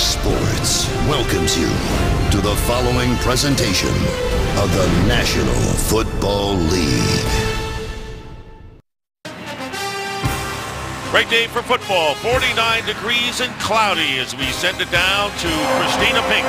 Fox Sports welcomes you to the following presentation of the National Football League. Great day for football. 49 degrees and cloudy as we send it down to Christina Pink.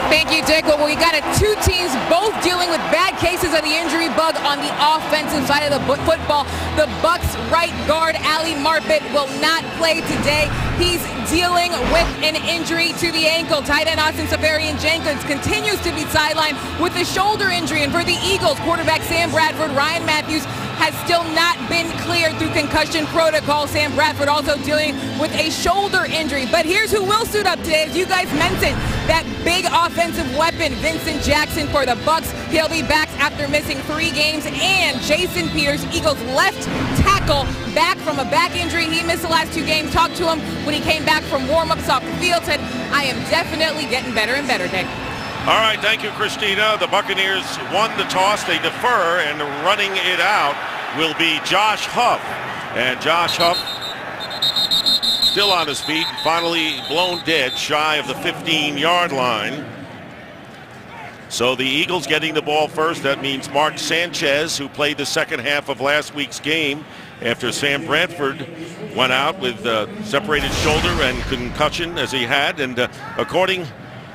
Thank you, Dick. Well, we got two teams both dealing with bad cases of the injury bug on the offensive side of the football. The Bucs right guard, Ali Marpet, will not play today. He's dealing with an injury to the ankle. Tight end Austin Seferian-Jenkins continues to be sidelined with a shoulder injury. And for the Eagles, quarterback Sam Bradford, Ryan Matthews has still not been cleared through concussion protocol. Sam Bradford also dealing with a shoulder injury. But here's who will suit up today. As you guys mentioned, that big offensive weapon, Vincent Jackson for the Bucs. He'll be back after missing 3 games. And Jason Peters, Eagles left tackle, back from a back injury. He missed the last 2 games. Talked to him when he came back from warm-ups off the field. Said, I am definitely getting better and better, Dick. All right, thank you, Christina. The Buccaneers won the toss. They defer, and running it out will be Josh Huff. And Josh Huff still on his feet, finally blown dead, shy of the 15-yard line. So the Eagles getting the ball first. That means Mark Sanchez, who played the second half of last week's game after Sam Bradford went out with separated shoulder and concussion as he had. And according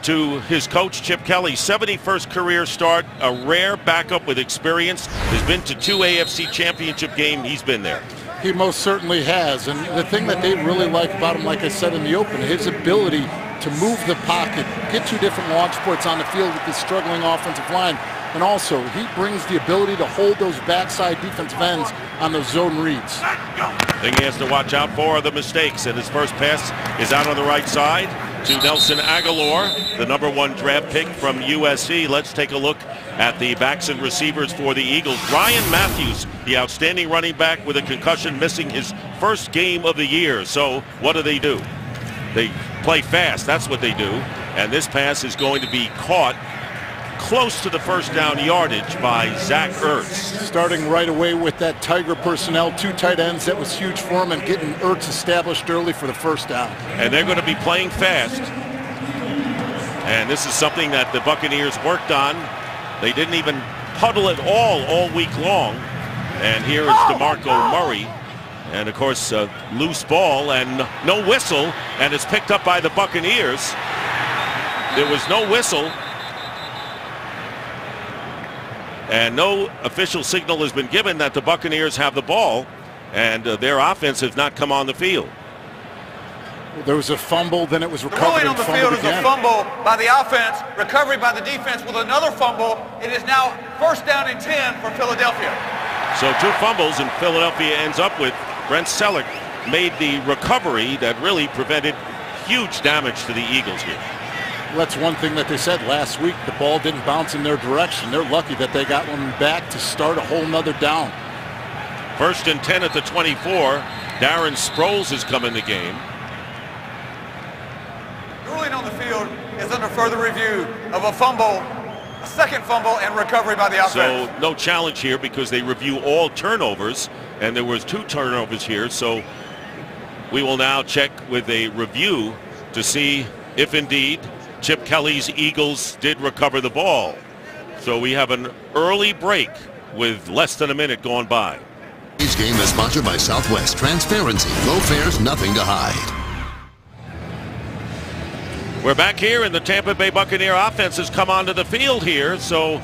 to his coach, Chip Kelly, 71st career start, a rare backup with experience, has been to 2 AFC championship games. He's been there. He most certainly has. And the thing that they really like about him, like I said in the open, his ability to move the pocket, get 2 different launch points on the field with the struggling offensive line. And also, he brings the ability to hold those backside defensive ends on those zone reads. Thing he has to watch out for are the mistakes. And his first pass is out on the right side to Nelson Aguilar, the #1 draft pick from USC. Let's take a look at the backs and receivers for the Eagles. Ryan Matthews, the outstanding running back with a concussion, missing his first game of the year. So what do? They play fast. That's what they do. And this pass is going to be caught close to the first down yardage by Zach Ertz. Starting right away with that Tiger personnel, 2 tight ends, that was huge for him, and getting Ertz established early for the first down. And they're going to be playing fast. And this is something that the Buccaneers worked on. They didn't even huddle at all week long. And here is DeMarco Murray. And of course, loose ball and no whistle, and it's picked up by the Buccaneers. There was no whistle. And no official signal has been given that the Buccaneers have the ball, and their offense has not come on the field. There was a fumble, then it was recovered. The ruling on the field is a fumble by the offense, recovery by the defense with another fumble. It is now first down and 10 for Philadelphia. So 2 fumbles, and Philadelphia ends up with Brent Selleck made the recovery that really prevented huge damage to the Eagles here. That's one thing that they said last week. The ball didn't bounce in their direction. They're lucky that they got one back to start a whole nother down. First and 10 at the 24. Darren Sproles has come in the game. The ruling on the field is under further review of a fumble, a second fumble, and recovery by the offense. So no challenge here because they review all turnovers, and there was 2 turnovers here. So we will now check with a review to see if indeed Chip Kelly's Eagles did recover the ball. So we have an early break with less than a minute gone by. This game is sponsored by Southwest. Transparency, low fares, nothing to hide. We're back here, and the Tampa Bay Buccaneer offense has come onto the field here. So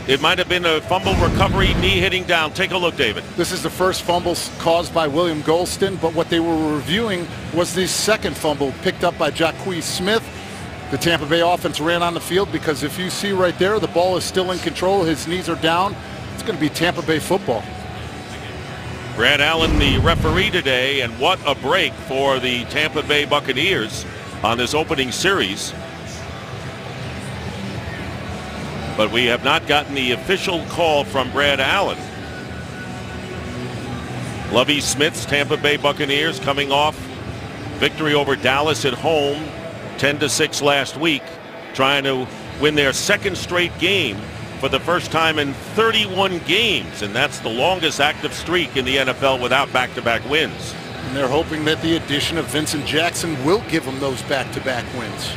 it might have been a fumble recovery, knee hitting down. Take a look, David. This is the first fumble caused by William Golston, but what they were reviewing was the second fumble picked up by Jacquez Smith. The Tampa Bay offense ran on the field because if you see right there, the ball is still in control. His knees are down. It's going to be Tampa Bay football. Brad Allen, the referee today, and what a break for the Tampa Bay Buccaneers on this opening series. But we have not gotten the official call from Brad Allen. Lovie Smith's Tampa Bay Buccaneers coming off victory over Dallas at home, 10-6 last week, trying to win their 2nd straight game for the first time in 31 games, and that's the longest active streak in the NFL without back-to-back wins. And they're hoping that the addition of Vincent Jackson will give them those back-to-back wins.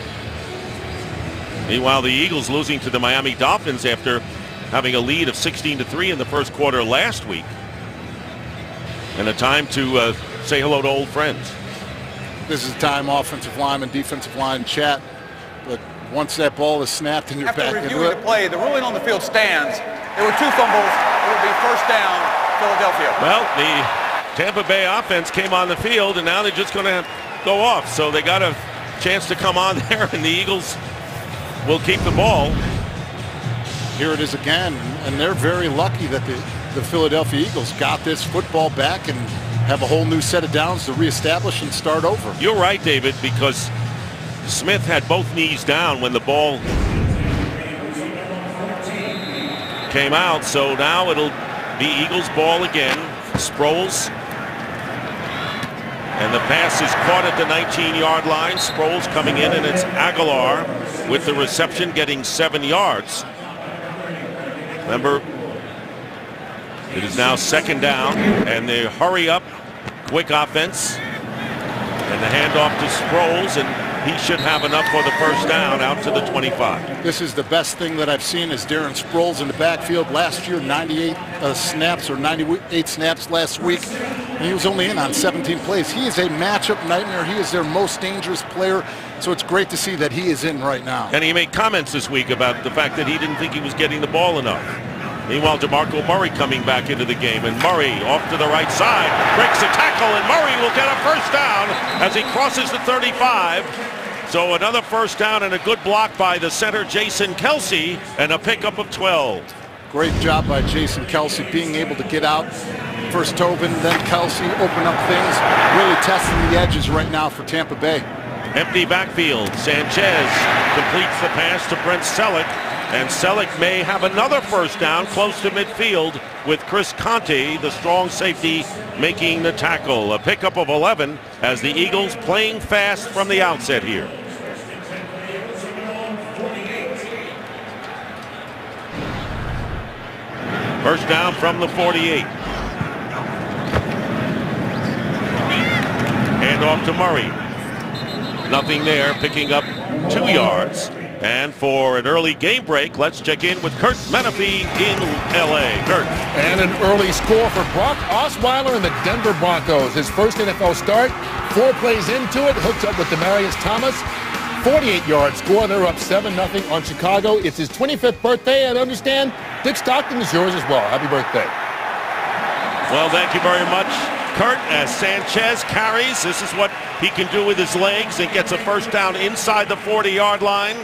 Meanwhile, the Eagles losing to the Miami Dolphins after having a lead of 16-3 in the first quarter last week. And a time to say hello to old friends. This is time offensive line and defensive line chat. But once that ball is snapped and you're back into it. After reviewing the play, the ruling on the field stands. There were 2 fumbles. It would be first down, Philadelphia. Well, the Tampa Bay offense came on the field, and now they're just going to go off. So they got a chance to come on there, and the Eagles will keep the ball. Here it is again, and they're very lucky that the Philadelphia Eagles got this football back and have a whole new set of downs to reestablish and start over. You're right, David, because Smith had both knees down when the ball came out. So now it'll be Eagles ball again. Sproles. And the pass is caught at the 19-yard line. Sproles coming in, and it's Aguilar with the reception, getting 7 yards. Remember, it is now second down, and they hurry up, quick offense, and the handoff to Sproles, and he should have enough for the first down out to the 25. This is the best thing that I've seen is Darren Sproles in the backfield. Last year, 98 snaps or 98 snaps last week. And he was only in on 17 plays. He is a matchup nightmare. He is their most dangerous player. So it's great to see that he is in right now. And he made comments this week about the fact that he didn't think he was getting the ball enough. Meanwhile, DeMarco Murray coming back into the game, and Murray off to the right side, breaks a tackle, and Murray will get a first down as he crosses the 35. So another first down and a good block by the center, Jason Kelsey, and a pickup of 12. Great job by Jason Kelsey being able to get out. First Tobin, then Kelsey, open up things, really testing the edges right now for Tampa Bay. Empty backfield. Sanchez completes the pass to Brent Selleck. And Selleck may have another first down close to midfield with Chris Conte, the strong safety, making the tackle. A pickup of 11 as the Eagles playing fast from the outset here. First down from the 48. Hand off to Murray. Nothing there, picking up 2 yards. And for an early game break, let's check in with Kurt Menefee in L.A. Kurt. And an early score for Brock Osweiler and the Denver Broncos. His first NFL start, 4 plays into it, hooks up with Demaryius Thomas. 48-yard score. They're up 7-0 on Chicago. It's his 25th birthday, and I understand Dick Stockton is yours as well. Happy birthday. Well, thank you very much, Kurt. As Sanchez carries, this is what he can do with his legs and gets a first down inside the 40-yard line.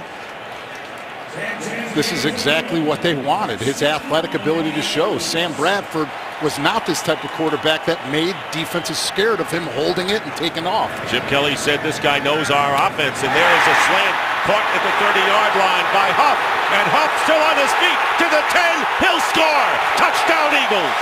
This is exactly what they wanted, his athletic ability to show. Sam Bradford was not this type of quarterback that made defenses scared of him holding it and taking off. Chip Kelly said this guy knows our offense, and there is a slant caught at the 30-yard line by Huff. And Huff still on his feet to the 10. He'll score. Touchdown, Eagles.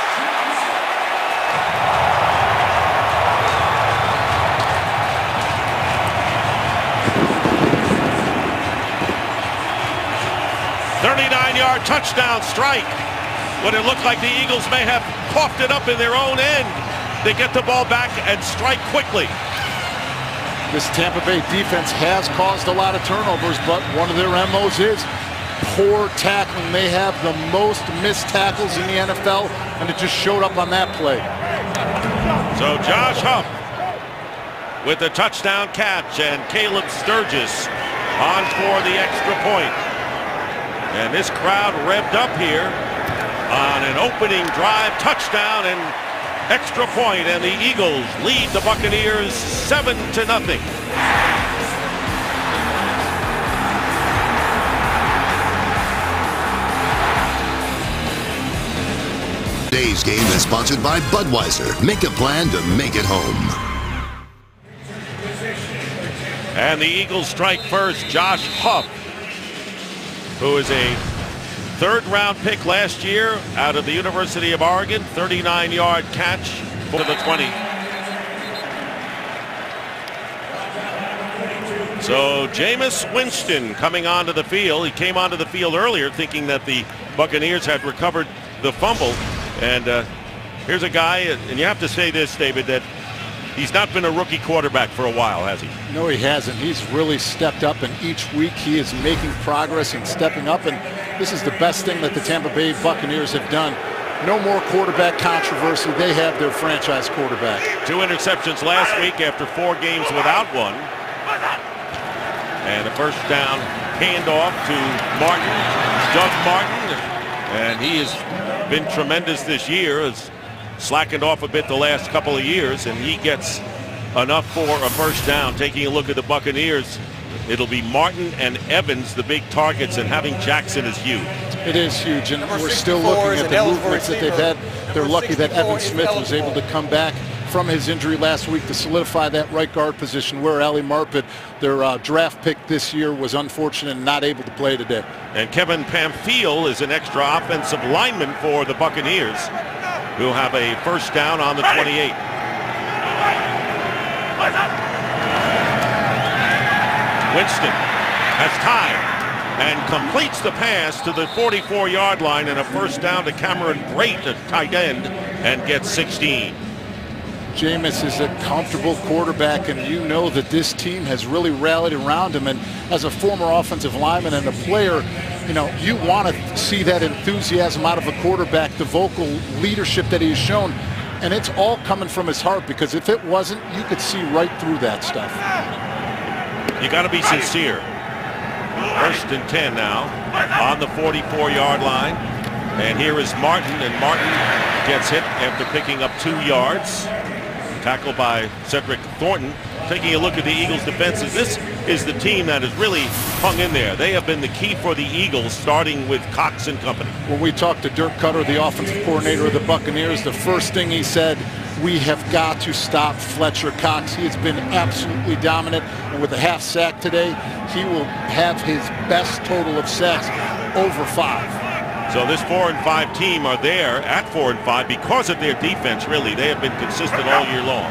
.39-yard touchdown strike. When it looked like the Eagles may have coughed it up in their own end, they get the ball back and strike quickly. This Tampa Bay defense has caused a lot of turnovers, but one of their MOs is poor tackling. They have the most missed tackles in the NFL, and it just showed up on that play. So Josh Huff with the touchdown catch, and Caleb Sturgis on for the extra point. And this crowd revved up here on an opening drive touchdown and extra point, and the Eagles lead the Buccaneers 7-0. Today's game is sponsored by Budweiser. Make a plan to make it home. And the Eagles strike first. Josh Huff, who is a third-round pick last year out of the University of Oregon. 39-yard catch for the 20. So Jameis Winston coming onto the field. He came onto the field earlier thinking that the Buccaneers had recovered the fumble. And here's a guy, and you have to say this, David, that He's not been a rookie quarterback for a while, has he? No, he hasn't. He's really stepped up, and each week he is making progress and stepping up, and this is the best thing that the Tampa Bay Buccaneers have done. No more quarterback controversy. They have their franchise quarterback. 2 interceptions last week after 4 games without one. And a first down handoff to Martin, Doug Martin, and he has been tremendous this year. Has slackened off a bit the last couple of years, and he gets enough for a first down. Taking a look at the Buccaneers, it'll be Martin and Evans, the big targets, and having Jackson is huge. It is huge, and we're still looking at the movements that they've had. They're lucky that Evan Smith was able to come back from his injury last week to solidify that right guard position, where Ali Marpet, their draft pick this year, was unfortunate and not able to play today. And Kevin Pamphile is an extra offensive lineman for the Buccaneers, who have a first down on the 28. Winston has time and completes the pass to the 44-yard line, and a first down to Cameron Brate, a tight end, and gets 16. Jameis is a comfortable quarterback, and you know that this team has really rallied around him. And as a former offensive lineman and a player, you know, you want to see that enthusiasm out of a quarterback, the vocal leadership that he's shown. And it's all coming from his heart, because if it wasn't, you could see right through that stuff. You got to be sincere. First and 10 now on the 44-yard line. And here is Martin, and Martin gets hit after picking up 2 yards. Tackled by Cedric Thornton. Taking a look at the Eagles' defenses, this is the team that has really hung in there. They have been the key for the Eagles, starting with Cox and company. When we talked to Dirk Cutter, the offensive coordinator of the Buccaneers, the first thing he said, we have got to stop Fletcher Cox. He has been absolutely dominant, and with a half sack today, he will have his best total of sacks, over 5. So this 4 and 5 team are there at 4 and 5 because of their defense. Really, they have been consistent all year long.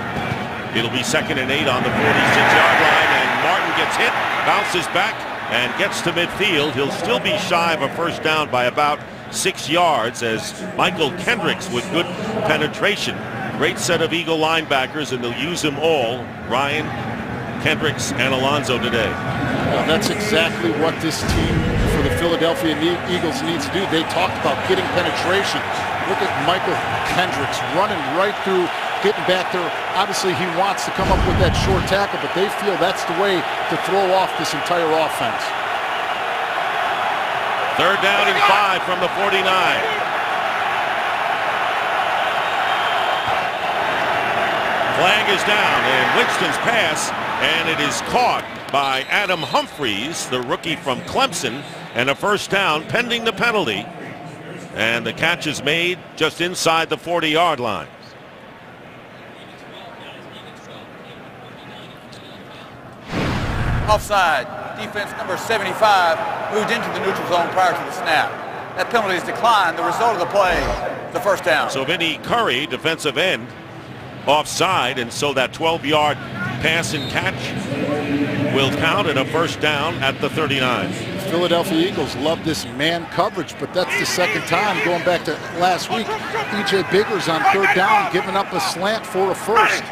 It'll be 2nd and 8 on the 46-yard line, and Martin gets hit, bounces back, and gets to midfield. He'll still be shy of a first down by about 6 yards, as Michael Kendricks with good penetration. Great set of Eagle linebackers, and they'll use them all. Ryan, Kendricks, and Alonzo today. Well, that's exactly what this team for the Philadelphia Eagles needs to do. They talked about getting penetration. Look at Michael Kendricks running right through, getting back there. Obviously, he wants to come up with that short tackle, but they feel that's the way to throw off this entire offense. 3rd down and 5 from the 49. Flag is down, and Winston's pass, and it is caught by Adam Humphries, the rookie from Clemson, and a first down pending the penalty. And the catch is made just inside the 40-yard line. Offside. Defense number 75 moved into the neutral zone prior to the snap. That penalty is declined. The result of the play, the first down. So Vinny Curry, defensive end, offside, and so that 12-yard pass and catch will count, and a first down at the 39. Philadelphia Eagles love this man coverage, but that's the second time, going back to last week. E.J. Biggers on 3rd down, giving up a slant for a first.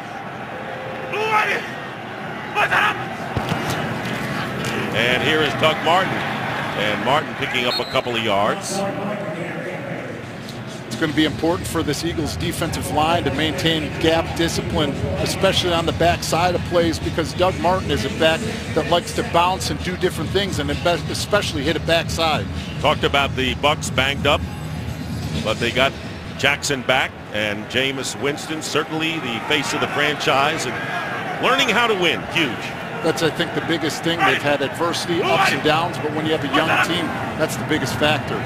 And here is Doug Martin, and Martin picking up a couple of yards. It's going to be important for this Eagles defensive line to maintain gap discipline, especially on the backside of plays, because Doug Martin is a back that likes to bounce and do different things, and especially hit a backside. Talked about the Bucs banged up, but they got Jackson back, and Jameis Winston, certainly the face of the franchise, and learning how to win, huge. That's, I think, the biggest thing. They've had adversity, ups and downs, but when you have a young team, that's the biggest factor.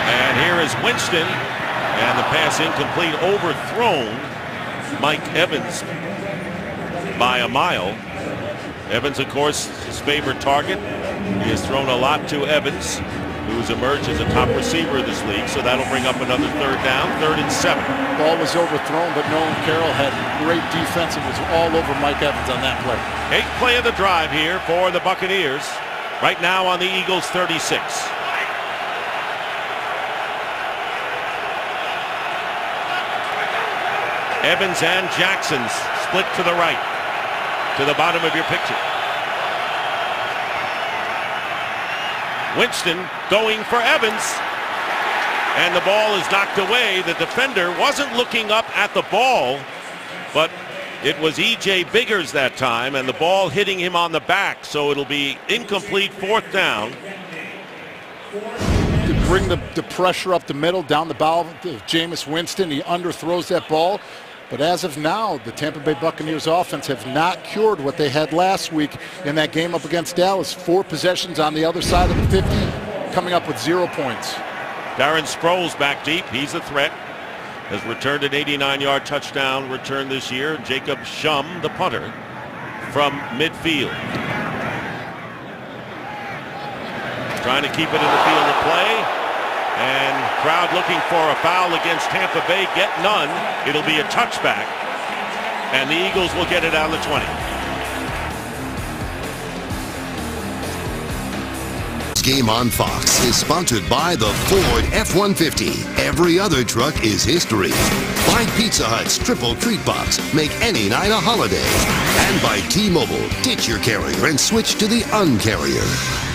And here is Winston, and the pass incomplete, overthrown Mike Evans by a mile. Evans, of course, his favorite target. He has thrown a lot to Evans, who's emerged as a top receiver of this league, so that'll bring up another 3rd down, 3rd and 7. Ball was overthrown, but Nolan Carroll had great defense and was all over Mike Evans on that play. 8th play of the drive here for the Buccaneers, right now on the Eagles' 36. Evans and Jackson split to the right, to the bottom of your picture. Winston going for Evans, and the ball is knocked away. The defender wasn't looking up at the ball, but it was E.J. Biggers that time, and the ball hitting him on the back, so it'll be incomplete, 4th down. To bring the pressure up the middle, down the bow of Jameis Winston, he underthrows that ball. But as of now, the Tampa Bay Buccaneers offense have not cured what they had last week in that game up against Dallas. 4 possessions on the other side of the 50, coming up with 0 points. Darren Sproles back deep. He's a threat. Has returned an 89-yard touchdown return this year. Jacob Shum, the punter, from midfield. Trying to keep it in the field of play. And crowd looking for a foul against Tampa Bay. Get none. It'll be a touchback. And the Eagles will get it on the 20. This game on Fox is sponsored by the Ford F-150. Every other truck is history. By Pizza Hut's Triple Treat Box. Make any night a holiday. And by T-Mobile. Ditch your carrier and switch to the Uncarrier.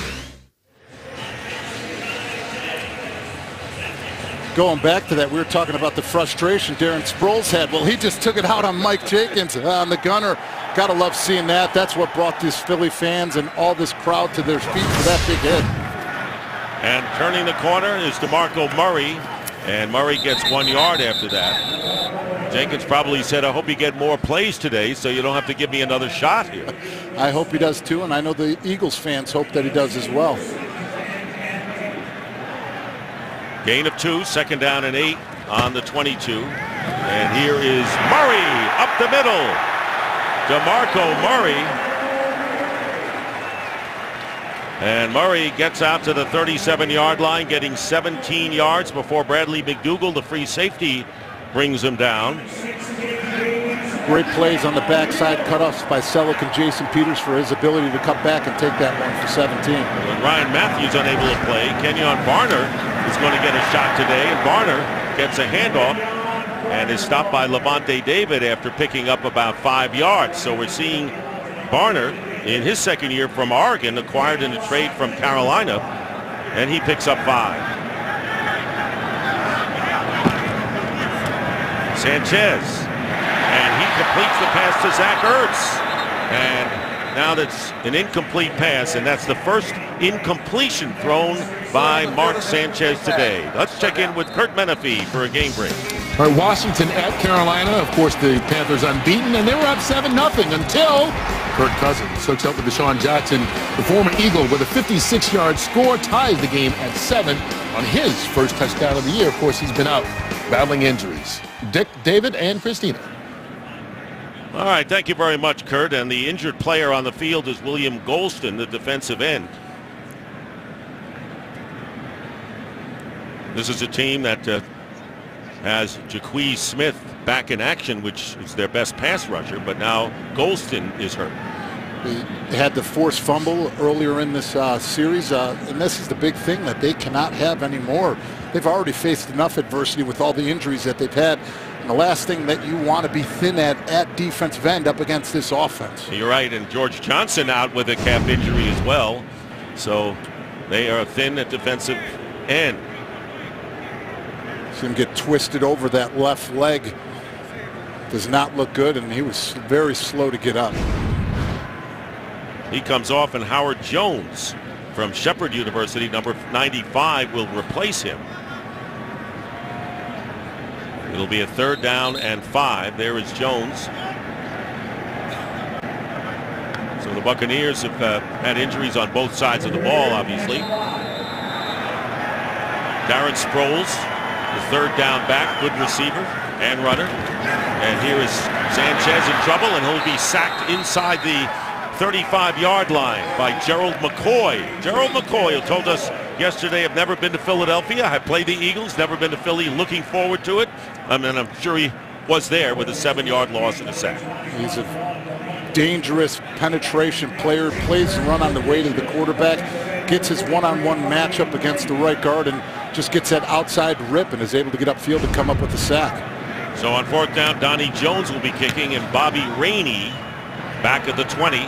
Going back to that, we were talking about the frustration Darren Sproles had. Well, he just took it out on Mike Jenkins, on the gunner. Gotta love seeing that. That's what brought these Philly fans and all this crowd to their feet for that big hit. And turning the corner is DeMarco Murray, and Murray gets 1 yard after that. Jenkins probably said, I hope you get more plays today so you don't have to give me another shot here. I hope he does too, and I know the Eagles fans hope that he does as well. Gain of 2, 2nd down and 8 on the 22. And here is Murray up the middle. DeMarco Murray. And Murray gets out to the 37-yard line, getting 17 yards before Bradley McDougal, the free safety, brings him down. Great plays on the backside, cutoffs by Selleck and Jason Peters for his ability to cut back and take that one for 17. When Ryan Matthews unable to play, Kenyon Barner is going to get a shot today, and Barner gets a handoff and is stopped by Levante David after picking up about 5 yards. So we're seeing Barner in his 2nd year from Oregon, acquired in a trade from Carolina, and he picks up 5. Sanchez. And he completes the pass to Zach Ertz. And now that's an incomplete pass, and that's the first incompletion thrown by Mark Sanchez today. Let's check in with Kurt Menefee for a game break. All right, Washington at Carolina. Of course, the Panthers unbeaten, and they were up 7-0 until Kirk Cousins hooks up with Deshaun Jackson, the former Eagle, with a 56-yard score, ties the game at 7 on his first touchdown of the year. Of course, he's been out battling injuries. Dick, David, and Christina. All right, thank you very much, Kurt. And the injured player on the field is William Golston, the defensive end. This is a team that has Jaquez Smith back in action, which is their best pass rusher, but now Golston is hurt. They had the forced fumble earlier in this series, and this is the big thing that they cannot have anymore. They've already faced enough adversity with all the injuries that they've had. And the last thing that you want to be thin at defensive end up against this offense. You're right, and George Johnson out with a calf injury as well. So they are thin at defensive end. See him get twisted over that left leg. Does not look good, and he was very slow to get up. He comes off, and Howard Jones from Shepherd University, number 95, will replace him. It'll be a 3rd down and 5. There is Jones. So the Buccaneers have had injuries on both sides of the ball, obviously. Darren Sproles, the 3rd down back, good receiver and runner. And here is Sanchez in trouble, and he'll be sacked inside the 35-yard line by Gerald McCoy. Gerald McCoy, who told us yesterday, I've never been to Philadelphia. I played the Eagles, never been to Philly, looking forward to it. I mean, I'm sure he was there with a 7-yard loss and a sack. He's a dangerous penetration player, plays the run on the way to the quarterback, gets his one-on-one matchup against the right guard, and just gets that outside rip and is able to get upfield and come up with a sack. So on 4th down, Donnie Jones will be kicking, and Bobby Rainey back at the 20.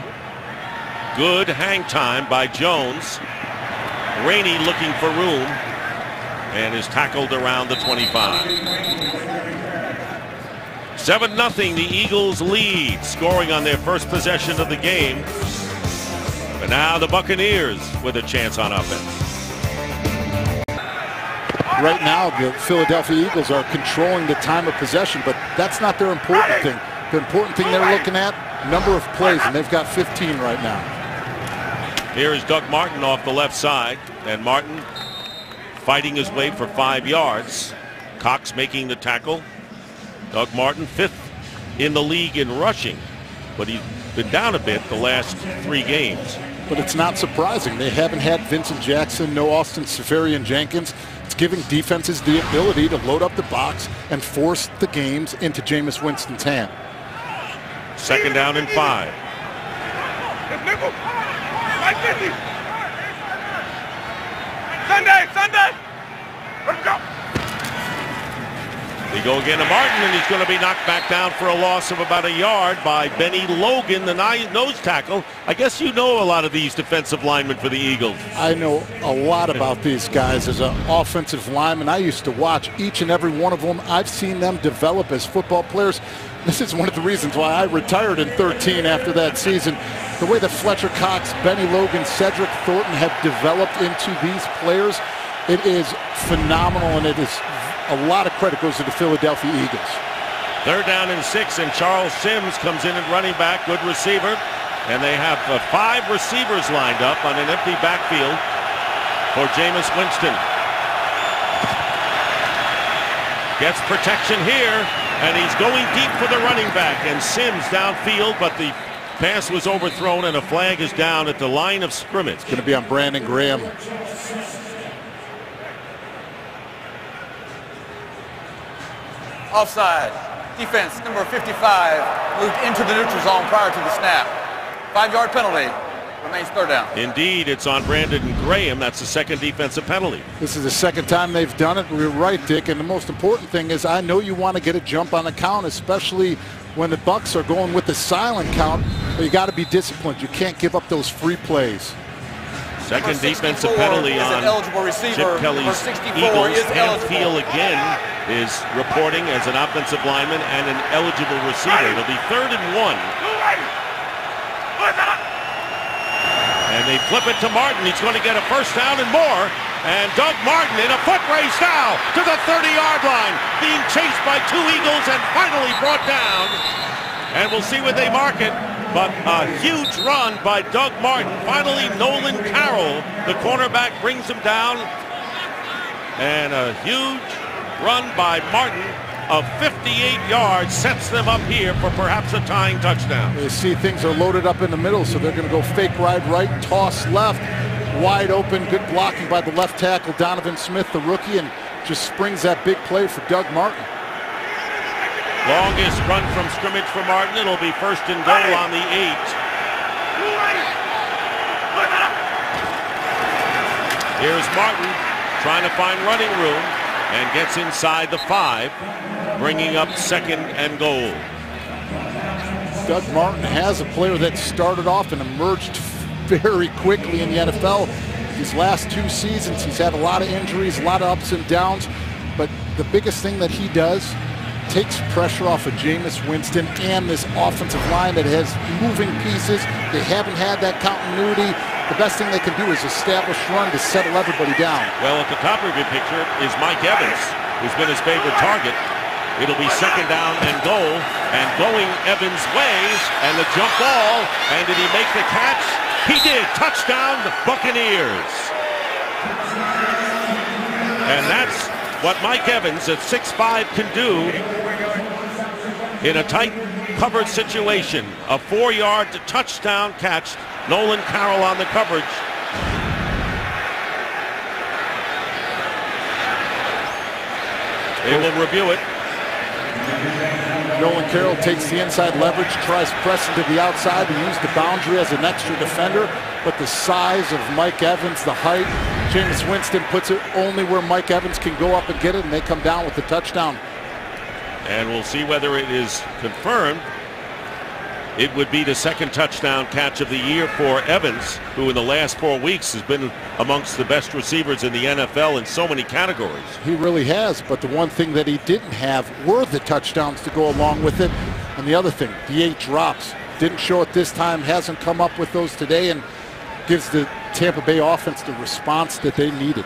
Good hang time by Jones. Rainey looking for room and is tackled around the 25. 7-0, the Eagles lead, scoring on their first possession of the game. But now the Buccaneers with a chance on offense. Right now, the Philadelphia Eagles are controlling the time of possession, but that's not their important thing. The important thing they're looking at, number of plays, and they've got 15 right now. Here is Doug Martin off the left side, and Martin fighting his way for 5 yards. Cox making the tackle. Doug Martin 5th in the league in rushing, but he's been down a bit the last 3 games. But it's not surprising. They haven't had Vincent Jackson, no Austin Seferian-Jenkins. It's giving defenses the ability to load up the box and force the games into Jameis Winston's hand. 2nd down and 5. Sunday. Let's go. We go again to Martin, and he's going to be knocked back down for a loss of about 1 yard by Benny Logan, the nose tackle. I guess you know a lot of these defensive linemen for the Eagles. I know a lot about these guys as an offensive lineman. I used to watch each and every one of them. I've seen them develop as football players. This is one of the reasons why I retired in 13 after that season. The way that Fletcher Cox, Benny Logan, Cedric Thornton have developed into these players, it is phenomenal, and it is a lot of credit goes to the Philadelphia Eagles. 3rd down and 6, and Charles Sims comes in at running back, good receiver. And they have 5 receivers lined up on an empty backfield for Jameis Winston. Gets protection here, and he's going deep for the running back. And Sims downfield, but the pass was overthrown, and a flag is down at the line of scrimmage. It's going to be on Brandon Graham. Offside. Defense, number 55, moved into the neutral zone prior to the snap. 5-yard penalty. Remains 3rd down. Indeed, it's on Brandon Graham. That's the 2nd defensive penalty. This is the 2nd time they've done it. You're right, Dick. And the most important thing is I know you want to get a jump on the count, especially when the Bucs are going with the silent count. But you got to be disciplined. You can't give up those free plays. 2nd defensive penalty on Chip Kelly's Eagles. Pam Thiel again is reporting as an offensive lineman and an eligible receiver. It'll be 3rd and 1. And they flip it to Martin. He's going to get a 1st down and more. And Doug Martin in a foot race now to the 30-yard line, being chased by 2 Eagles and finally brought down. And we'll see where they mark it. But a huge run by Doug Martin. Finally, Nolan Carroll, the cornerback, brings him down. And a huge run by Martin of 58 yards sets them up here for perhaps a tying touchdown. They see things are loaded up in the middle, so they're going to go fake ride right, toss left, wide open. Good blocking by the left tackle, Donovan Smith, the rookie, and just springs that big play for Doug Martin. Longest run from scrimmage for Martin. It'll be 1st and goal on the 8. Here's Martin trying to find running room and gets inside the 5, bringing up 2nd and goal. Doug Martin has a player that started off and emerged very quickly in the NFL. These last 2 seasons, he's had a lot of injuries, a lot of ups and downs, but the biggest thing that he does, takes pressure off of Jameis Winston and this offensive line that has moving pieces. They haven't had that continuity. The best thing they can do is establish run to settle everybody down. Well, at the top of your picture is Mike Evans, who's been his favorite target. It'll be 2nd down and goal, and going Evans' way, and the jump ball, and did he make the catch? He did. Touchdown, the Buccaneers. And that's what Mike Evans at 6'5" can do in a tight covered situation. A 4-yard touchdown catch. Nolan Carroll on the coverage. They will review it. Nolan Carroll takes the inside leverage, tries pressing to the outside to use the boundary as an extra defender, but the size of Mike Evans, the height, Jameis Winston puts it only where Mike Evans can go up and get it, and they come down with the touchdown. And we'll see whether it is confirmed. It would be the second touchdown catch of the year for Evans, who in the last 4 weeks has been amongst the best receivers in the NFL in so many categories. He really has, but the one thing that he didn't have were the touchdowns to go along with it. And the other thing, the 8 drops. Didn't show it this time, hasn't come up with those today, and gives the Tampa Bay offense the response that they needed.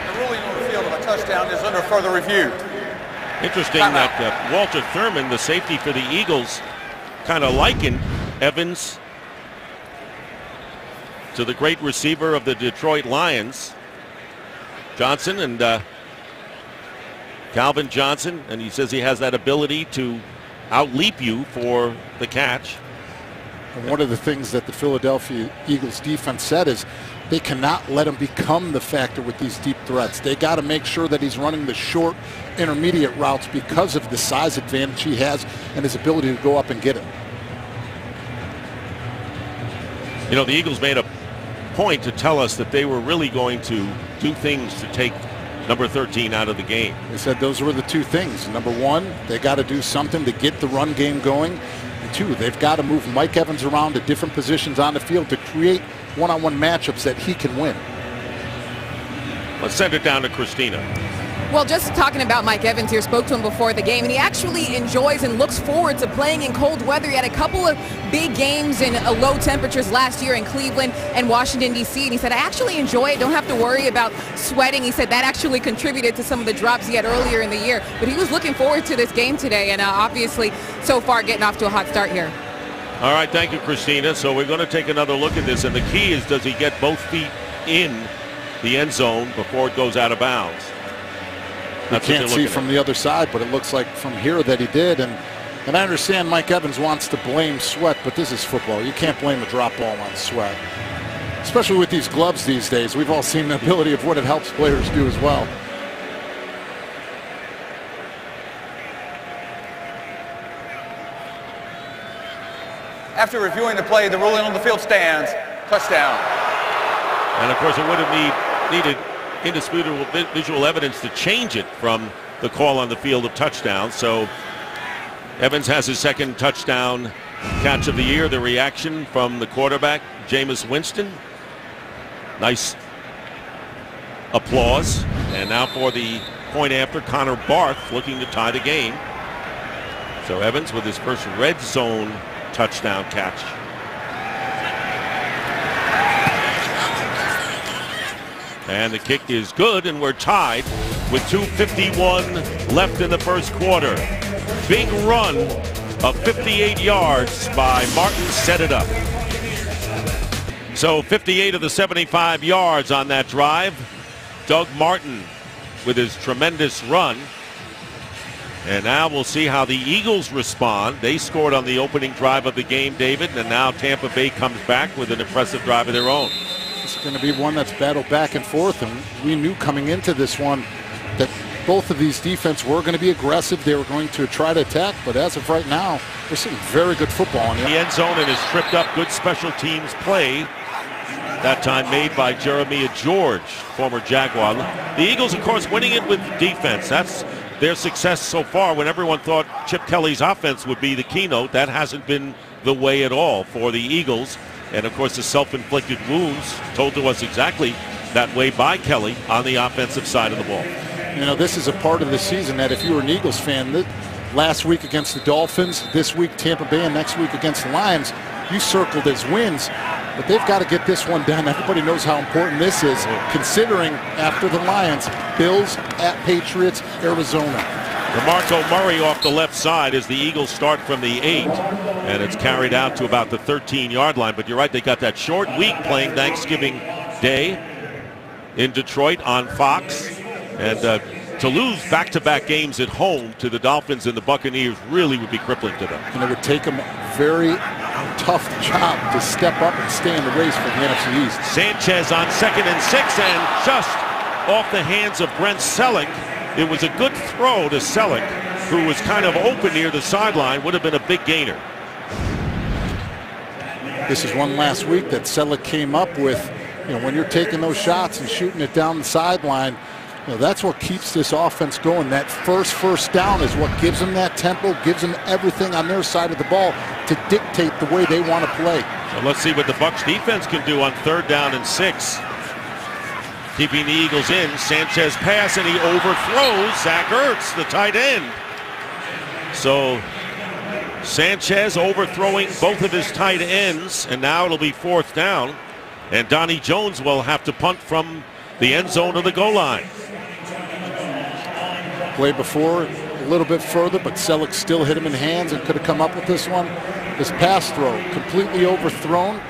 The ruling on the field of a touchdown is under further review. Interesting that Walter Thurman, the safety for the Eagles, kind of likened Evans to the great receiver of the Detroit Lions, Johnson, and Calvin Johnson, and he says he has that ability to outleap you for the catch. And one of the things that the Philadelphia Eagles defense said is they cannot let him become the factor with these deep threats. They got to make sure that he's running the short, intermediate routes because of the size advantage he has and his ability to go up and get it. You know, the Eagles made a point to tell us that they were really going to do things to take number 13 out of the game. They said those were the 2 things. Number 1, they got to do something to get the run game going. And 2, they've got to move Mike Evans around to different positions on the field to create one-on-one matchups that he can win. Let's send it down to Christina. Well, just talking about Mike Evans here, spoke to him before the game, and he actually enjoys and looks forward to playing in cold weather. He had a couple of big games in low temperatures last year in Cleveland and Washington, D.C., and he said, I actually enjoy it. Don't have to worry about sweating. He said that actually contributed to some of the drops he had earlier in the year. But he was looking forward to this game today, and obviously, so far, getting off to a hot start here. All right, thank you, Christina. So we're going to take another look at this, and the key is, does he get both feet in the end zone before it goes out of bounds? You can't see from the other side, but it looks like from here that he did. And I understand Mike Evans wants to blame sweat, but this is football. You can't blame a drop ball on sweat, especially with these gloves these days. We've all seen the ability of what it helps players do as well. After reviewing the play, the ruling on the field stands. Touchdown. And of course, it would have needed indisputable visual evidence to change it from the call on the field of touchdown. So Evans has his second touchdown catch of the year. The reaction from the quarterback, Jameis Winston. Nice applause. And now for the point after, Connor Barth looking to tie the game. So Evans with his first red zone touchdown catch. And the kick is good, and we're tied with 2:51 left in the first quarter. Big run of 58 yards by Martin set it up. So 58 of the 75 yards on that drive. Doug Martin with his tremendous run. And now we'll see how the Eagles respond. They scored on the opening drive of the game, David, and now Tampa Bay comes back with an impressive drive of their own. It's going to be one that's battled back and forth, and we knew coming into this one that both of these defenses were going to be aggressive. They were going to try to attack, but as of right now, we're seeing very good football in the end zone, and is tripped up. Good special teams play. That time made by Jeremiah George, former Jaguar. The Eagles, of course, winning it with defense. That's their success so far. When everyone thought Chip Kelly's offense would be the keynote, that hasn't been the way at all for the Eagles. And, of course, the self-inflicted wounds told to us exactly that way by Kelly on the offensive side of the ball. You know, this is a part of the season that if you were an Eagles fan, that last week against the Dolphins, this week Tampa Bay, and next week against the Lions, you circled as wins. But they've got to get this one done. Everybody knows how important this is, considering after the Lions, Bills at Patriots, Arizona. DeMarco Murray off the left side as the Eagles start from the 8, and it's carried out to about the 13-yard line. But you're right, they got that short week playing Thanksgiving Day in Detroit on Fox. And to lose back-to-back games at home to the Dolphins and the Buccaneers really would be crippling to them. And it would take them a very tough job to step up and stay in the race for the NFC East. Sanchez on 2nd and 6, and just off the hands of Brent Selleck. It was a good throw to Selleck, who was kind of open near the sideline. Would have been a big gainer. This is one last week that Selleck came up with. You know, when you're taking those shots and shooting it down the sideline, Well, that's what keeps this offense going. That first down is what gives them that tempo, gives them everything on their side of the ball to dictate the way they want to play. So let's see what the Bucs defense can do on 3rd down and 6. Keeping the Eagles in. Sanchez pass and he overthrows Zach Ertz, the tight end. So Sanchez overthrowing both of his tight ends, and now it'll be 4th down. And Donnie Jones will have to punt from the end zone of the goal line. Play before, a little bit further, but Selleck still hit him in hands and could have come up with this one. This pass throw, completely overthrown.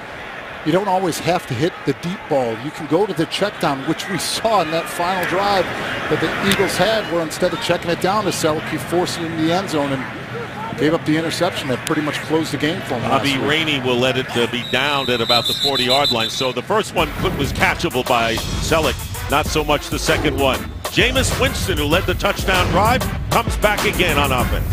You don't always have to hit the deep ball. You can go to the check down, which we saw in that final drive that the Eagles had, where instead of checking it down to Selleck, he forced it in the end zone and gave up the interception that pretty much closed the game for him. Bobby Rainey will let it be downed at about the 40-yard line. So the first one was catchable by Selleck, not so much the second one. Jameis Winston, who led the touchdown drive, comes back again on offense.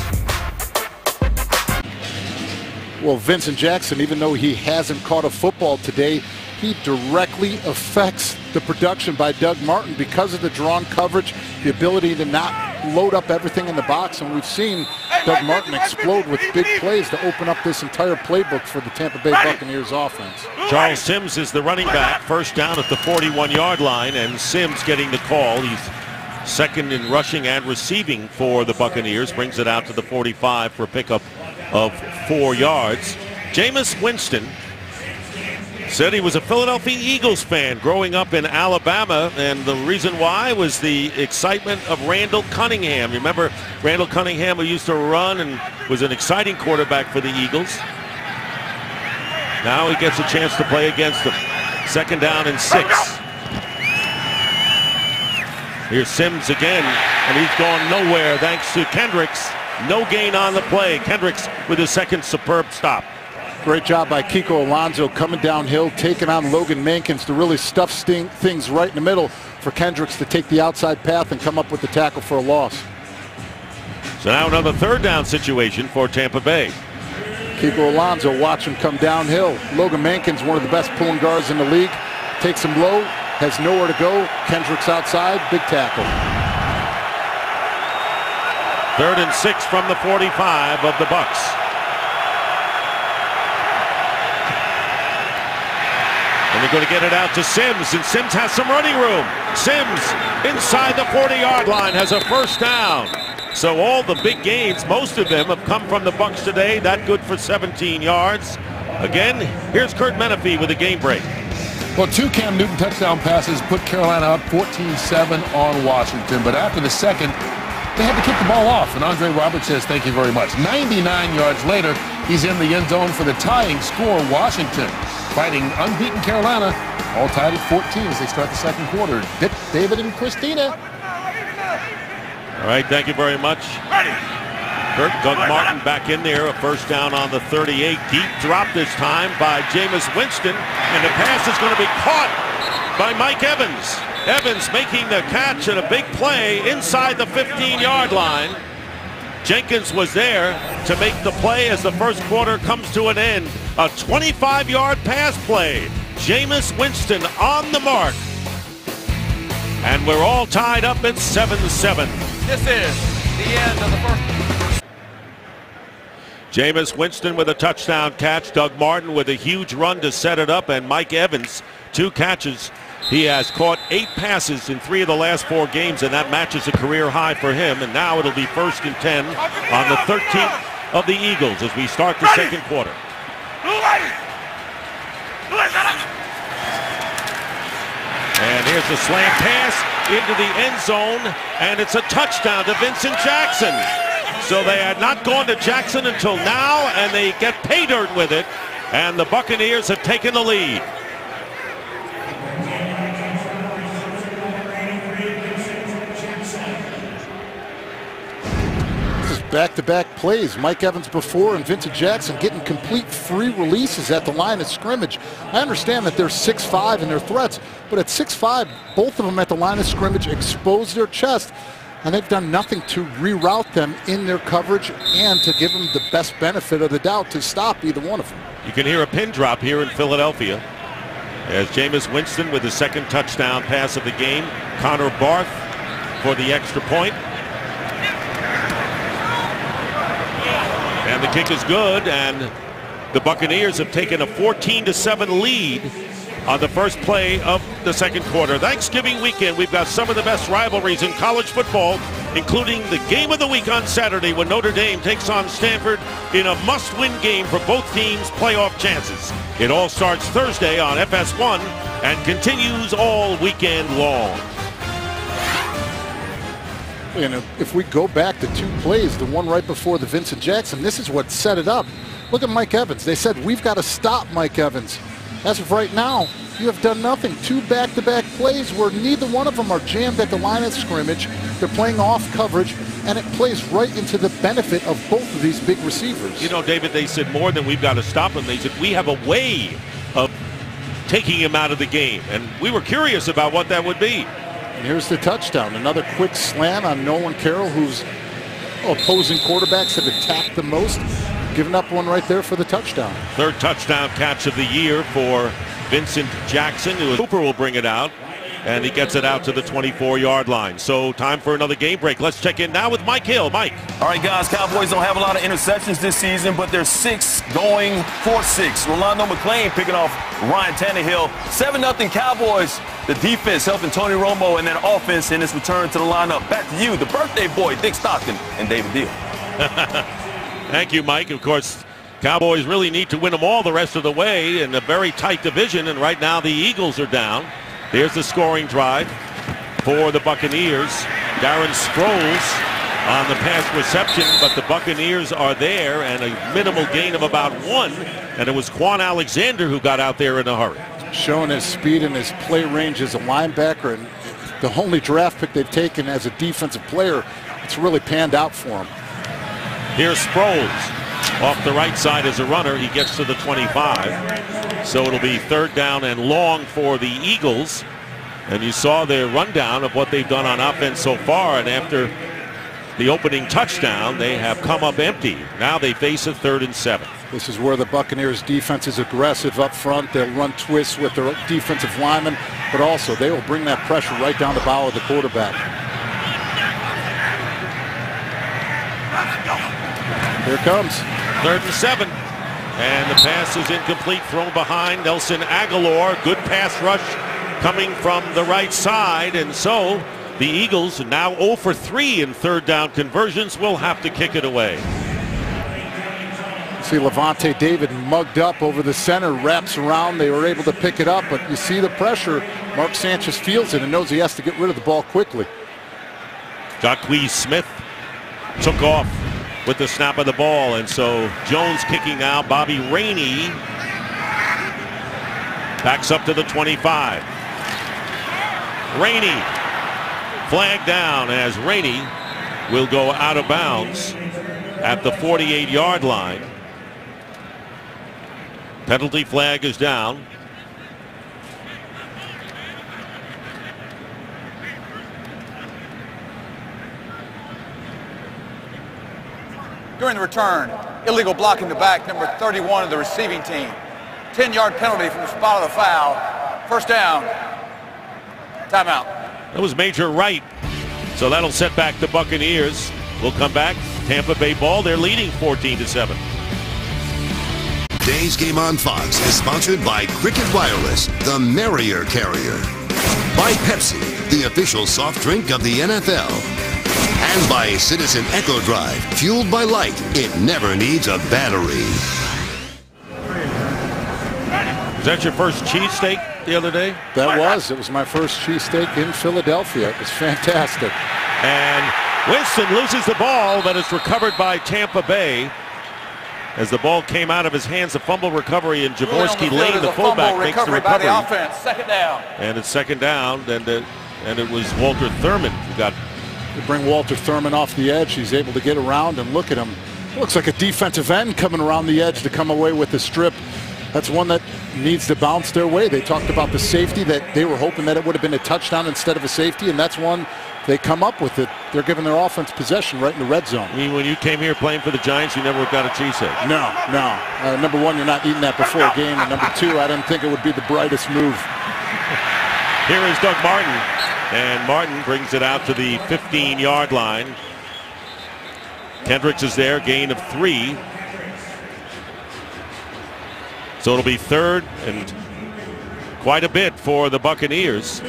Well, Vincent Jackson, even though he hasn't caught a football today, he directly affects the production by Doug Martin because of the drawn coverage, the ability to not load up everything in the box. And we've seen Doug Martin explode with big plays to open up this entire playbook for the Tampa Bay Buccaneers offense. Charles Sims is the running back, 1st down at the 41-yard line, and Sims getting the call. He's 2nd in rushing and receiving for the Buccaneers, brings it out to the 45 for a pickup of 4 yards. Jameis Winston said he was a Philadelphia Eagles fan growing up in Alabama, and the reason why was the excitement of Randall Cunningham. You remember Randall Cunningham, who used to run and was an exciting quarterback for the Eagles? Now he gets a chance to play against them. 2nd down and 6. Here's Sims again, and he's gone nowhere thanks to Kendricks. No gain on the play. Kendricks with his 2nd superb stop. Great job by Kiko Alonso coming downhill, taking on Logan Mankins to really stuff things right in the middle for Kendricks to take the outside path and come up with the tackle for a loss. So now another 3rd down situation for Tampa Bay. Kiko Alonso, watch him come downhill. Logan Mankins, one of the best pulling guards in the league, takes him low, has nowhere to go. Kendricks outside, big tackle. 3rd and 6 from the 45 of the Bucs. And they're going to get it out to Sims, and Sims has some running room. Sims inside the 40-yard line has a 1st down. So all the big gains, most of them have come from the Bucs today. That good for 17 yards. Again, here's Kurt Menefee with a game break. Well, 2 Cam Newton touchdown passes put Carolina up 14-7 on Washington. But after the second, they had to kick the ball off. And Andre Roberts says, thank you very much. 99 yards later, he's in the end zone for the tying score. Washington fighting unbeaten Carolina, all tied at 14 as they start the 2nd quarter. Dick, David, and Christina. All right, thank you very much. Doug Martin back in there, a 1st down on the 38. Deep drop this time by Jameis Winston, and the pass is going to be caught by Mike Evans. Evans making the catch and a big play inside the 15-yard line. Jenkins was there to make the play as the 1st quarter comes to an end. A 25-yard pass play. Jameis Winston on the mark. And we're all tied up at 7-7. This is the end of the 1st. Jameis Winston with a touchdown catch. Doug Martin with a huge run to set it up. And Mike Evans, 2 catches. He has caught 8 passes in 3 of the last 4 games, and that matches a career high for him. And now it'll be 1st and 10 on the 13th of the Eagles as we start the 2nd quarter. And here's the slant pass into the end zone, and it's a touchdown to Vincent Jackson. So they had not gone to Jackson until now, and they get pay dirt with it, and the Buccaneers have taken the lead. Back-to-back plays. Mike Evans before and Vincent Jackson getting complete free releases at the line of scrimmage. I understand that they're 6'5" and they're threats, but at 6'5", both of them at the line of scrimmage expose their chest, and they've done nothing to reroute them in their coverage and to give them the best benefit of the doubt to stop either one of them. You can hear a pin drop here in Philadelphia as Jameis Winston with his 2nd touchdown pass of the game. Connor Barth for the extra point. And the kick is good, and the Buccaneers have taken a 14-7 lead on the first play of the second quarter. Thanksgiving weekend, we've got some of the best rivalries in college football, including the game of the week on Saturday when Notre Dame takes on Stanford in a must-win game for both teams' playoff chances. It all starts Thursday on FS1 and continues all weekend long. And if we go back to two plays, the one right before the Vincent Jackson, this is what set it up. Look at Mike Evans. They said, we've got to stop Mike Evans. As of right now, you have done nothing. Two back-to-back plays where neither one of them are jammed at the line of scrimmage. They're playing off coverage, and it plays right into the benefit of both of these big receivers. You know, David, they said more than we've got to stop him. They said we have a way of taking him out of the game. And we were curious about what that would be. And here's the touchdown. Another quick slant on Nolan Carroll, whose opposing quarterbacks have attacked the most. Giving up one right there for the touchdown. Third touchdown catch of the year for Vincent Jackson. Cooper will bring it out, and he gets it out to the 24-yard line. So time for another game break. Let's check in now with Mike Hill. Mike. All right, guys, Cowboys don't have a lot of interceptions this season, but they're 6 going for 6. Rolando McClain picking off Ryan Tannehill. 7-0 Cowboys. The defense helping Tony Romo and that offense in its return to the lineup. Back to you, the birthday boy, Dick Stockton, and David Deal. Thank you, Mike. Of course, Cowboys really need to win them all the rest of the way in a very tight division, and right now the Eagles are down. There's the scoring drive for the Buccaneers. Darren Sproles on the pass reception, but the Buccaneers are there, and a minimal gain of about 1, and it was Quan Alexander who got out there in a hurry. Showing his speed and his play range as a linebacker, and the only draft pick they've taken as a defensive player, it's really panned out for him. Here's Sproles off the right side as a runner. He gets to the 25. So it'll be third down and long for the Eagles. And you saw their rundown of what they've done on offense so far. And after the opening touchdown, they have come up empty. Now they face a 3rd and 7. This is where the Buccaneers defense is aggressive up front. They'll run twists with their defensive linemen, but also they will bring that pressure right down the bow of the quarterback. Here it comes. 3rd and 7. And the pass is incomplete, thrown behind Nelson Aguilar. Good pass rush coming from the right side. And so the Eagles, now 0 for 3 in third down conversions, will have to kick it away. See Levante David mugged up over the center, wraps around. They were able to pick it up, but you see the pressure. Mark Sanchez feels it and knows he has to get rid of the ball quickly. Jacquez Smith took off with the snap of the ball, and so Jones kicking now. Bobby Rainey backs up to the 25. Rainey flagged down as Rainey will go out of bounds at the 48-yard line. Penalty flag is down. During the return, illegal block in the back, number 31 of the receiving team. 10-yard penalty from the spot of the foul. First down. Timeout. That was Major Wright. So that'll set back the Buccaneers. We'll come back. Tampa Bay ball. They're leading 14-7. Today's game on Fox is sponsored by Cricket Wireless, the Merrier Carrier. By Pepsi, the official soft drink of the NFL. And by Citizen Echo Drive, fueled by light. It never needs a battery. Was that your first cheesesteak the other day? That was. It was my first cheesesteak in Philadelphia. It was fantastic. And Winston loses the ball, but it's recovered by Tampa Bay. As the ball came out of his hands, a fumble recovery, and Jaworski Lane, the fullback, makes the recovery. By the offense. Second down. And it's second down, and it was Walter Thurman who got. They bring Walter Thurman off the edge. He's able to get around and look at him. Looks like a defensive end coming around the edge to come away with the strip. That's one that needs to bounce their way. They talked about the safety, that they were hoping that it would have been a touchdown instead of a safety, and that's one they come up with it. They're giving their offense possession right in the red zone. I mean, when you came here playing for the Giants, you never got a cheesesteak. No. Number one, you're not eating that before a game, and number two, I didn't think it would be the brightest move. Here is Doug Martin And Martin brings it out to the 15-yard line. Kendricks is there, gain of 3. So it'll be 3rd and quite a bit for the Buccaneers.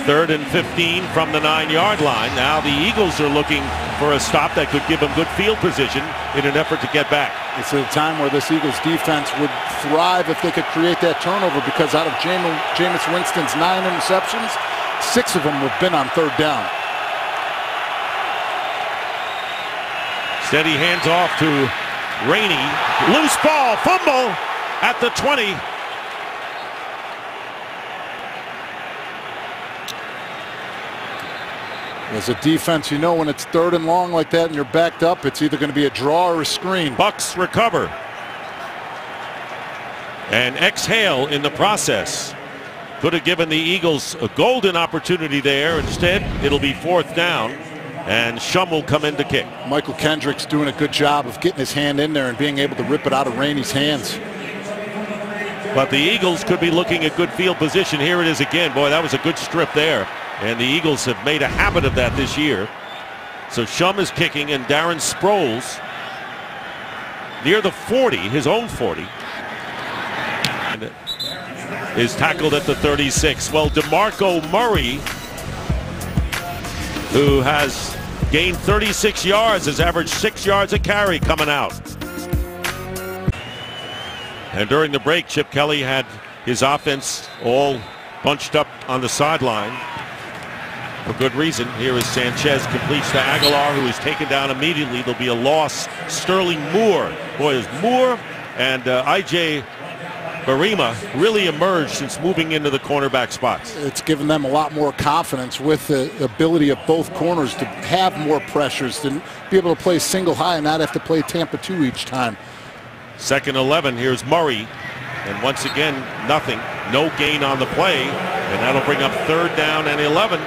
3rd and 15 from the 9-yard line. Now the Eagles are looking for a stop that could give them good field position in an effort to get back. It's a time where this Eagles defense would thrive if they could create that turnover, because out of Jameis Winston's 9 interceptions, 6 of them have been on 3rd down. Steady hands off to Rainey. Loose ball, fumble at the 20. As a defense, you know when it's 3rd and long like that and you're backed up, it's either going to be a draw or a screen. Bucs recover. And exhale in the process. Could have given the Eagles a golden opportunity there. Instead, it'll be 4th down. And Shum will come in to kick. Michael Kendricks doing a good job of getting his hand in there and being able to rip it out of Rainey's hands. But the Eagles could be looking at good field position. Here it is again. Boy, that was a good strip there. And the Eagles have made a habit of that this year. So Shum is kicking, and Darren Sproles near the 40, his own 40. And is tackled at the 36. Well, DeMarco Murray, who has gained 36 yards, has averaged 6 yards a carry coming out. And during the break, Chip Kelly had his offense all bunched up on the sideline for good reason. Here is Sanchez, completes to Aguilar, who is taken down immediately. There'll be a loss. Sterling Moore. Boy, is Moore and I.J. Barima really emerged since moving into the cornerback spots. It's given them a lot more confidence with the ability of both corners to have more pressures, to be able to play single high and not have to play Tampa 2 each time. 2nd 11, here's Murray. And once again, nothing. No gain on the play. And that'll bring up 3rd down and 11.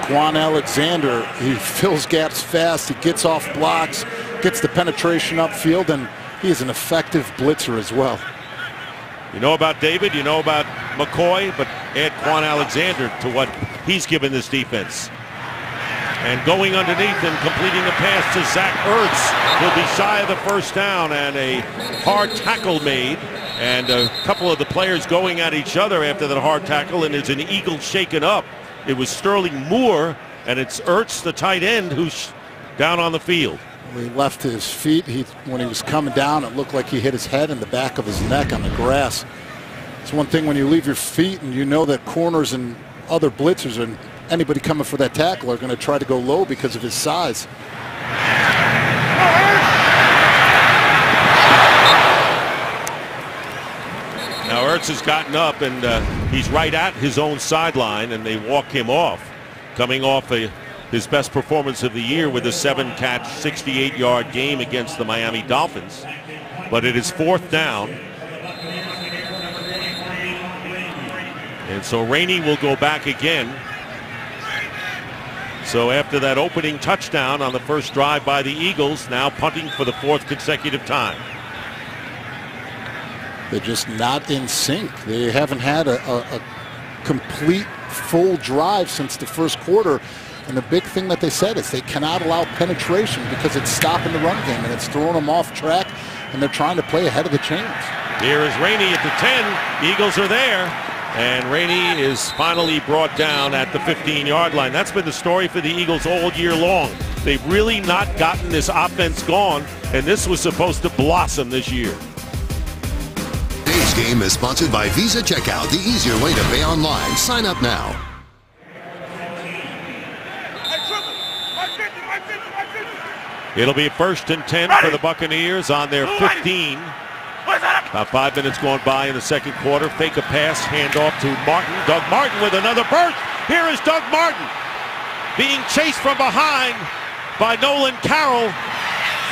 Quan Alexander, he fills gaps fast, he gets off blocks, gets the penetration upfield, and he is an effective blitzer as well. You know about David, you know about McCoy, but add Quan Alexander to what he's given this defense. And going underneath and completing the pass to Zach Ertz. He'll be shy of the 1st down, and a hard tackle made. And a couple of the players going at each other after that hard tackle, and there's an Eagle shaken up. It was Sterling Moore, and it's Ertz, the tight end, who's down on the field. He left his feet. When he was coming down, it looked like he hit his head in the back of his neck on the grass. It's one thing when you leave your feet and you know that corners and other blitzers and anybody coming for that tackle are going to try to go low because of his size. Now Ertz has gotten up, and he's right at his own sideline, and they walk him off. Coming off his best performance of the year with a 7-catch, 68-yard game against the Miami Dolphins. But it is 4th down. And so Rainey will go back again. So after that opening touchdown on the first drive by the Eagles, now punting for the 4th consecutive time. They're just not in sync. They haven't had a complete full drive since the 1st quarter. And the big thing that they said is they cannot allow penetration because it's stopping the run game and it's throwing them off track, and they're trying to play ahead of the chains. Here is Rainey at the 10. The Eagles are there. And Rainey is finally brought down at the 15-yard line. That's been the story for the Eagles all year long. They've really not gotten this offense going, and this was supposed to blossom this year. Today's game is sponsored by Visa Checkout, the easier way to pay online. Sign up now. It'll be 1st and 10 for the Buccaneers on their 15. About 5 minutes going by in the 2nd quarter. Fake a pass, handoff to Martin. Doug Martin with another burst. Here is Doug Martin being chased from behind by Nolan Carroll.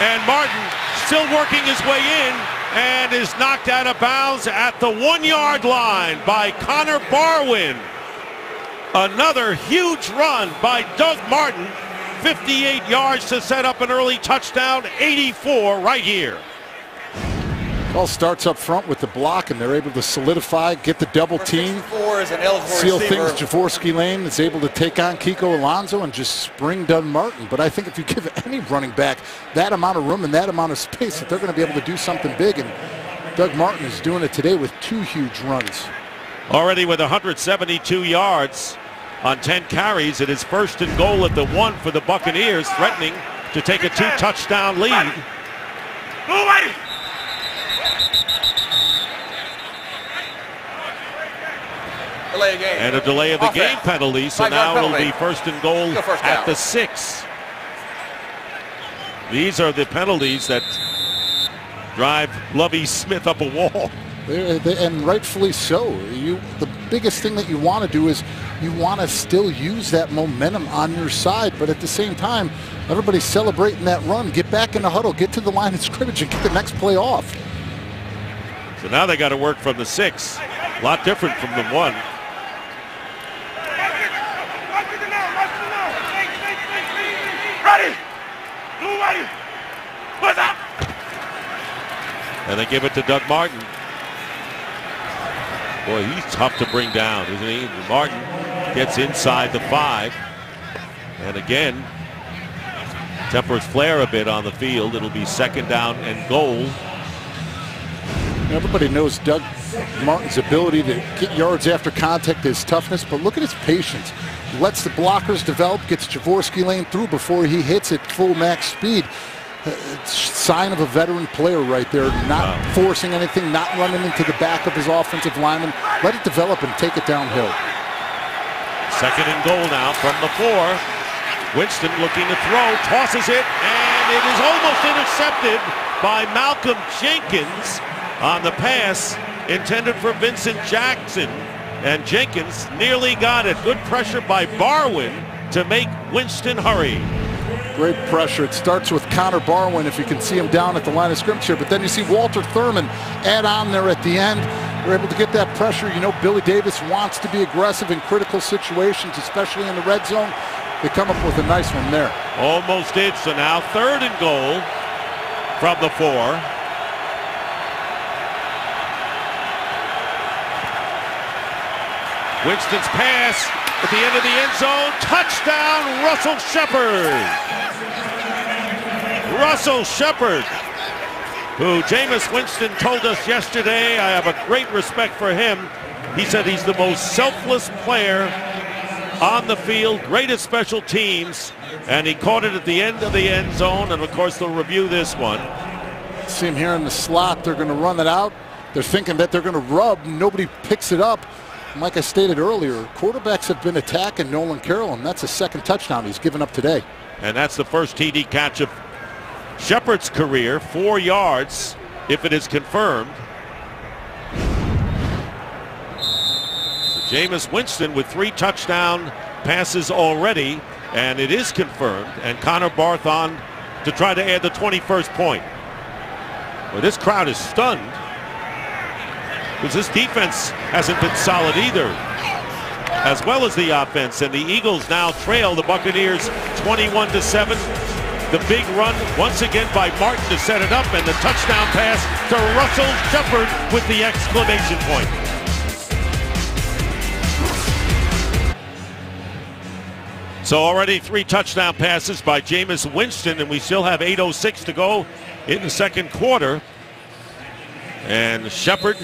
And Martin still working his way in and is knocked out of bounds at the 1-yard line by Connor Barwin. Another huge run by Doug Martin. 58 yards to set up an early touchdown. 84 right here. It all starts up front with the block, and they're able to solidify, get the double team, seal things. Jaworski Lane is able to take on Kiko Alonso and just spring Doug Martin. But I think if you give any running back that amount of room and that amount of space, that they're going to be able to do something big. And Doug Martin is doing it today with 2 huge runs. Already with 172 yards on 10 carries. It is 1st and goal at the 1 for the Buccaneers, threatening to take a 2-touchdown lead. And a delay of the game penalty, so now it'll be 1st and goal at the 6. These are the penalties that drive Lovie Smith up a wall. And rightfully so. The biggest thing that you want to do is you want to still use that momentum on your side, but at the same time, everybody's celebrating that run. Get back in the huddle, get to the line of scrimmage, and get the next play off. So now they got to work from the 6. A lot different from the 1. And they give it to Doug Martin. Boy, he's tough to bring down, isn't he? Martin gets inside the 5. And again, tempers flare a bit on the field. It'll be 2nd down and goal. Everybody knows Doug Martin's ability to get yards after contact, his toughness, but look at his patience. He lets the blockers develop, gets Jaworski Lane through before he hits at full max speed. Sign of a veteran player right there, not forcing anything, not running into the back of his offensive lineman. Let it develop and take it downhill. 2nd and goal now from the 4. Winston looking to throw, tosses it, and it is almost intercepted by Malcolm Jenkins on the pass intended for Vincent Jackson. And Jenkins nearly got it. Good pressure by Barwin to make Winston hurry. Great pressure. It starts with Connor Barwin, if you can see him down at the line of scrimmage here, but then you see Walter Thurman add on there at the end. We're able to get that pressure. You know, Billy Davis wants to be aggressive in critical situations, especially in the red zone. They come up with a nice one there. Almost did. So now 3rd and goal from the 4. Winston's pass at the end of the end zone. Touchdown, Russell Shepard. Russell Shepard, who Jameis Winston told us yesterday, I have a great respect for him. He said he's the most selfless player on the field, great at special teams, and he caught it at the end of the end zone, and of course they'll review this one. See him here in the slot. They're going to run it out. They're thinking that they're going to rub. Nobody picks it up. And like I stated earlier, quarterbacks have been attacking Nolan Carroll, and that's the 2nd touchdown he's given up today. And that's the first TD catch of Shepard's career, 4 yards, if it is confirmed. So Jameis Winston with 3 touchdown passes already, and it is confirmed. And Connor Barth on to try to add the 21st point. Well, this crowd is stunned, because this defense hasn't been solid either, as well as the offense. And the Eagles now trail the Buccaneers 21-7. The big run once again by Martin to set it up, and the touchdown pass to Russell Shepard with the exclamation point. So already 3 touchdown passes by Jameis Winston, and we still have 8:06 to go in the 2nd quarter. And Shepard,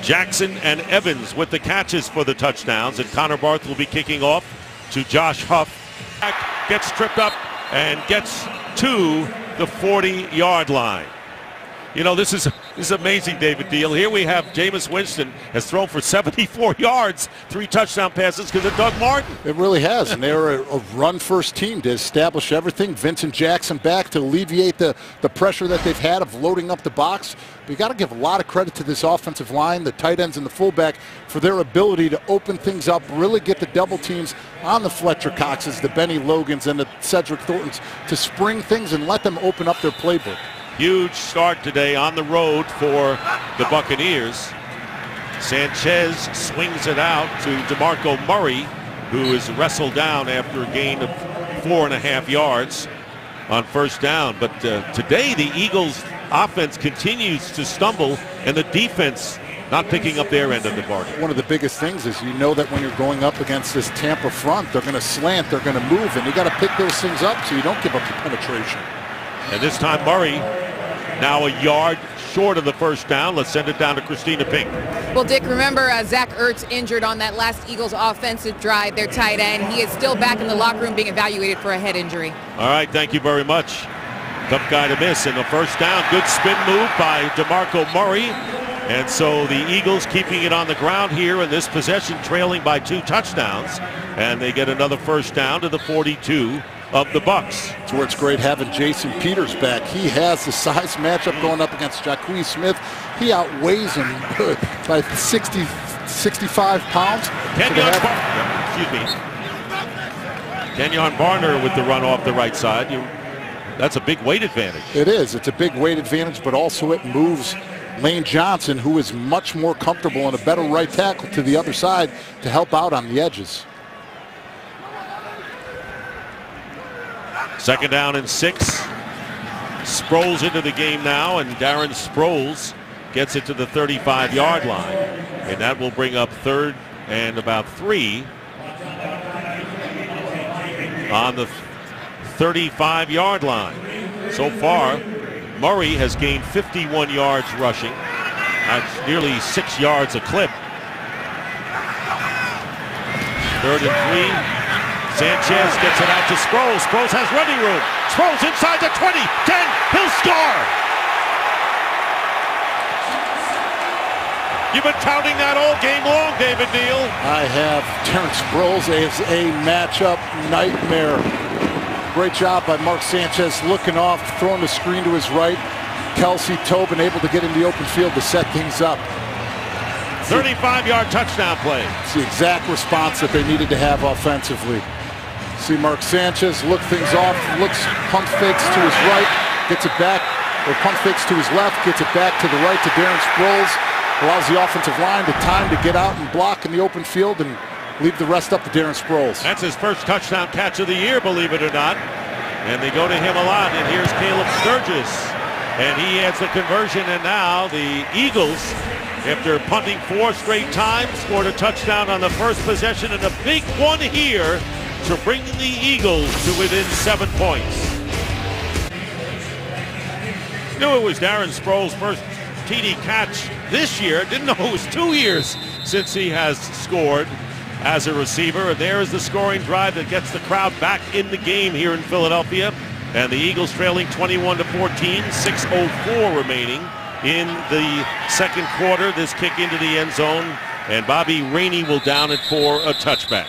Jackson, and Evans with the catches for the touchdowns, and Connor Barth will be kicking off to Josh Huff. Gets tripped up and gets to the 40-yard line. You know, this is amazing, David Deal. Here we have Jameis Winston has thrown for 74 yards, 3 touchdown passes because of Doug Martin. It really has, and they're a run-first team to establish everything. Vincent Jackson back to alleviate the pressure that they've had of loading up the box. But you got to give a lot of credit to this offensive line, the tight ends and the fullback, for their ability to open things up, really get the double teams on the Fletcher Coxes, the Benny Logans, and the Cedric Thorntons to spring things and let them open up their playbook. Huge start today on the road for the Buccaneers. Sanchez swings it out to DeMarco Murray, who is wrestled down after a gain of 4.5 yards. on first down. But today the Eagles offense continues to stumble, and the defense not picking up their end of the bargain. One of the biggest things is you know that when you're going up against this Tampa front, they're going to slant, they're going to move, and you got to pick those things up so you don't give up the penetration. And this time Murray now a yard short of the first down. Let's send it down to Christina Pink. Well, Dick, remember Zach Ertz injured on that last Eagles offensive drive, their tight end. He is still back in the locker room being evaluated for a head injury. All right, thank you very much. Tough guy to miss. And the first down, good spin move by DeMarco Murray. And so the Eagles keeping it on the ground here in this possession, trailing by 2 touchdowns. And they get another first down to the 42 of the Bucs. That's where it's great having Jason Peters back. He has the size matchup going up against Jacquez Smith. He outweighs him by 60, 65 pounds. Kenyon Barner with the run off the right side. That's a big weight advantage. It is. It's a big weight advantage, but also it moves Lane Johnson, who is much more comfortable and a better right tackle, to the other side to help out on the edges. Second down and 6. Sproles into the game now, and Darren Sproles gets it to the 35-yard line. And that will bring up 3rd and about 3 on the 35-yard line. So far, Murray has gained 51 yards rushing. That's nearly 6 yards a clip. 3rd and 3. Sanchez gets it out to Sproles. Sproles has running room. Sproles inside the 20, 10, he'll score! You've been touting that all game long, David Neal. I have. Terrence Sproles is a matchup nightmare. Great job by Mark Sanchez looking off, throwing the screen to his right. Kelsey Tobin able to get in the open field to set things up. 35-yard touchdown play. It's the exact response that they needed to have offensively. See Mark Sanchez look things off, looks, pump fakes to his right, gets it back, or pump fakes to his left, gets it back to the right to Darren Sproles, allows the offensive line the time to get out and block in the open field and leave the rest up to Darren Sproles. That's his first touchdown catch of the year, believe it or not. And they go to him a lot, and here's Caleb Sturgis. And he adds the conversion, and now the Eagles, after punting 4 straight times, scored a touchdown on the first possession, and a big one here to bring the Eagles to within 7 points. Knew it was Darren Sproles' first TD catch this year. Didn't know it was 2 years since he has scored as a receiver. And there is the scoring drive that gets the crowd back in the game here in Philadelphia. And the Eagles trailing 21-14, 6:04 remaining in the second quarter. This kick into the end zone, and Bobby Rainey will down it for a touchback.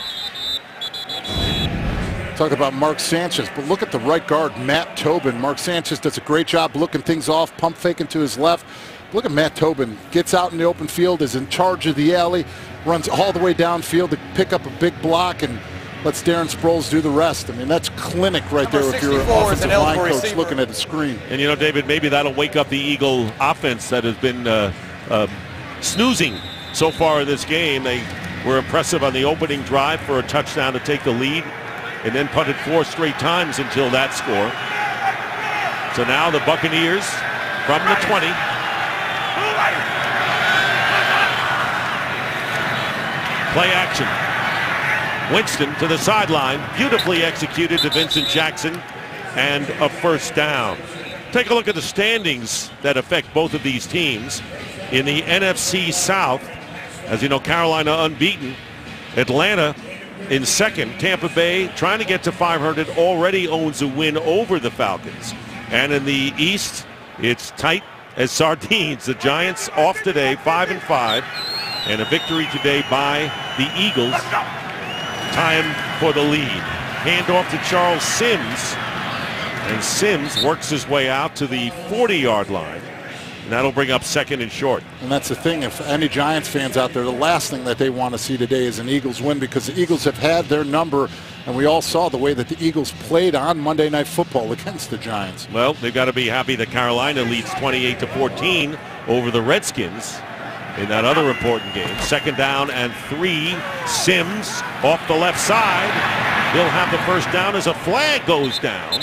Talk about Mark Sanchez, but look at the right guard, Matt Tobin. Mark Sanchez does a great job looking things off, pump faking to his left. Look at Matt Tobin, gets out in the open field, is in charge of the alley, runs all the way downfield to pick up a big block and lets Darren Sproles do the rest. I mean, that's clinic right there if you're an offensive line coach looking at the screen. And you know, David, maybe that'll wake up the Eagle offense that has been snoozing so far in this game. They were impressive on the opening drive for a touchdown to take the lead, and then punted 4 straight times until that score. So now the Buccaneers from the 20. Play action. Winston to the sideline, beautifully executed to Vincent Jackson, and a first down. Take a look at the standings that affect both of these teams. In the NFC South, as you know, Carolina unbeaten, Atlanta in second, Tampa Bay trying to get to 500, already owns a win over the Falcons. And in the East, it's tight as sardines. The Giants off today, 5-5, and a victory today by the Eagles. Time for the lead. Handoff to Charles Sims, and Sims works his way out to the 40-yard line. And that'll bring up 2nd and short. And that's the thing, if any Giants fans out there, the last thing that they want to see today is an Eagles win, because the Eagles have had their number, and we all saw the way that the Eagles played on Monday Night Football against the Giants. Well, they've got to be happy that Carolina leads 28-14 over the Redskins in that other important game. 2nd down and 3. Sims off the left side. He'll have the first down as a flag goes down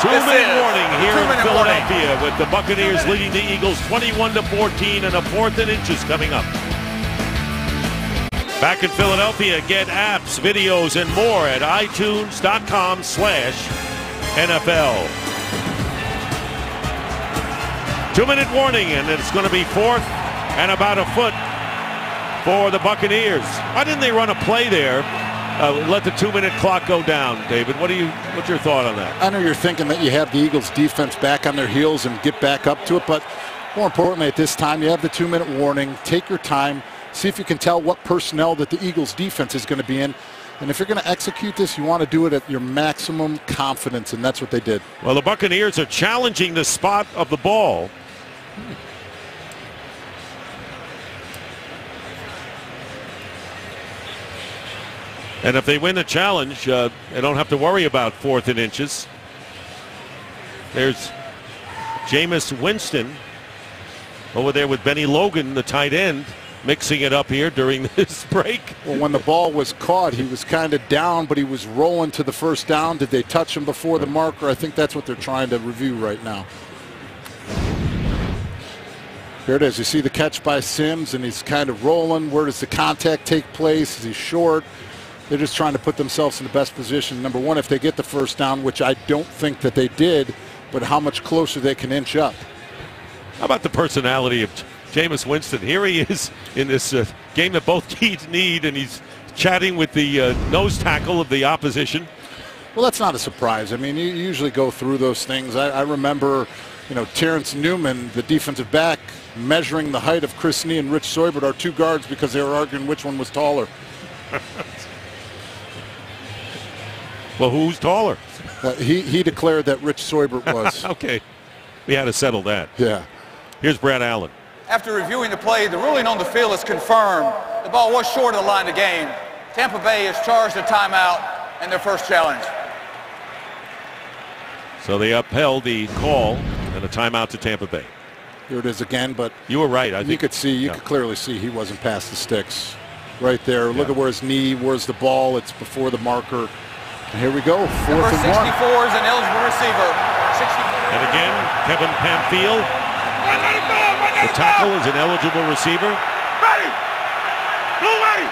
Two-minute warning here in Philadelphia with the Buccaneers leading the Eagles 21-14 and a 4th and inches coming up. Back in Philadelphia, get apps, videos, and more at itunes.com/NFL. 2-minute warning, and it's going to be 4th and about a foot for the Buccaneers. Why didn't they run a play there? Let the 2-minute clock go down, David. What's your thought on that? I know you're thinking that you have the Eagles defense back on their heels and get back up to it, but more importantly at this time, you have the 2-minute warning. Take your time. See if you can tell what personnel that the Eagles defense is going to be in. And if you're going to execute this, you want to do it at your maximum confidence, and that's what they did. Well, the Buccaneers are challenging the spot of the ball. And if they win the challenge, they don't have to worry about 4th and inches. There's Jameis Winston over there with Benny Logan, the tight end, mixing it up here during this break. Well, when the ball was caught, he was kind of down, but he was rolling to the first down. Did they touch him before the marker? I think that's what they're trying to review right now. Here it is. You see the catch by Sims, and he's kind of rolling. Where does the contact take place? Is he short? They're just trying to put themselves in the best position. Number one, if they get the first down, which I don't think that they did, but how much closer they can inch up. How about the personality of Jameis Winston? Here he is in this game that both teams need, and he's chatting with the nose tackle of the opposition. Well, that's not a surprise. I mean, you usually go through those things. I remember, Terrence Newman, the defensive back, measuring the height of Chris Nee and Rich Seubert, our two guards, because they were arguing which one was taller. Well, who's taller? He declared that Rich Seubert was. Okay. We had to settle that. Yeah. Here's Brad Allen. After reviewing the play, the ruling on the field is confirmed. The ball was short of the line of the game. Tampa Bay has charged a timeout and their first challenge. So they upheld the call and a timeout to Tampa Bay. Here it is again, but you were right. I think you could clearly see he wasn't past the sticks. Right there. Look at where his knee, where's the ball? It's before the marker. And here we go. 4th Number and 64 is an eligible receiver. 64. And again, Kevin Pamphile. The tackle is an eligible receiver. Ready! Blue ready!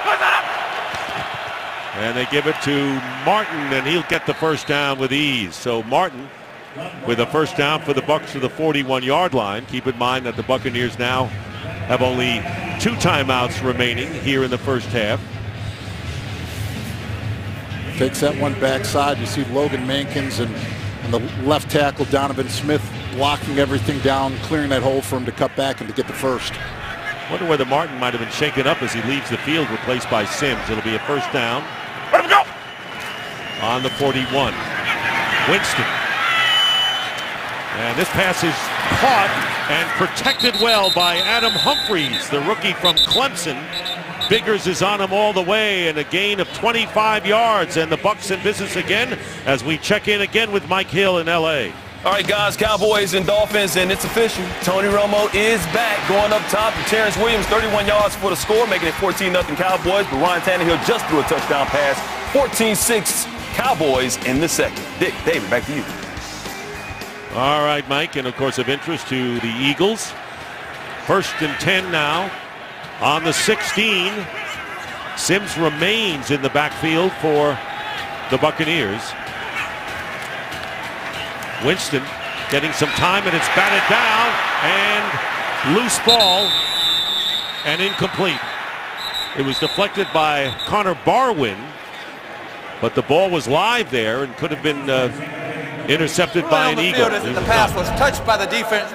What's up? And they give it to Martin, and he'll get the first down with ease. So Martin with a first down for the Bucs to the 41-yard line. Keep in mind that the Buccaneers now have only 2 timeouts remaining here in the first half. Takes that one backside. You see Logan Mankins and the left tackle Donovan Smith blocking everything down, clearing that hole for him to cut back and to get the first. Wonder whether Martin might have been shaken up as he leaves the field, replaced by Sims. It'll be a first down. Let him go! On the 41. Winston. And this pass is caught and protected well by Adam Humphries, the rookie from Clemson. Biggers is on him all the way, and a gain of 25 yards. And the Bucs in business again as we check in again with Mike Hill in L.A. All right, guys, Cowboys and Dolphins, and it's official. Tony Romo is back, going up top. And Terrence Williams, 31 yards for the score, making it 14-0 Cowboys. But Ryan Tannehill just threw a touchdown pass. 14-6 Cowboys in the second. Dick, David, back to you. All right, Mike, and of course of interest to the Eagles. 1st and 10 now on the 16. Sims remains in the backfield for the Buccaneers. Winston getting some time, and it's batted down, and loose ball and incomplete. It was deflected by Connor Barwin, but the ball was live there and could have been intercepted by an Eagle. The pass was touched by the defense.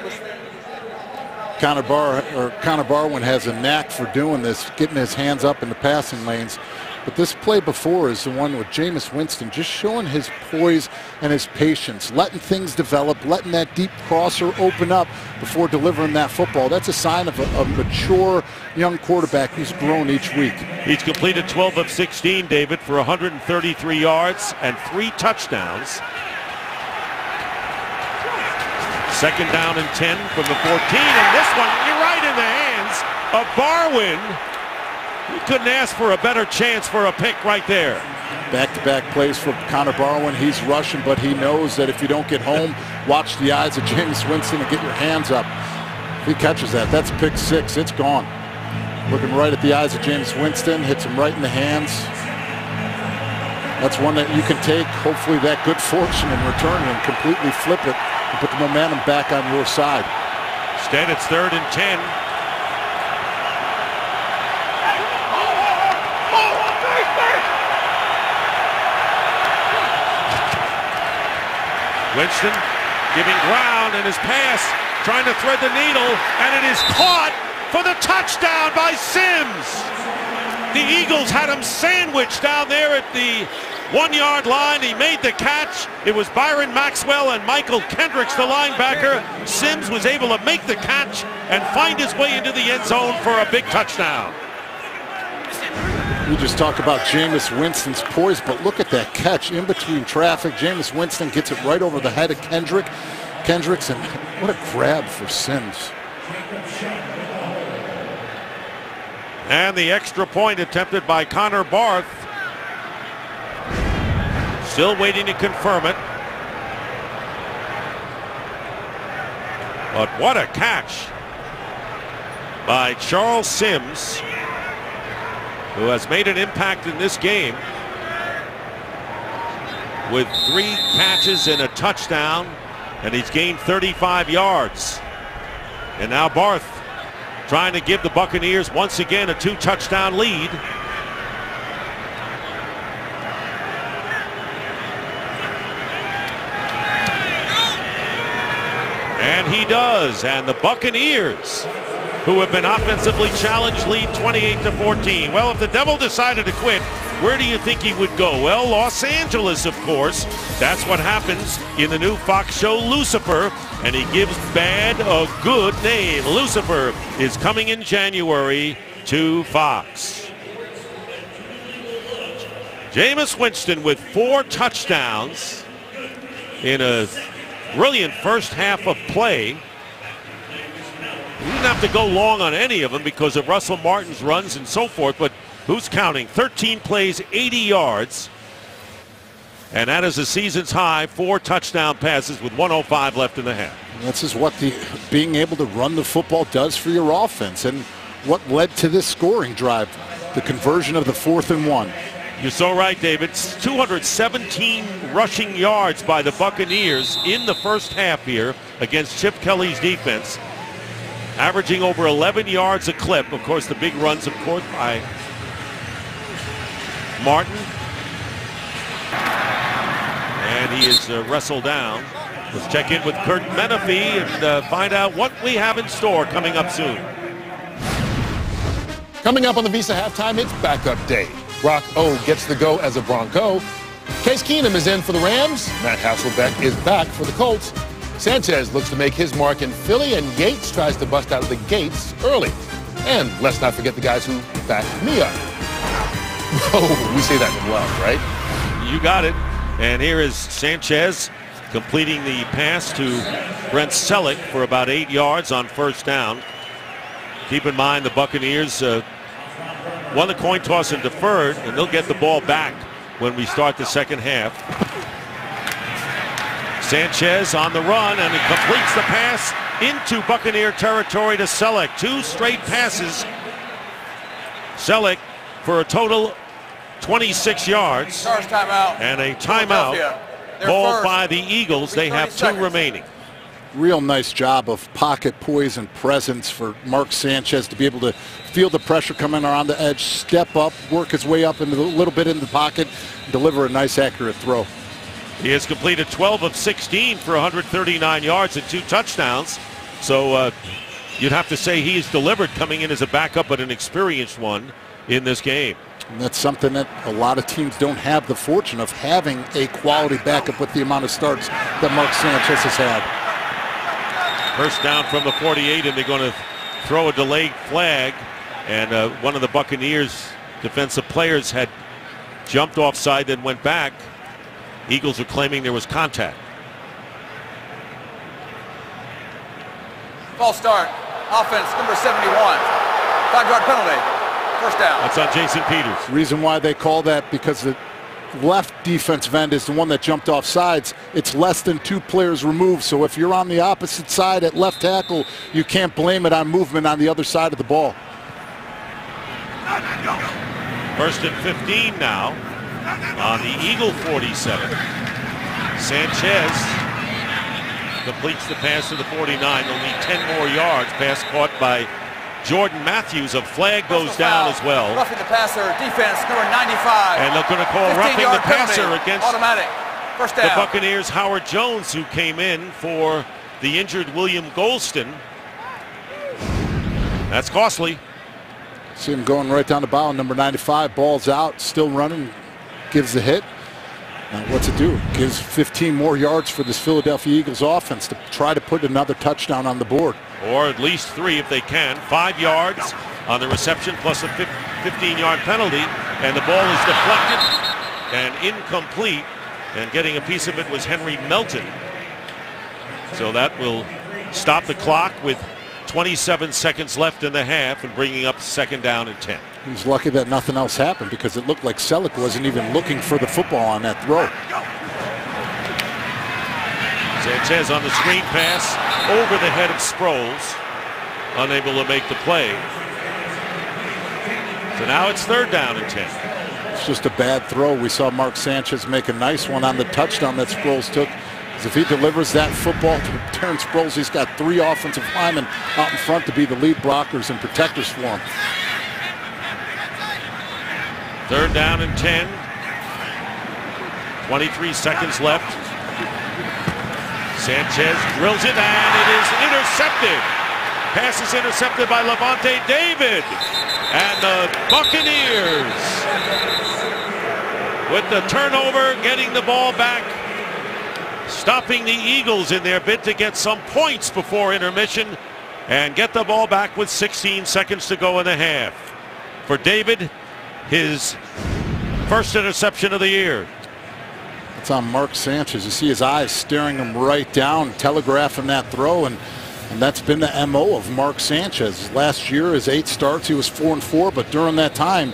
Connor Barwin has a knack for doing this, getting his hands up in the passing lanes. But this play before is the one with Jameis Winston just showing his poise and his patience, letting things develop, letting that deep crosser open up before delivering that football. That's a sign of a mature young quarterback who's grown each week. He's completed 12 of 16, David, for 133 yards and 3 touchdowns. 2nd down and 10 from the 14, and this one right in the hands of Barwin. You couldn't ask for a better chance for a pick right there. Back-to-back plays for Connor Barwin. He's rushing, but he knows that if you don't get home, watch the eyes of Jameis Winston and get your hands up. If he catches that, that's pick 6. It's gone. Looking right at the eyes of Jameis Winston, hits him right in the hands. That's one that you can take, hopefully that good fortune in return and completely flip it and put the momentum back on your side. Instead, it's 3rd and 10. Winston giving ground in his pass, trying to thread the needle, and it is caught for the touchdown by Sims. The Eagles had him sandwiched down there at the 1-yard line. He made the catch. It was Byron Maxwell and Michael Kendricks, the linebacker. Sims was able to make the catch and find his way into the end zone for a big touchdown. We just talked about Jameis Winston's poise, but look at that catch in between traffic. Jameis Winston gets it right over the head of Kendricks, and what a grab for Sims. And the extra point attempted by Connor Barth. Still waiting to confirm it. But what a catch by Charles Sims, who has made an impact in this game with 3 catches and a touchdown, and he's gained 35 yards. And now Barth trying to give the Buccaneers once again a 2-touchdown lead. And he does, and the Buccaneers, who have been offensively challenged, lead 28-14. Well, if the devil decided to quit, where do you think he would go? Well, Los Angeles, of course. That's what happens in the new Fox show, Lucifer, and he gives bad a good name. Lucifer is coming in January to Fox. Jameis Winston with 4 touchdowns in a brilliant first half of play. We didn't have to go long on any of them because of Russell Martin's runs and so forth, but who's counting? 13 plays, 80 yards. And that is the season's high, 4 touchdown passes with 1:05 left in the half. This is what being able to run the football does for your offense, and what led to this scoring drive, the conversion of the 4th and 1. You're so right, David. 217 rushing yards by the Buccaneers in the first half here against Chip Kelly's defense, averaging over 11 yards a clip. Of course, the big runs, of course, by Martin. And he is wrestled down. Let's check in with Kurt Menefee and find out what we have in store coming up soon. Coming up on the Visa Halftime, it's backup day. Brock O gets the go as a Bronco. Case Keenum is in for the Rams. Matt Hasselbeck is back for the Colts. Sanchez looks to make his mark in Philly, and Yates tries to bust out of the gates early. And let's not forget the guys who backed me up. Oh, we say that with love, right? You got it. And here is Sanchez completing the pass to Brent Selleck for about 8 yards on first down. Keep in mind the Buccaneers won the coin toss and deferred, and they'll get the ball back when we start the second half. Sanchez on the run, and it completes the pass into Buccaneer territory to Selleck. 2 straight passes. Selleck for a total 26 yards. Stars timeout. And a timeout called by the Eagles. They have 2 remaining. Real nice job of pocket poise and presence for Mark Sanchez to be able to feel the pressure coming around the edge, step up, work his way up into a little bit in the pocket, and deliver a nice accurate throw. He has completed 12 of 16 for 139 yards and 2 touchdowns. So you'd have to say he's delivered coming in as a backup, but an experienced one in this game. And that's something that a lot of teams don't have the fortune of, having a quality backup with the amount of starts that Mark Sanchez has had. First down from the 48, and they're going to throw a delayed flag. And one of the Buccaneers defensive players had jumped offside, then went back. Eagles are claiming there was contact. False start. Offense, number 71. 5-yard penalty. First down. That's on Jason Peters. Reason why they call that, because left defensive end is the one that jumped off sides. It's less than 2 players removed. So if you're on the opposite side at left tackle, you can't blame it on movement on the other side of the ball. First and 15 now on the Eagle 47. Sanchez completes the pass to the 49. They'll need 10 more yards. Pass caught by Jordan Matthews. A flag goes down as well. Roughing the passer, defense, number 95. And they're going to call roughing the passer against automatic. First down. The Buccaneers' Howard Jones, who came in for the injured William Golston. That's costly. See him going right down the bow. Number 95, ball's out, still running, gives the hit. Now what's it do? Gives 15 more yards for this Philadelphia Eagles offense to try to put another touchdown on the board. Or at least 3 if they can. 5 yards on the reception plus a 15-yard penalty. And the ball is deflected and incomplete. And getting a piece of it was Henry Melton. So that will stop the clock with 27 seconds left in the half and bringing up 2nd down and 10. He's lucky that nothing else happened because it looked like Selleck wasn't even looking for the football on that throw. Sanchez on the screen pass over the head of Sproles, unable to make the play. So now it's 3rd down and 10. It's just a bad throw. We saw Mark Sanchez make a nice one on the touchdown that Sproles took. If he delivers that football to Terrence Sproles, he's got 3 offensive linemen out in front to be the lead blockers and protectors for him. 3rd down and 10. 23 seconds left. Sanchez drills it, and it is intercepted. Pass is intercepted by Levante David. And the Buccaneers, with the turnover, getting the ball back, stopping the Eagles in their bid to get some points before intermission and get the ball back with 16 seconds to go in the half. For David, his first interception of the year. It's on Mark Sanchez. You see his eyes staring him right down, telegraphing that throw, and that's been the MO of Mark Sanchez. Last year, his 8 starts, he was 4-4, but during that time,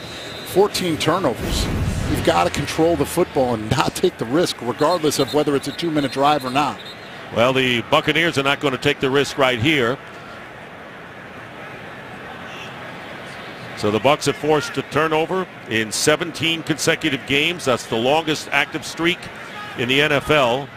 14 turnovers. You've got to control the football and not take the risk, regardless of whether it's a 2-minute drive or not. Well, the Buccaneers are not going to take the risk right here. So the Bucs have forced a turnover in 17 consecutive games. That's the longest active streak in the NFL.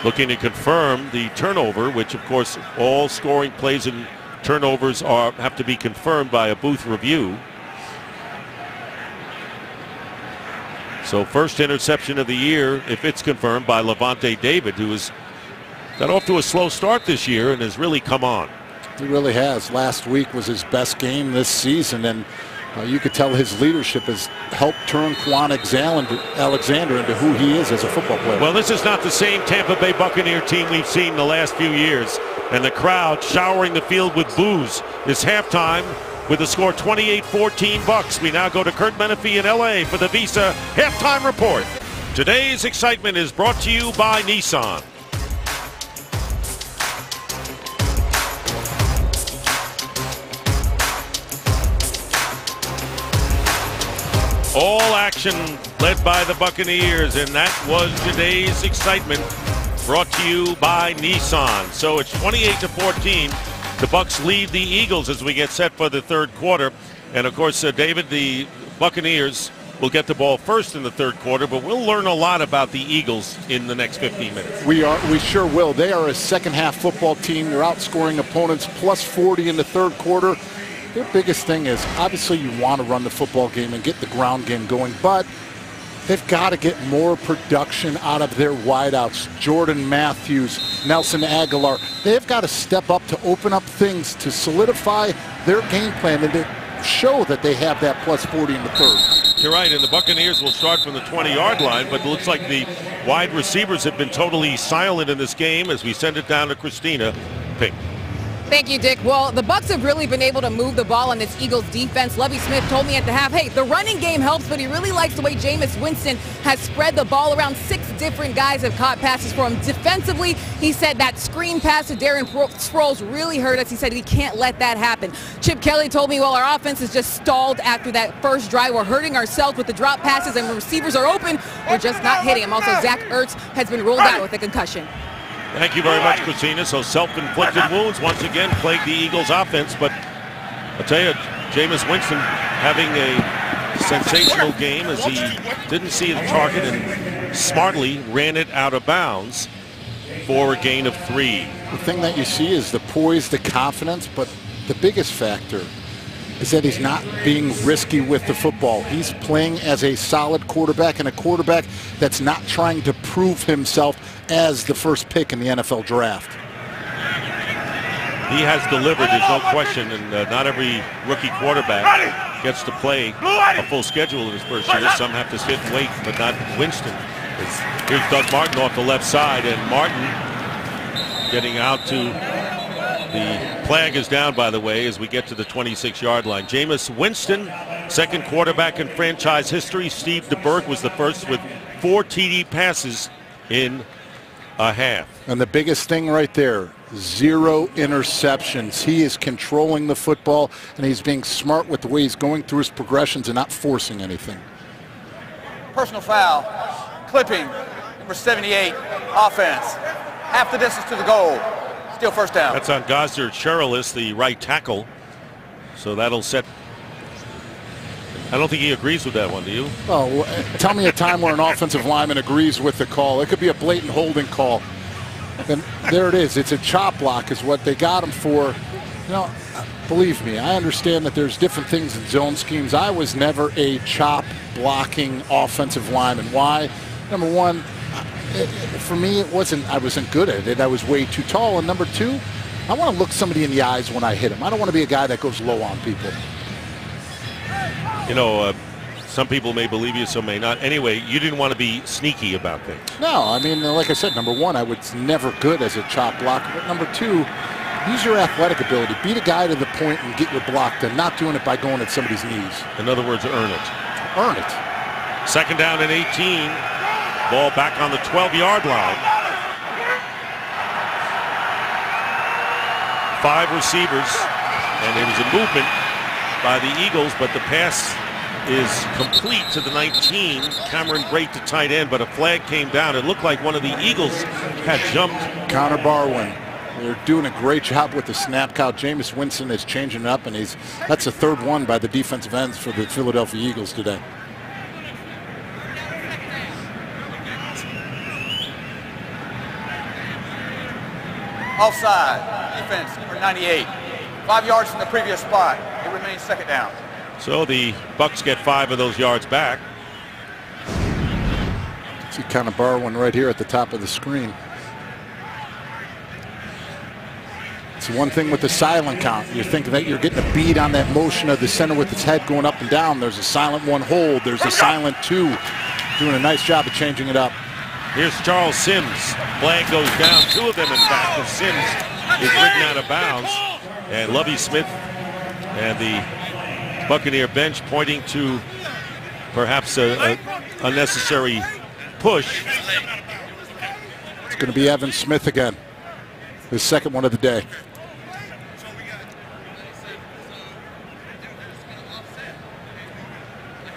Looking to confirm the turnover, which of course all scoring plays and turnovers have to be confirmed by a booth review. So first interception of the year, if it's confirmed, by Levante David, who has got off to a slow start this year and has really come on. He really has. Last week was his best game this season, and you could tell his leadership has helped turn Quan Alexander into who he is as a football player. Well, this is not the same Tampa Bay Buccaneer team we've seen the last few years. And the crowd showering the field with boos. It's halftime with the score 28-14 Bucs. We now go to Kurt Menefee in LA for the Visa Halftime Report. Today's excitement is brought to you by Nissan. All action led by the Buccaneers, and that was today's excitement brought to you by Nissan. So it's 28-14. The Bucs lead the Eagles as we get set for the 3rd quarter. And of course, David, the Buccaneers will get the ball first in the 3rd quarter, but we'll learn a lot about the Eagles in the next 15 minutes. We sure will. They are a second-half football team. They're outscoring opponents plus 40 in the 3rd quarter. Their biggest thing is, obviously, you want to run the football game and get the ground game going, but they've got to get more production out of their wideouts. Jordan Matthews, Nelson Aguilar. They've got to step up to open up things to solidify their game plan and to show that they have that plus 40 in the 3rd. You're right, and the Buccaneers will start from the 20-yard line, but it looks like the wide receivers have been totally silent in this game as we send it down to Christina Pink. Thank you, Dick. Well, the Bucs have really been able to move the ball on this Eagles defense. Lovie Smith told me at the half, hey, the running game helps, but he really likes the way Jameis Winston has spread the ball around. 6 different guys have caught passes for him. Defensively, he said that screen pass to Darren Sproles really hurt us. He said he can't let that happen. Chip Kelly told me, well, our offense is just stalled after that first drive. We're hurting ourselves with the drop passes, and when receivers are open, we're just not hitting them. Also, Zach Ertz has been ruled out with a concussion. Thank you very much, Christina. So self-inflicted wounds once again plague the Eagles offense, but I'll tell you, Jameis Winston having a sensational game as he didn't see the target and smartly ran it out of bounds for a gain of 3. The thing that you see is the poise, the confidence, but the biggest factor is that he's not being risky with the football. He's playing as a solid quarterback, and a quarterback that's not trying to prove himself as the first pick in the NFL draft. He has delivered, there's no question, and not every rookie quarterback gets to play a full schedule in his first year. Some have to sit and wait, but not Winston. Here's Doug Martin off the left side, and Martin getting out to the flag is down, by the way, as we get to the 26-yard line. Jameis Winston, second quarterback in franchise history. Steve DeBerg was the first with 4 TD passes in a half. And the biggest thing right there, 0 interceptions. He is controlling the football, and he's being smart with the way he's going through his progressions and not forcing anything. Personal foul, clipping, number 78, offense. Half the distance to the goal. Still first down. That's on Gosder Cherelis, the right tackle. So that'll set. I don't think he agrees with that one, do you? Oh, tell me a time where an offensive lineman agrees with the call. It could be a blatant holding call. And there it is. It's a chop block is what they got him for. You know, believe me, I understand that there's different things in zone schemes. I was never a chop blocking offensive lineman. Why? Number one, for me, I wasn't good at it. I was way too tall. And number 2, I want to look somebody in the eyes when I hit him. I don't want to be a guy that goes low on people. You know, some people may believe you, some may not. Anyway, you didn't want to be sneaky about things. No, I mean, like I said, number 1, I was never good as a chop blocker. But number 2, use your athletic ability. Beat a guy to the point and get your block done, not doing it by going at somebody's knees. In other words, earn it. Earn it. Second down and 18. Ball back on the 12-yard line. 5 receivers, and there was a movement by the Eagles, but the pass is complete to the 19. Cameron Brate to tight end, but a flag came down. It looked like one of the Eagles had jumped. Connor Barwin. They're doing a great job with the snap count. Jameis Winston is changing it up, and that's the 3rd one by the defensive ends for the Philadelphia Eagles today. Offside, defense, number 98. 5 yards from the previous spot. It remains second down. So the Bucs get 5 of those yards back. See Connor Barwin right here at the top of the screen. It's one thing with the silent count. You're thinking that you're getting a beat on that motion of the center with its head going up and down. There's a silent 1 hold. There's a silent 2. Doing a nice job of changing it up. Here's Charles Sims. Flag goes down. 2 of them, in fact, as Sims is ridden out of bounds. And Lovie Smith and the Buccaneer bench pointing to perhaps a unnecessary push. It's going to be Evan Smith again. His second one of the day.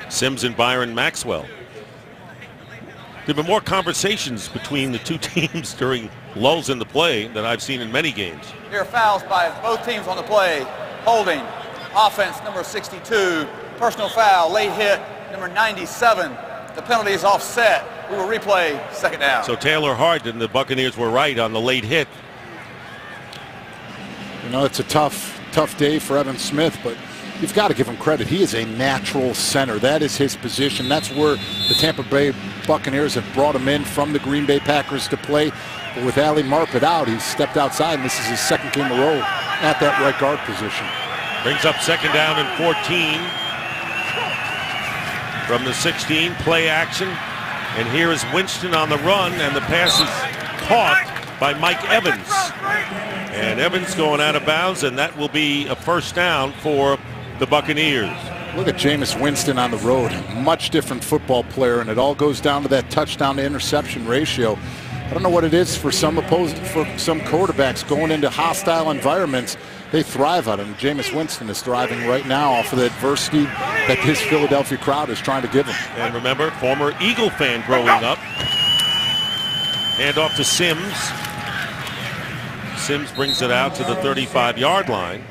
Sims and Byron Maxwell. There have been more conversations between the 2 teams during lulls in the play than I've seen in many games. There are fouls by both teams on the play. Holding, offense number 62. Personal foul, late hit, number 97. The penalty is offset. We will replay second down. So Taylor Hart and the Buccaneers were right on the late hit. You know, it's a tough day for Evan Smith, but you've got to give him credit. He is a natural center. That is his position. That's where the Tampa Bay Buccaneers have brought him in from the Green Bay Packers to play. But with Ali Marpet out, he's stepped outside, and this is his second game in a row at that right guard position. Brings up second down and 14. From the 16, play action. And here is Winston on the run, and the pass is caught by Mike Evans. And Evans going out of bounds, and that will be a first down for the Buccaneers. Look at Jameis Winston on the road. Much different football player, and it all goes down to that touchdown to interception ratio. I don't know what it is for some quarterbacks going into hostile environments. They thrive on it, and Jameis Winston is thriving right now off of the adversity that his Philadelphia crowd is trying to give him. And remember, former Eagle fan growing up. Hand off to Sims. Sims brings it out to the 35-yard line.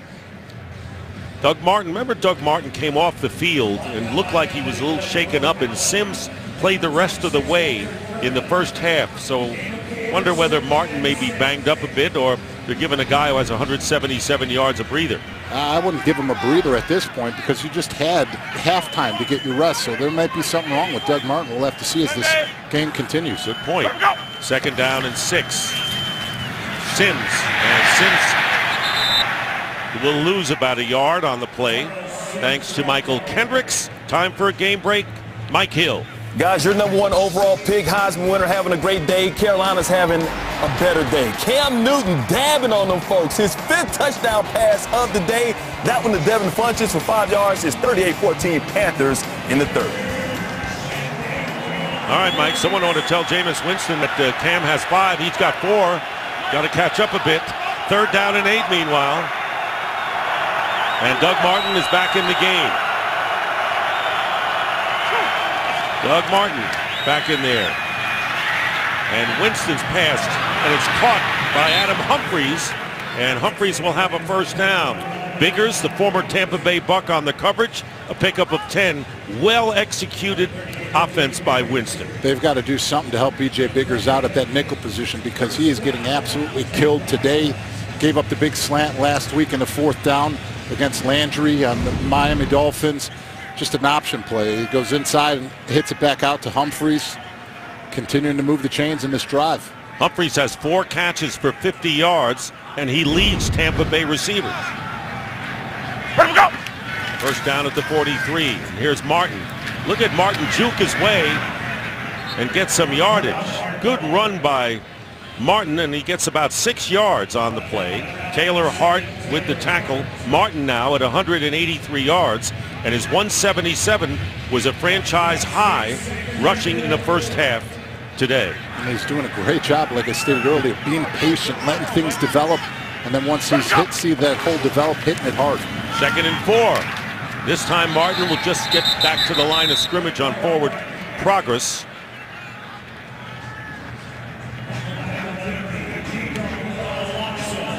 Doug Martin, remember Doug Martin came off the field and looked like he was a little shaken up, and Sims played the rest of the way in the first half. So wonder whether Martin may be banged up a bit, or they're giving a guy who has 177 yards a breather. I wouldn't give him a breather at this point because you just had halftime to get your rest. So there might be something wrong with Doug Martin. We'll have to see as this game continues. Good point. Second down and 6. Sims. And Sims will lose about a yard on the play. Thanks to Michael Kendricks. Time for a game break. Mike Hill. Guys, your #1 overall pick, Heisman winner, having a great day. Carolina's having a better day. Cam Newton dabbing on them folks. His 5th touchdown pass of the day. That one to Devin Funchess for 5 yards. It's 38-14 Panthers in the 3rd. All right, Mike, someone ought to tell Jameis Winston that Cam has 5. He's got 4. Got to catch up a bit. 3rd down and 8 meanwhile. And Doug Martin is back in the game. Doug Martin back in there. And Winston's passed, and it's caught by Adam Humphries. And Humphries will have a first down. Biggers, the former Tampa Bay Buck, on the coverage. A pickup of 10. Well executed offense by Winston. They've got to do something to help B.J. Biggers out at that nickel position because he is getting absolutely killed today. Gave up the big slant last week in the 4th down against Landry on the Miami Dolphins. Just an option play. He goes inside and hits it back out to Humphries, continuing to move the chains in this drive. Humphries has 4 catches for 50 yards, and he leads Tampa Bay receivers. Let him go. First down at the 43. And here's Martin. Look at Martin juke his way and get some yardage. Good run by Martin, and he gets about 6 yards on the play. Taylor Hart with the tackle. Martin now at 183 yards, and his 177 was a franchise high rushing in the first half today. And he's doing a great job, like I stated earlier, being patient, letting things develop, and then once he's hit, see that hole develop, hitting it hard. 2nd and 4. This time Martin will just get back to the line of scrimmage on forward progress.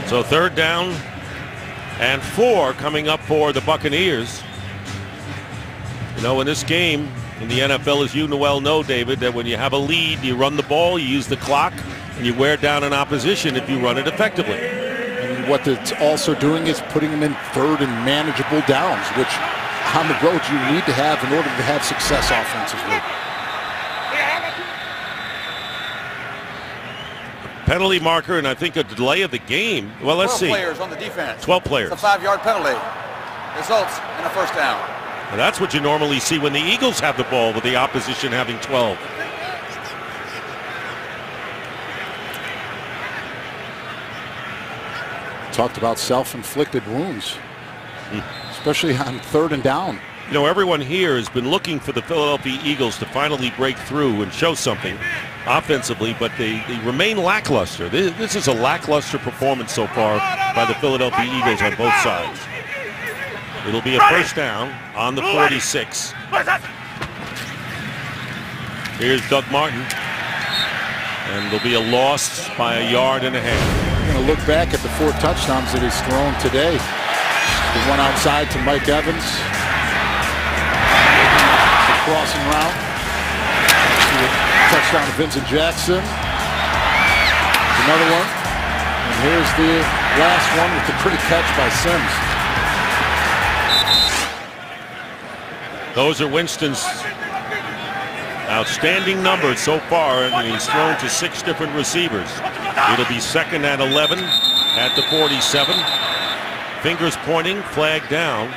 So 3rd down and 4 coming up for the Buccaneers. You know, in this game, in the NFL, as you well know, David, that when you have a lead, you run the ball, you use the clock, and you wear down an opposition if you run it effectively. And what it's also doing is putting them in 3rd and manageable downs, which on the road you need to have in order to have success offensively. Penalty marker, and I think a delay of the game. Well, let's see. 12 players on the defense. 12 players. It's a 5-yard penalty. Results in a first down. And that's what you normally see when the Eagles have the ball, with the opposition having 12. Talked about self-inflicted wounds, especially on 3rd and down. You know, everyone here has been looking for the Philadelphia Eagles to finally break through and show something offensively, but they remain lackluster. This is a lackluster performance so far by the Philadelphia Eagles on both sides. It'll be a first down on the 46. Here's Doug Martin, and there'll be a loss by a yard and a half. We're going to look back at the 4 touchdowns that he's thrown today. The one outside to Mike Evans. Crossing route. Touchdown to Vincent Jackson. Another one. And here's the last one with the pretty catch by Sims. Those are Winston's outstanding numbers so far, and he's thrown to 6 different receivers. It'll be 2nd and 11 at the 47. Fingers pointing, flag down.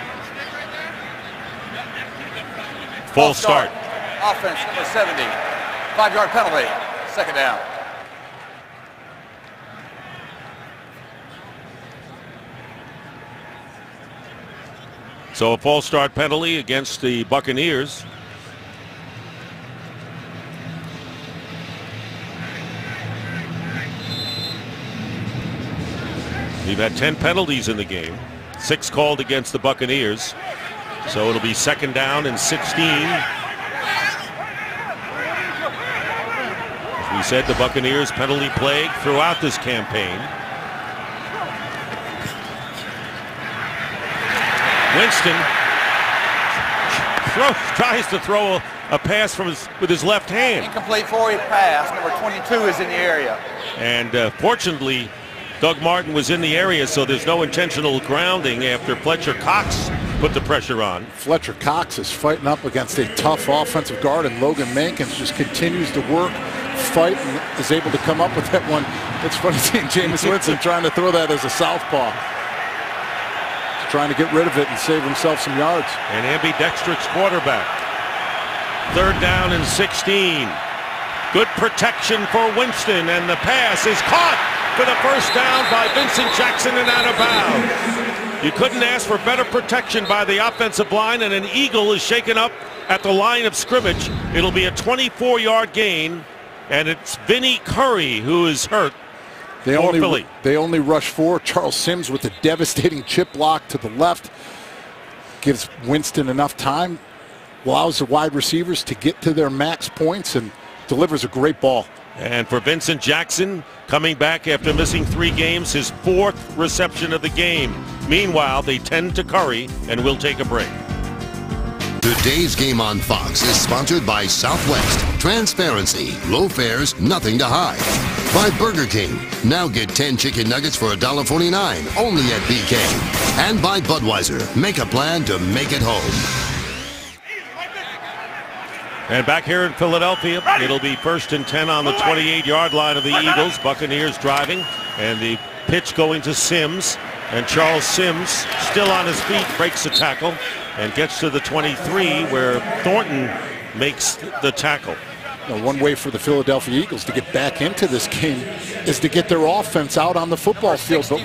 Full start. Offense number 70. 5-yard penalty. 2nd down. So a false start penalty against the Buccaneers. We've had 10 penalties in the game, 6 called against the Buccaneers. So it'll be 2nd down and 16. As we said, the Buccaneers penalty plague throughout this campaign. Winston tries to throw a pass with his left hand. Incomplete forward pass. Number 22 is in the area. And fortunately, Doug Martin was in the area, so there's no intentional grounding after Fletcher Cox put the pressure on. Fletcher Cox is fighting up against a tough offensive guard, and Logan Mankins just continues to work, fight, and is able to come up with that one. It's funny seeing Jameis Winston trying to throw that as a southpaw. Trying to get rid of it and save himself some yards. An ambidextrous quarterback. 3rd down and 16. Good protection for Winston, and the pass is caught for the 1st down by Vincent Jackson and out of bounds. You couldn't ask for better protection by the offensive line, and an Eagle is shaken up at the line of scrimmage. It'll be a 24-yard gain, and it's Vinny Curry who is hurt. They only rush 4. Charles Sims with a devastating chip block to the left. Gives Winston enough time, allows the wide receivers to get to their max points, and delivers a great ball. And for Vincent Jackson, coming back after missing 3 games, his 4th reception of the game. Meanwhile, they tend to Curry, and we'll take a break. Today's game on Fox is sponsored by Southwest. Transparency, low fares, nothing to hide. By Burger King. Now get 10 chicken nuggets for $1.49 only at BK. And by Budweiser. Make a plan to make it home. And back here in Philadelphia, it'll be 1st and 10 on the 28-yard line of the Eagles. Buccaneers driving, and the pitch going to Sims. And Charles Sims, still on his feet, breaks the tackle and gets to the 23, where Thornton makes the tackle. Now, one way for the Philadelphia Eagles to get back into this game is to get their offense out on the football field. But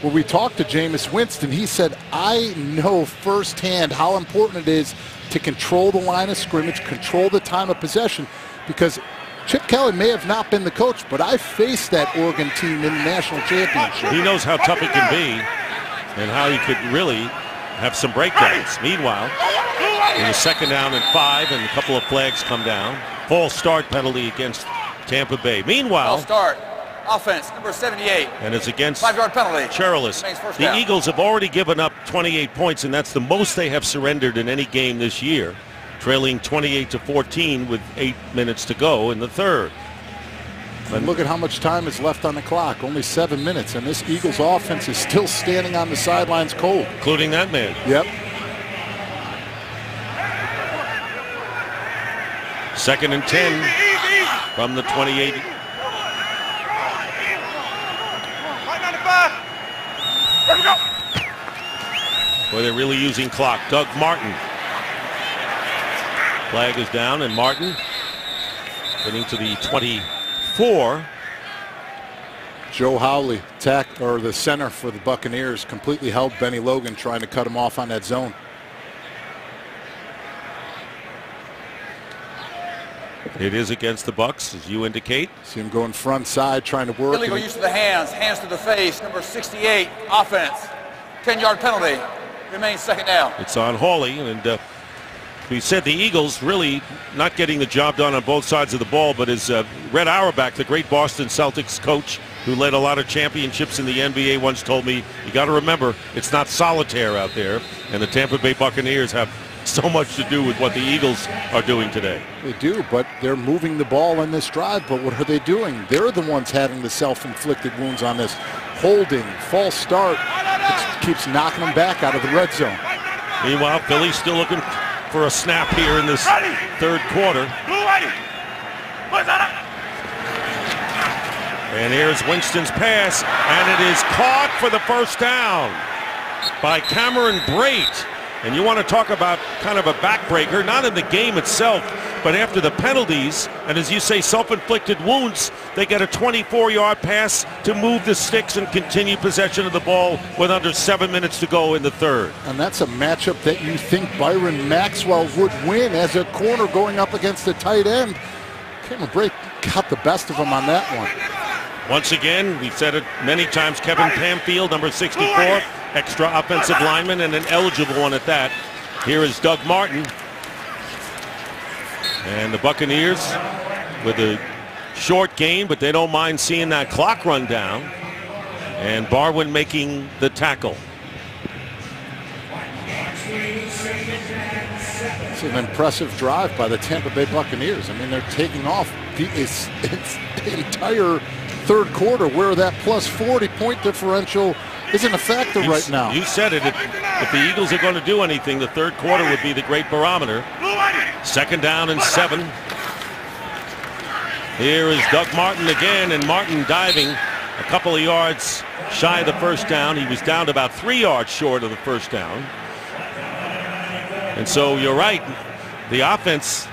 when we talked to Jameis Winston, he said, I know firsthand how important it is to control the line of scrimmage, control the time of possession, because Chip Kelly may have not been the coach, but I faced that Oregon team in the national championship. He knows how tough it can be and how he could really have some breakdowns. Meanwhile, in the 2nd down and 5, and a couple of flags come down. False start penalty against Tampa Bay. Meanwhile, false start. Offense, number 78. And it's against 5-yard penalty. Cherilus. The Eagles have already given up 28 points, and that's the most they have surrendered in any game this year, trailing 28-14 with 8 minutes to go in the 3rd. And look at how much time is left on the clock. Only 7 minutes, and this Eagles offense is still standing on the sidelines cold. Including that man. Yep. 2nd and 10 from the 28. Boy, they're really using clock. Doug Martin. Flag is down, and Martin getting to the 24. Joe Howley, the center for the Buccaneers, completely held Benny Logan, trying to cut him off on that zone. It is against the Bucs, as you indicate. See him going front side, trying to work. Illegal use of the hands to the face. Number 68, offense. 10-yard penalty. Remains 2nd down. It's on Hawley, and we said the Eagles really not getting the job done on both sides of the ball, but as Red Auerbach, the great Boston Celtics coach who led a lot of championships in the NBA, once told me, you got to remember, it's not solitaire out there, and the Tampa Bay Buccaneers have so much to do with what the Eagles are doing today. They do, but they're moving the ball in this drive. But what are they doing? They're the ones having the self-inflicted wounds on this. Holding, false start, it keeps knocking them back out of the red zone. Meanwhile, Philly's still looking for a snap here in this 3rd quarter. And here's Winston's pass, and it is caught for the 1st down by Cameron Brate. And you want to talk about kind of a backbreaker, not in the game itself, but after the penalties, and as you say, self-inflicted wounds, they get a 24-yard pass to move the sticks and continue possession of the ball with under 7 minutes to go in the third. And that's a matchup that you think Byron Maxwell would win as a corner going up against the tight end. Cameron Brate got the best of him on that one. Once again, we've said it many times, Kevin Pamfield, number 64, extra offensive lineman and an eligible one at that. Here is Doug Martin. And the Buccaneers with a short gain, but they don't mind seeing that clock run down. And Barwin making the tackle. It's an impressive drive by the Tampa Bay Buccaneers. I mean, they're taking off it's the entire third quarter where that plus 40-point differential isn't a factor right now. You said it. If the Eagles are going to do anything, the third quarter would be the great barometer. 2nd down and 7. Here is Doug Martin again, and Martin diving a couple of yards shy of the first down. He was down to about 3 yards short of the first down. And so you're right. The offense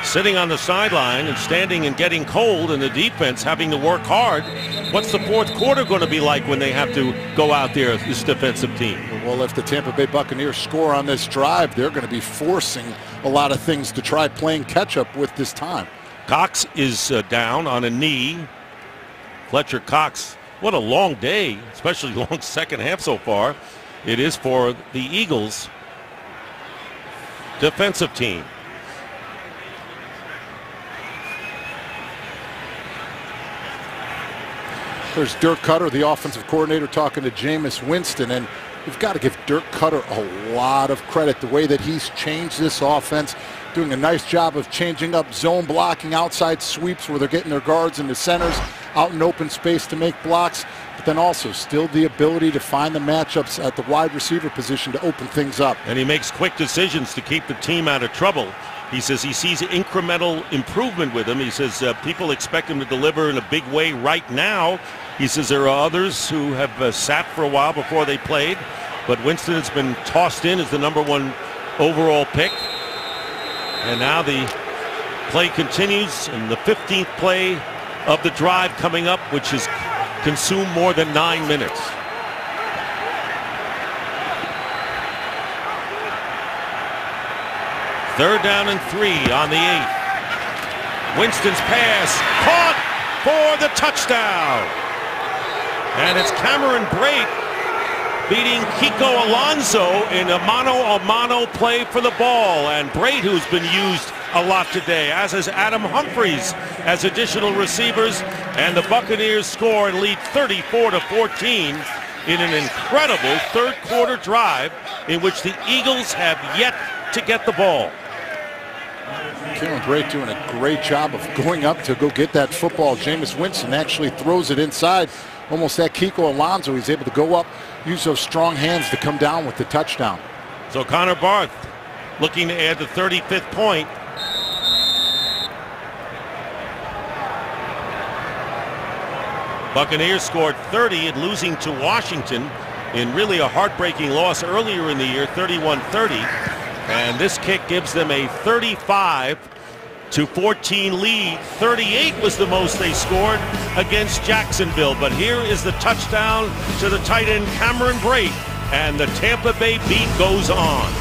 sitting on the sideline and standing and getting cold, and the defense having to work hard. What's the fourth quarter going to be like when they have to go out there, this defensive team? Well, if the Tampa Bay Buccaneers score on this drive, they're going to be forcing a lot of things to try playing catch-up with this time. Cox is down on a knee. Fletcher Cox, what a long day, especially long second half so far. It is for the Eagles defensive team. There's Dirk Cutter, the offensive coordinator, talking to Jameis Winston, and we've got to give Dirk Cutter a lot of credit. The way that he's changed this offense, doing a nice job of changing up zone blocking, outside sweeps where they're getting their guards into centers, out in open space to make blocks, but then also still the ability to find the matchups at the wide receiver position to open things up. And he makes quick decisions to keep the team out of trouble. He says he sees incremental improvement with him. He says people expect him to deliver in a big way right now. He says there are others who have sat for a while before they played, but Winston has been tossed in as the #1 overall pick. And now the play continues, and the 15th play of the drive coming up, which has consumed more than 9 minutes. Third down and 3 on the 8. Winston's pass caught for the touchdown. And it's Cameron Brate beating Kiko Alonso in a mano-a-mano play for the ball. And Brate, who's been used a lot today, as is Adam Humphries as additional receivers. And the Buccaneers score and lead 34-14 in an incredible third quarter drive in which the Eagles have yet to get the ball. Cameron Brate doing a great job of going up to go get that football. Jameis Winston actually throws it inside. Almost that Kiko Alonso. He's able to go up, use those strong hands to come down with the touchdown. So Connor Barth looking to add the 35th point. Buccaneers scored 30 and losing to Washington in really a heartbreaking loss earlier in the year, 31-30. And this kick gives them a 35-14 lead. 38 was the most they scored against Jacksonville. But here is the touchdown to the tight end Cameron Brate, and the Tampa Bay beat goes on.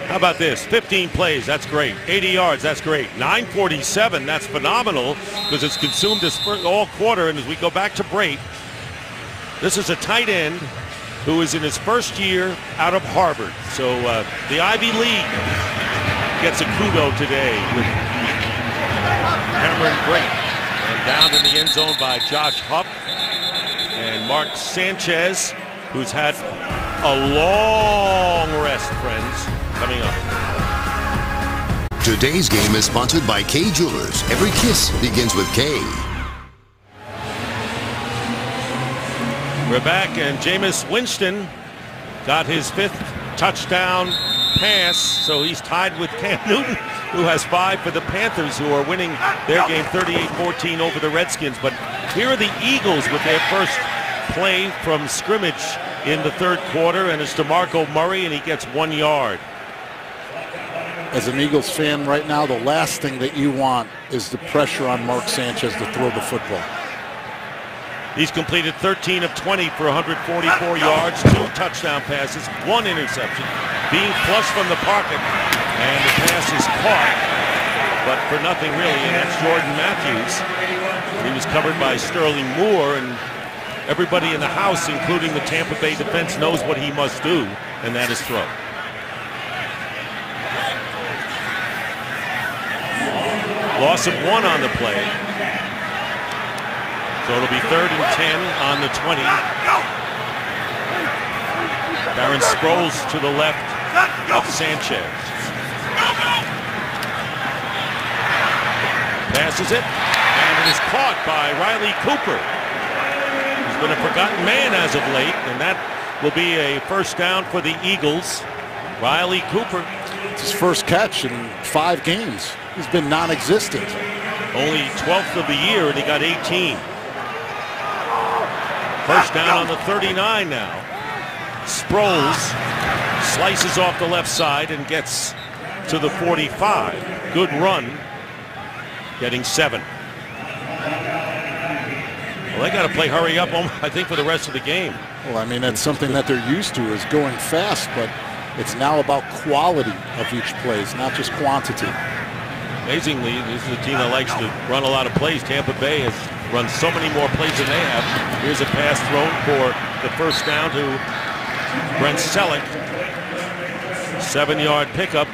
How about this? 15 plays, that's great. 80 yards, that's great. 9:47, that's phenomenal because it's consumed us all quarter. And as we go back to Brate, this is a tight end who is in his first year out of Harvard. So the Ivy League gets a kudo today with Cameron Brate. And down in the end zone by Josh Huff and Mark Sanchez, who's had a long rest, friends, coming up. Today's game is sponsored by K Jewelers. Every kiss begins with K. We're back, and Jameis Winston got his 5th touchdown pass, so he's tied with Cam Newton, who has 5 for the Panthers, who are winning their game 38-14 over the Redskins. But here are the Eagles with their first play from scrimmage in the third quarter, and it's DeMarco Murray, and he gets 1 yard. As an Eagles fan right now, the last thing that you want is the pressure on Mark Sanchez to throw the football. He's completed 13 of 20 for 144 yards, 2 touchdown passes, 1 interception, being flushed from the pocket, and the pass is caught, but for nothing really, and that's Jordan Matthews. He was covered by Sterling Moore, and everybody in the house, including the Tampa Bay defense, knows what he must do, and that is throw. Loss of 1 on the play. So it'll be 3rd and 10 on the 20. Darren Sproles to the left of Sanchez. Passes it, and it is caught by Riley Cooper. He's been a forgotten man as of late, and that will be a first down for the Eagles. Riley Cooper. It's his first catch in 5 games. He's been non-existent. Only 12th of the year, and he got 18. First down on the 39 now. Sproles slices off the left side and gets to the 45. Good run, getting 7. Well, they got to play hurry up, I think, for the rest of the game. Well, I mean, that's something that they're used to, is going fast, but it's now about quality of each plays, not just quantity. Amazingly, this is a team that likes to run a lot of plays. Tampa Bay has run so many more plays than they have. Here's a pass thrown for the first down to Brent Selleck. 7-yard pickup.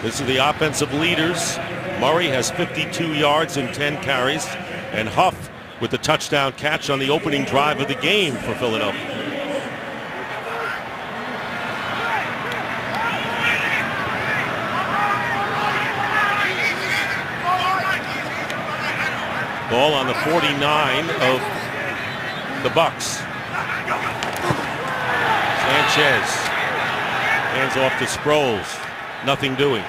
This is the offensive leaders. Murray has 52 yards and 10 carries, and Huff with the touchdown catch on the opening drive of the game for Philadelphia. Ball on the 49 of the Bucs. Sanchez hands off to Sproles. Nothing doing.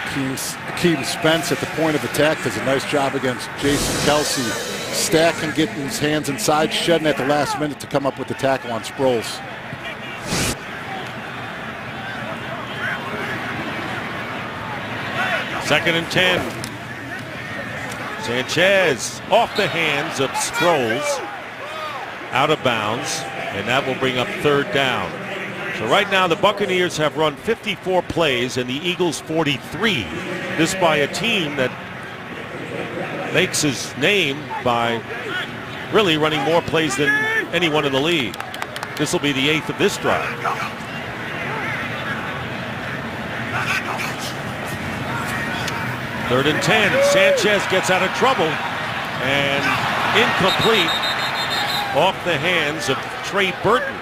Akeem Spence at the point of attack does a nice job against Jason Kelsey. Stacking, getting his hands inside, shedding at the last minute to come up with the tackle on Sproles. Second and 10. Sanchez off the hands of Sproles, out of bounds, and that will bring up 3rd down. So right now the Buccaneers have run 54 plays and the Eagles 43. This by a team that makes his name by really running more plays than anyone in the league. This will be the 8th of this drive. Third and 10. Sanchez gets out of trouble and incomplete off the hands of Trey Burton.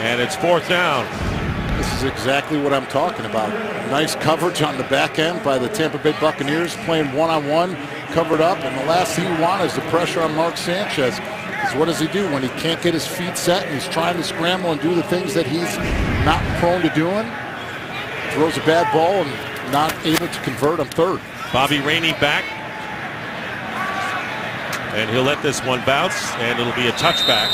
And it's 4th down. This is exactly what I'm talking about. Nice coverage on the back end by the Tampa Bay Buccaneers, playing one-on-one, covered up, and the last thing you want is the pressure on Mark Sanchez. Because what does he do when he can't get his feet set and he's trying to scramble and do the things that he's not prone to doing? Throws a bad ball and not able to convert on 3rd. Bobby Rainey back. And he'll let this one bounce, and it'll be a touchback.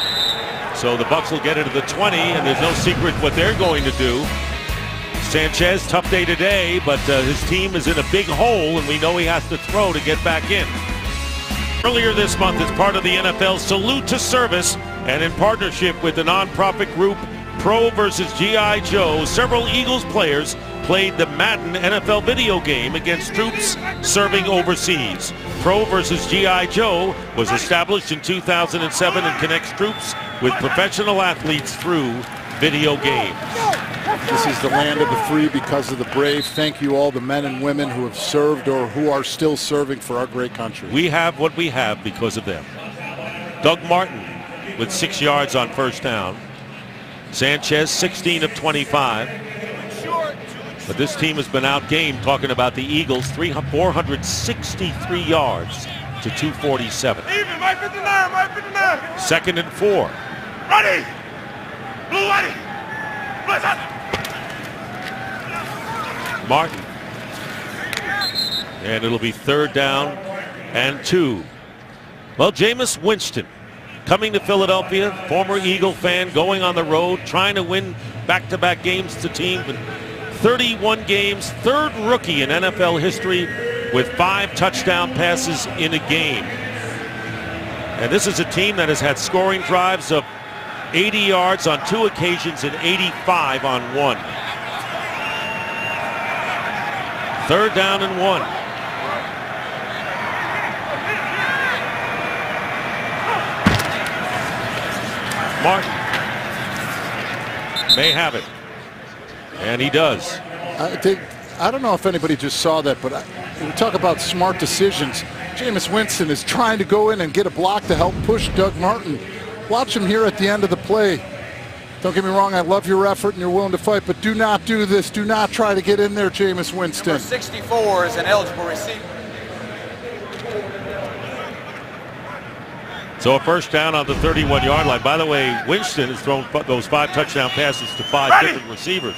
So the Bucs will get it to the 20, and there's no secret what they're going to do. Sanchez, tough day today, but his team is in a big hole, and we know he has to throw to get back in. Earlier this month, as part of the NFL Salute to Service, and in partnership with the nonprofit group Pro vs. G.I. Joe, several Eagles players played the Madden NFL video game against troops serving overseas. Pro vs. G.I. Joe was established in 2007 and connects troops with professional athletes through video games. This is the land of the free because of the brave. Thank you all the men and women who have served or who are still serving for our great country. We have what we have because of them. Doug Martin with 6 yards on first down. Sanchez 16 of 25. But this team has been outgamed, talking about the Eagles, 463 yards to 247. Even, right 59, right 59. 2nd and 4. Ready. Blue ready. Blitz up. Martin. And it'll be 3rd down and 2. Well, Jameis Winston coming to Philadelphia, former Eagle fan, going on the road, trying to win back-to-back games as a team. 31 games, third rookie in NFL history with 5 touchdown passes in a game. And this is a team that has had scoring drives of 80 yards on 2 occasions and 85 on 1. 3rd down and 1. Martin may have it, and he does. I don't know if anybody just saw that, but we talk about smart decisions. Jameis Winston is trying to go in and get a block to help push Doug Martin. Watch him here at the end of the play. Don't get me wrong, I love your effort and you're willing to fight, but do not do this. Do not try to get in there, Jameis Winston. Number 64 is an eligible receiver. So a first down on the 31-yard line. By the way, Winston has thrown those 5 touchdown passes to 5 different receivers.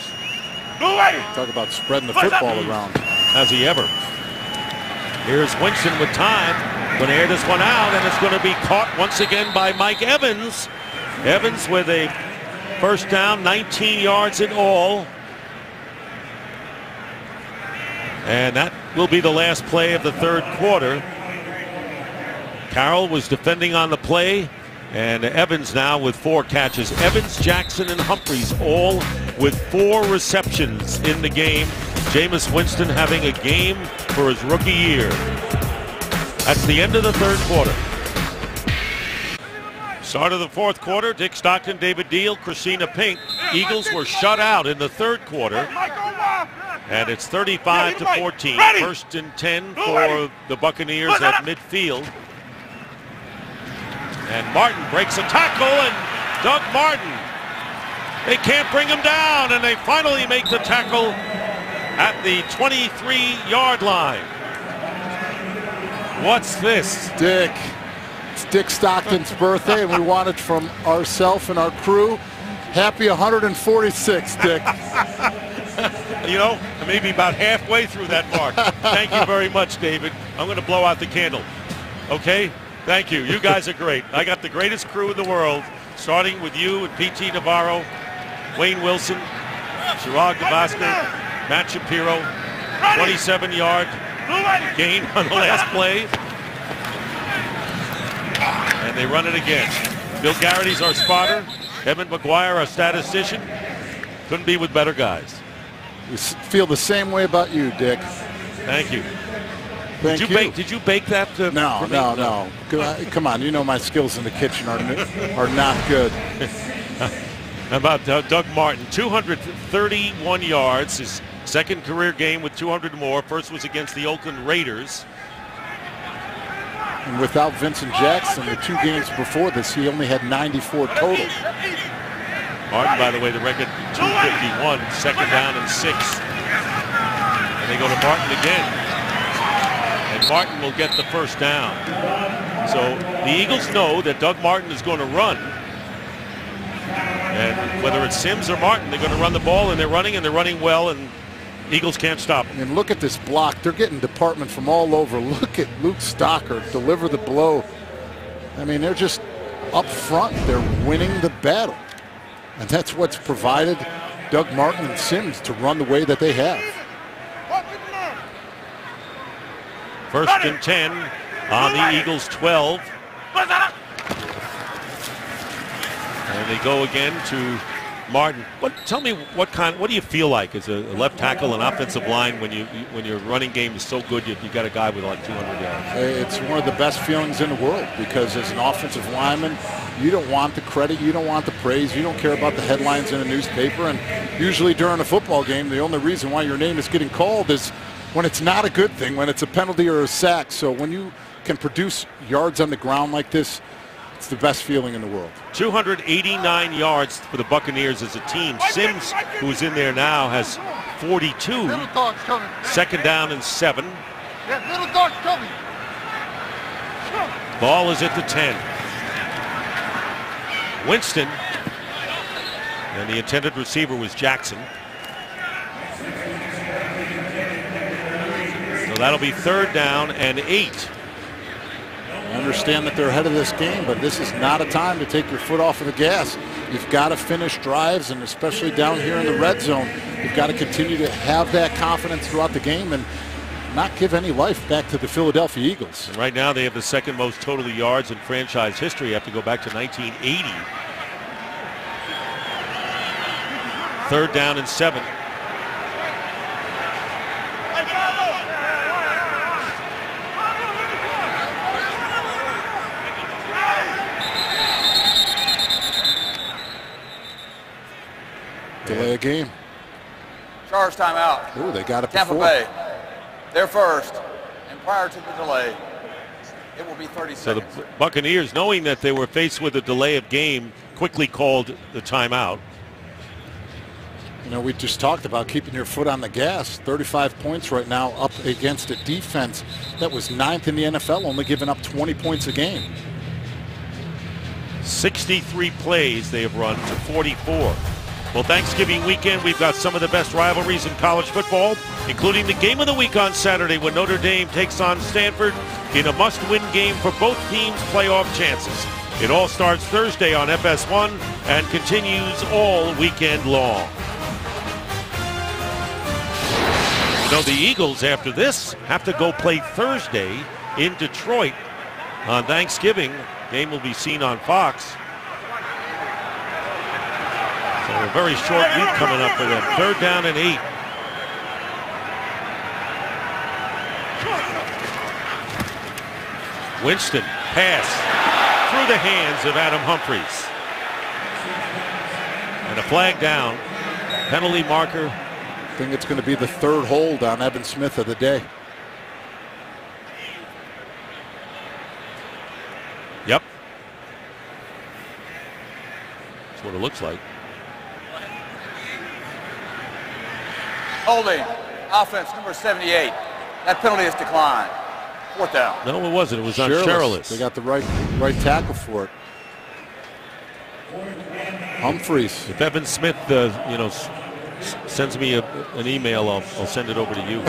Talk about spreading the football around. Has he ever? Here's Winston with time. Going to air this one out, and it's going to be caught once again by Mike Evans. Evans with a first down, 19 yards in all. And that will be the last play of the 3rd quarter. Carroll was defending on the play, and Evans now with 4 catches. Evans, Jackson, and Humphries all with 4 receptions in the game. Jameis Winston having a game for his rookie year. That's the end of the 3rd quarter. Start of the 4th quarter, Dick Stockton, David Deal, Christina Pink. Eagles were shut out in the 3rd quarter. And it's 35-14. 1st and 10 for the Buccaneers at midfield. And Martin breaks a tackle, and Doug Martin. They can't bring him down, and they finally make the tackle at the 23-yard line. What's this? Dick. It's Dick Stockton's birthday, and we want it from ourselves and our crew. Happy 146, Dick. You know, maybe about halfway through that mark. Thank you very much, David. I'm going to blow out the candle. Okay? Thank you. You guys are great. I got the greatest crew in the world, starting with you and P.T. Navarro, Wayne Wilson, Chirag Gavaskar, Matt Shapiro, 27-yard gain on the last play. And they run it again. Bill Garrity's our spotter. Evan McGuire, our statistician. Couldn't be with better guys. We feel the same way about you, Dick. Thank you. Thank you. Did you bake that? No. Come on, you know my skills in the kitchen are not good. How about Doug Martin? 231 yards, his 2nd career game with 200 more. First was against the Oakland Raiders. And without Vincent Jackson, the 2 games before this, he only had 94 total. Martin, by the way, the record 251, 2nd down and 6. And they go to Martin again. And Martin will get the first down. So the Eagles know that Doug Martin is going to run. And whether it's Sims or Martin, they're going to run the ball, and they're running well, and Eagles can't stop them. And look at this block. They're getting department from all over. Look at Luke Stocker deliver the blow. I mean, they're just up front. They're winning the battle. And that's what's provided Doug Martin and Sims to run the way that they have. 1st and 10 on the Eagles 12. And they go again to Martin. Tell me what do you feel like as a left tackle and offensive line when your running game is so good you got a guy with like 200 yards? It's one of the best feelings in the world, because as an offensive lineman, you don't want the credit, you don't want the praise, you don't care about the headlines in a newspaper. And usually during a football game, the only reason why your name is getting called is when it's not a good thing, when it's a penalty or a sack. So when you can produce yards on the ground like this, it's the best feeling in the world. 289 yards for the Buccaneers as a team. Sims, who's in there now, has 42. 2nd down and 7. Ball is at the 10. Winston, and the intended receiver was Jackson. So that'll be 3rd down and 8. understand that they're ahead of this game, but this is not a time to take your foot off of the gas. You've got to finish drives, and especially down here in the red zone, you've got to continue to have that confidence throughout the game and not give any life back to the Philadelphia Eagles. And right now they have the second most total yards in franchise history. You have to go back to 1980. 3rd down and 7. Delay a game. Charge timeout. Ooh, they got it Tampa before. Bay. They're first. And prior to the delay, it will be 30 So the seconds. Buccaneers, knowing that they were faced with a delay of game, quickly called the timeout. You know, we just talked about keeping your foot on the gas. 35 points right now up against a defense that was 9th in the NFL, only giving up 20 points a game. 63 plays they have run to 44. Well, Thanksgiving weekend, we've got some of the best rivalries in college football, including the game of the week on Saturday when Notre Dame takes on Stanford in a must-win game for both teams' playoff chances. It all starts Thursday on FS1 and continues all weekend long. You know, the Eagles, after this, have to go play Thursday in Detroit on Thanksgiving. Game will be seen on Fox. So a very short week coming up for them. 3rd down and 8. Winston, pass through the hands of Adam Humphries. And a flag down. Penalty marker. I think it's going to be the 3rd hold on Evan Smith of the day. Yep. That's what it looks like. Holding. Offense number 78. That penalty is declined. 4th down. No, it wasn't. It was on Sherrillis. They got the right tackle for it. Humphries. If Evan Smith, sends me an email, I'll send it over to you.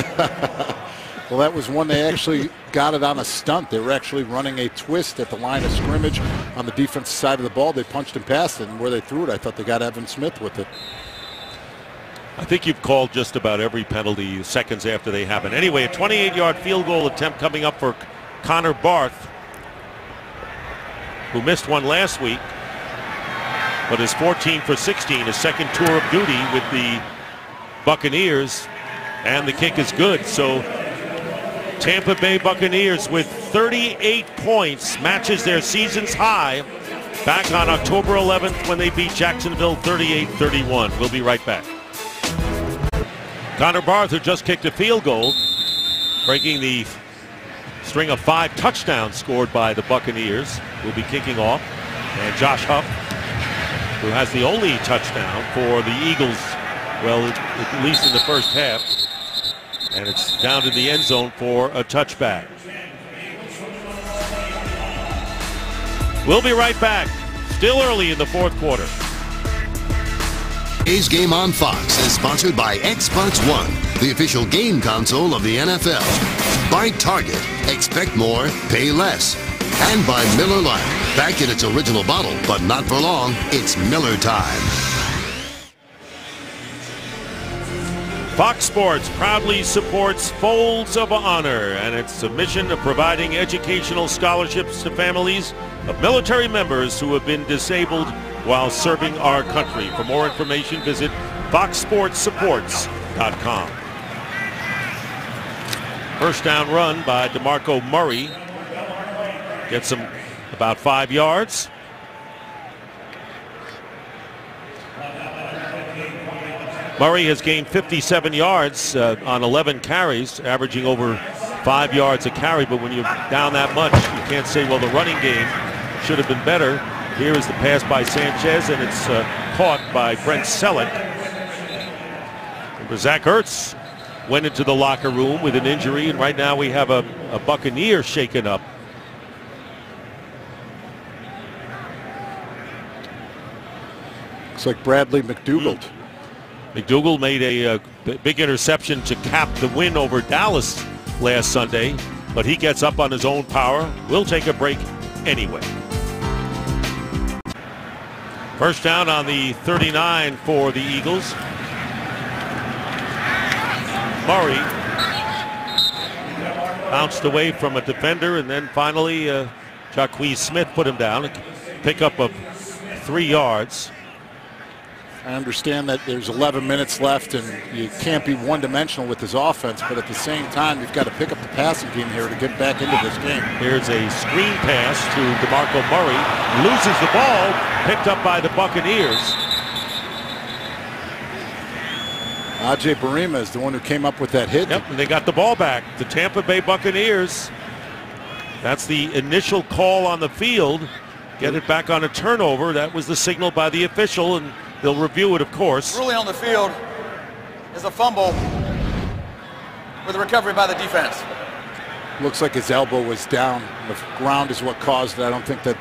Well, that was one they actually got it on a stunt. They were actually running a twist at the line of scrimmage on the defensive side of the ball. They punched and passed it, and where they threw it, I thought they got Evan Smith with it. I think you've called just about every penalty seconds after they happen. Anyway, a 28-yard field goal attempt coming up for Connor Barth, who missed one last week, but is 14 for 16, his second tour of duty with the Buccaneers, and the kick is good. So Tampa Bay Buccaneers with 38 points matches their season's high back on October 11th when they beat Jacksonville 38-31. We'll be right back. Connor Barth, who just kicked a field goal, breaking the string of 5 touchdowns scored by the Buccaneers, will be kicking off. And Josh Huff, who has the only touchdown for the Eagles, well, at least in the first half. And it's down to the end zone for a touchback. We'll be right back. Still early in the 4th quarter. Today's Game on Fox is sponsored by Xbox One, the official game console of the NFL. By Target, expect more, pay less. And by Miller Lite, back in its original bottle, but not for long. It's Miller time. Fox Sports proudly supports Folds of Honor and its mission of providing educational scholarships to families of military members who have been disabled while serving our country. For more information, visit foxsportssupports.com. First down run by DeMarco Murray. Gets him about 5 yards. Murray has gained 57 yards on 11 carries, averaging over 5 yards a carry. But when you're down that much, you can't say, well, the running game should have been better. Here is the pass by Sanchez, and it's caught by Brent Selleck. Zach Ertz went into the locker room with an injury, and right now we have a Buccaneer shaken up. Looks like Bradley McDougald. McDougald made a big interception to cap the win over Dallas last Sunday. but he gets up on his own power. We'll take a break anyway. First down on the 39 for the Eagles. Murray bounced away from a defender, and then finally Jaquez Smith put him down. A pickup of 3 yards. I understand that there's 11 minutes left and you can't be one-dimensional with this offense, but at the same time, you've got to pick up the passing game here to get back into this game. Here's a screen pass to DeMarco Murray. Loses the ball, picked up by the Buccaneers. Ajay Barima is the one who came up with that hit. Yep, and they got the ball back. The Tampa Bay Buccaneers. That's the initial call on the field. Get it back on a turnover. That was the signal by the official, and they'll review it, of course. Ruling on the field is a fumble with a recovery by the defense. Looks like his elbow was down. The ground is what caused it. I don't think that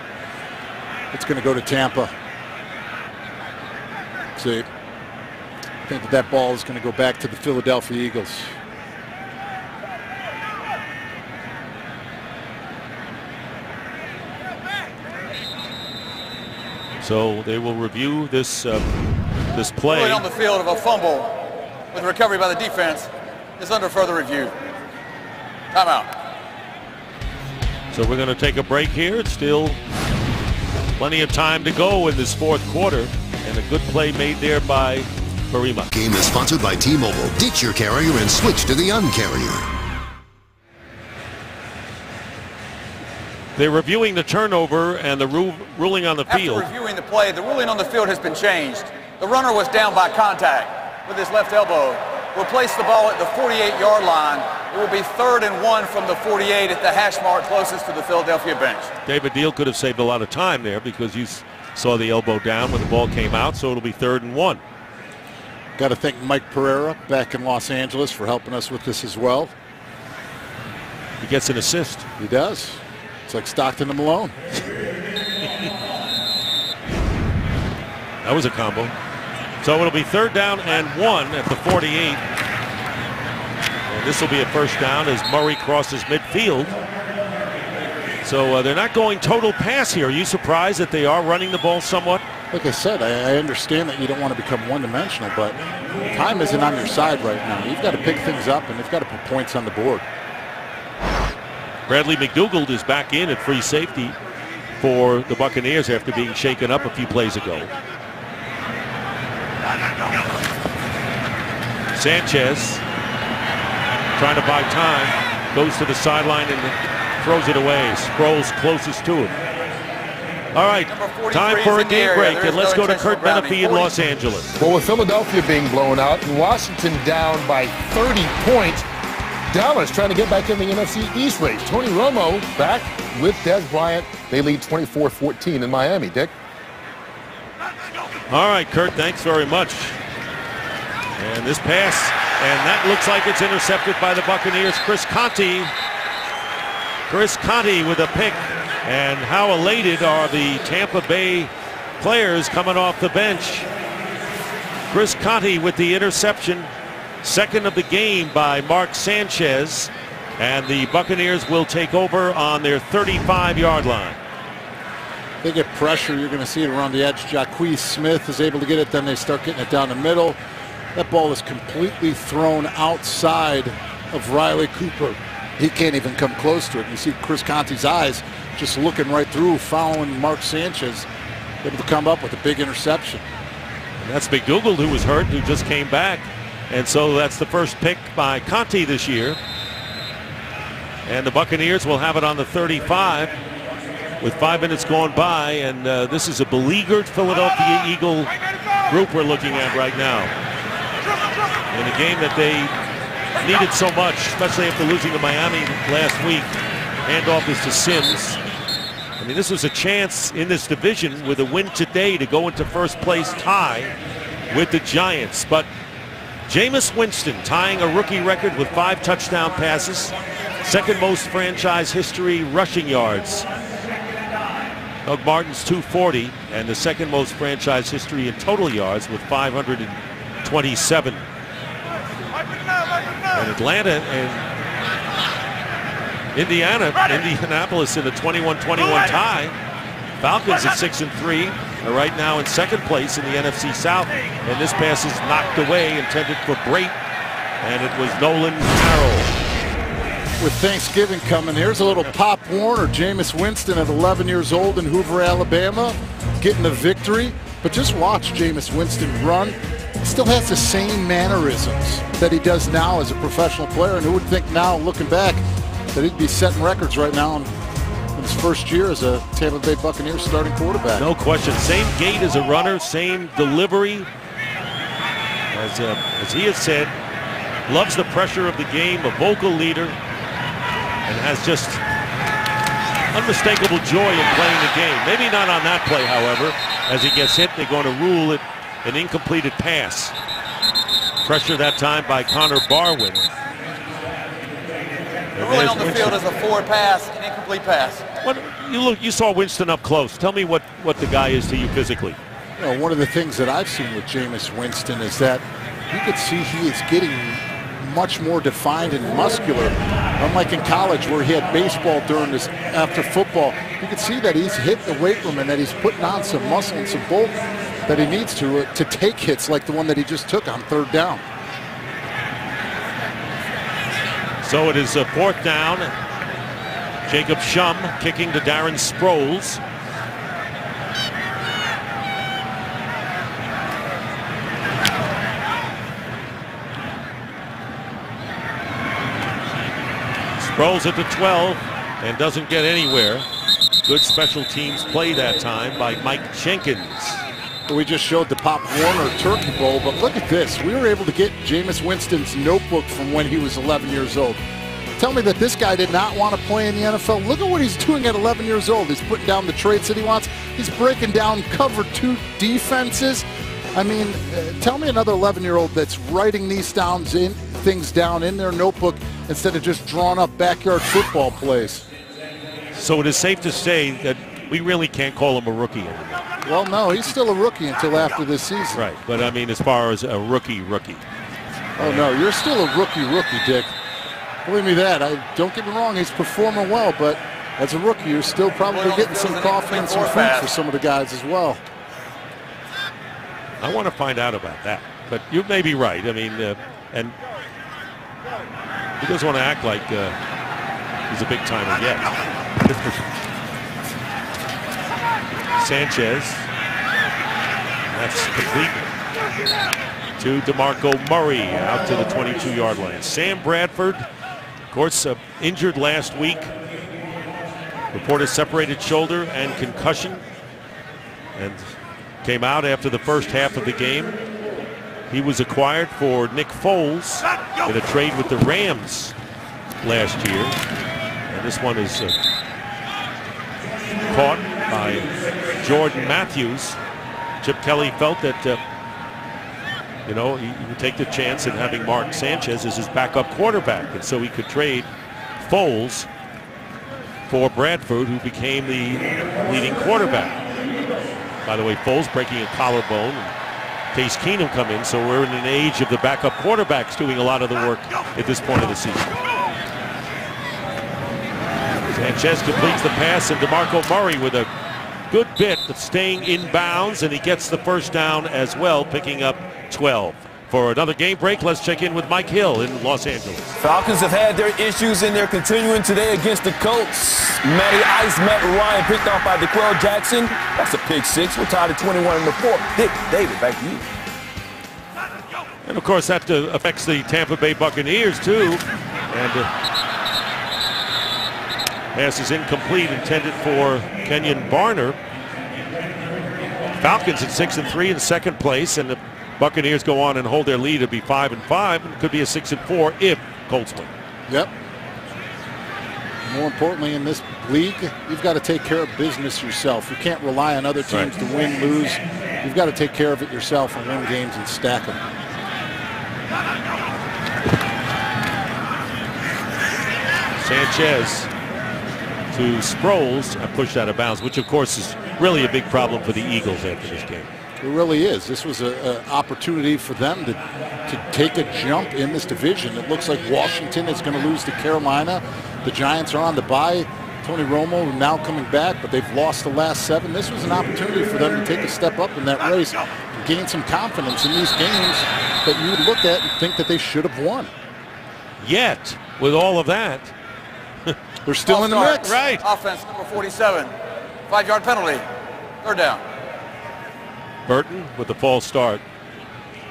it's going to go to Tampa. See, I think that ball is going to go back to the Philadelphia Eagles. So they will review this this play. Ruling on the field of a fumble with a recovery by the defense is under further review. Timeout. So we're going to take a break here. It's still plenty of time to go in this fourth quarter, and a good play made there by Barima. Game is sponsored by T-Mobile. Ditch your carrier and switch to the Un-carrier. They're reviewing the turnover and the ruling on the field. After reviewing the play, the ruling on the field has been changed. The runner was down by contact with his left elbow. Will place the ball at the 48-yard line. It will be 3rd and 1 from the 48 at the hash mark closest to the Philadelphia bench. David Deal could have saved a lot of time there because you saw the elbow down when the ball came out, so it'll be 3rd and 1. Got to thank Mike Pereira back in Los Angeles for helping us with this as well. He gets an assist. He does. It's like Stockton and Malone. That was a combo. So it'll be 3rd down and 1 at the 48. And this will be a first down as Murray crosses midfield. So they're not going total pass here. Are you surprised that they are running the ball somewhat? Like I said, I understand that you don't want to become one-dimensional, but time isn't on your side right now. You've got to pick things up, and you've got to put points on the board. Bradley McDougald is back in at free safety for the Buccaneers after being shaken up a few plays ago. Sanchez trying to buy time, goes to the sideline and throws it away. Sproles closest to him. All right, time for a game break, and let's go to Kurt Menefee in Los Angeles. Well, with Philadelphia being blown out and Washington down by 30 points, Dallas trying to get back in the NFC East race. Tony Romo back with Des Bryant. They lead 24-14 in Miami. Dick? All right, Kurt, thanks very much. And this pass, and that looks like it's intercepted by the Buccaneers. Chris Conte with a pick. And how elated are the Tampa Bay players coming off the bench. Chris Conte with the interception. 2nd of the game by Mark Sanchez. And the Buccaneers will take over on their 35-yard line. They get pressure. You're going to see it around the edge. Jaquez Smith is able to get it. Then they start getting it down the middle. That ball is completely thrown outside of Riley Cooper. He can't even come close to it. You see Chris Conte's eyes just looking right through, following Mark Sanchez, able to come up with a big interception. And that's McDougald, who was hurt, who just came back. And so that's the first pick by Conte this year. And the Buccaneers will have it on the 35 with 5 minutes gone by. And this is a beleaguered Philadelphia Eagle group we're looking at right now. In a game that they needed so much, especially after losing to Miami last week. Handoff is to Sims. I mean, this was a chance in this division with a win today to go into first place tie with the Giants. But Jameis Winston tying a rookie record with 5 touchdown passes. 2nd most franchise history rushing yards. Doug Martin's 240, and the 2nd most franchise history in total yards with 527. And Atlanta and Indianapolis in a 21-21 tie. Falcons at 6-3 are right now in second place in the NFC South. And this pass is knocked away, intended for Brate, and it was Nolan Harrell. With Thanksgiving coming, here's a little Pop Warner. Jameis Winston at 11 years old in Hoover, Alabama, getting the victory. But just watch Jameis Winston run. He still has the same mannerisms that he does now as a professional player. And who would think now, looking back, that he'd be setting records right now in his first year as a Tampa Bay Buccaneers starting quarterback. No question. Same gait as a runner, same delivery. As he has said, loves the pressure of the game, a vocal leader, and has just unmistakable joy in playing the game. Maybe not on that play, however. As he gets hit, they're going to rule it an incompleted pass. Pressure that time by Connor Barwin. The ruling on the field is a forward pass, an incomplete pass. You saw Winston up close. Tell me what the guy is to you physically. You know, one of the things that I've seen with Jameis Winston is that you could see he is getting much more defined and muscular. Unlike in college where he had baseball during this after football, you can see that he's hit the weight room and that he's putting on some muscle and some bulk that he needs to take hits like the one that he just took on third down. So it is a fourth down. Jacob Shum kicking to Darren Sproles. Sproles at the 12 and doesn't get anywhere. Good special teams play that time by Mike Jenkins. We just showed the Pop Warner Turkey Bowl, but look at this. We were able to get Jameis Winston's notebook from when he was 11 years old. Tell me that this guy did not want to play in the NFL. Look at what he's doing at 11 years old. He's putting down the traits that he wants. He's breaking down cover 2 defenses. I mean, tell me another 11-year-old that's writing these things down in their notebook instead of just drawing up backyard football plays. So it is safe to say that we really can't call him a rookie anymore. Well, no, he's still a rookie until after this season. Right, but I mean as far as a rookie. Oh, no, you're still a rookie, Dick. Believe me that. Don't get me wrong, he's performing well, but as a rookie, you're still probably getting some coffee and some food for some of the guys as well. I want to find out about that, but you may be right. I mean, and he doesn't want to act like he's a big timer yet. Sanchez, that's complete to DeMarco Murray out to the 22-yard line. Sam Bradford, of course, injured last week. Reported separated shoulder and concussion, and came out after the first half of the game. He was acquired for Nick Foles in a trade with the Rams last year. And this one is caught by Jordan Matthews. Chip Kelly felt that, he would take the chance in having Mark Sanchez as his backup quarterback. And so he could trade Foles for Bradford, who became the leading quarterback. By the way, Foles breaking a collarbone. Case Keenum come in, so we're in an age of the backup quarterbacks doing a lot of the work at this point of the season. Sanchez completes the pass, and DeMarco Murray with a good bit of staying in bounds, and he gets the first down as well, picking up 12. For another game break, let's check in with Mike Hill in Los Angeles. Falcons have had their issues, and they're continuing today against the Colts. Matty Ice, Matt Ryan picked off by DeQuell Jackson. That's a pick 6. We're tied at 21-4. Dick, David, back to you. And, of course, that affects the Tampa Bay Buccaneers, too. And pass is incomplete, intended for Kenyon Barner. Falcons at 6-3 in second place, and the Buccaneers go on and hold their lead to be 5-5, and it could be a 6-4 if Colts win. Yep. More importantly, in this league, you've got to take care of business yourself. You can't rely on other teams to win, lose. You've got to take care of it yourself and win games and stack them. Sanchez to Sproles and pushed out of bounds, which of course is really a big problem for the Eagles after this game. It really is. This was an opportunity for them to take a jump in this division. It looks like Washington is going to lose to Carolina. The Giants are on the bye. Tony Romo now coming back, but they've lost the last 7. This was an opportunity for them to take a step up in that race and gain some confidence in these games that you would look at and think that they should have won. Yet, with all of that, they're still in the mix. Right. Offense number 47. 5-yard penalty. 3rd down. Burton with the false start.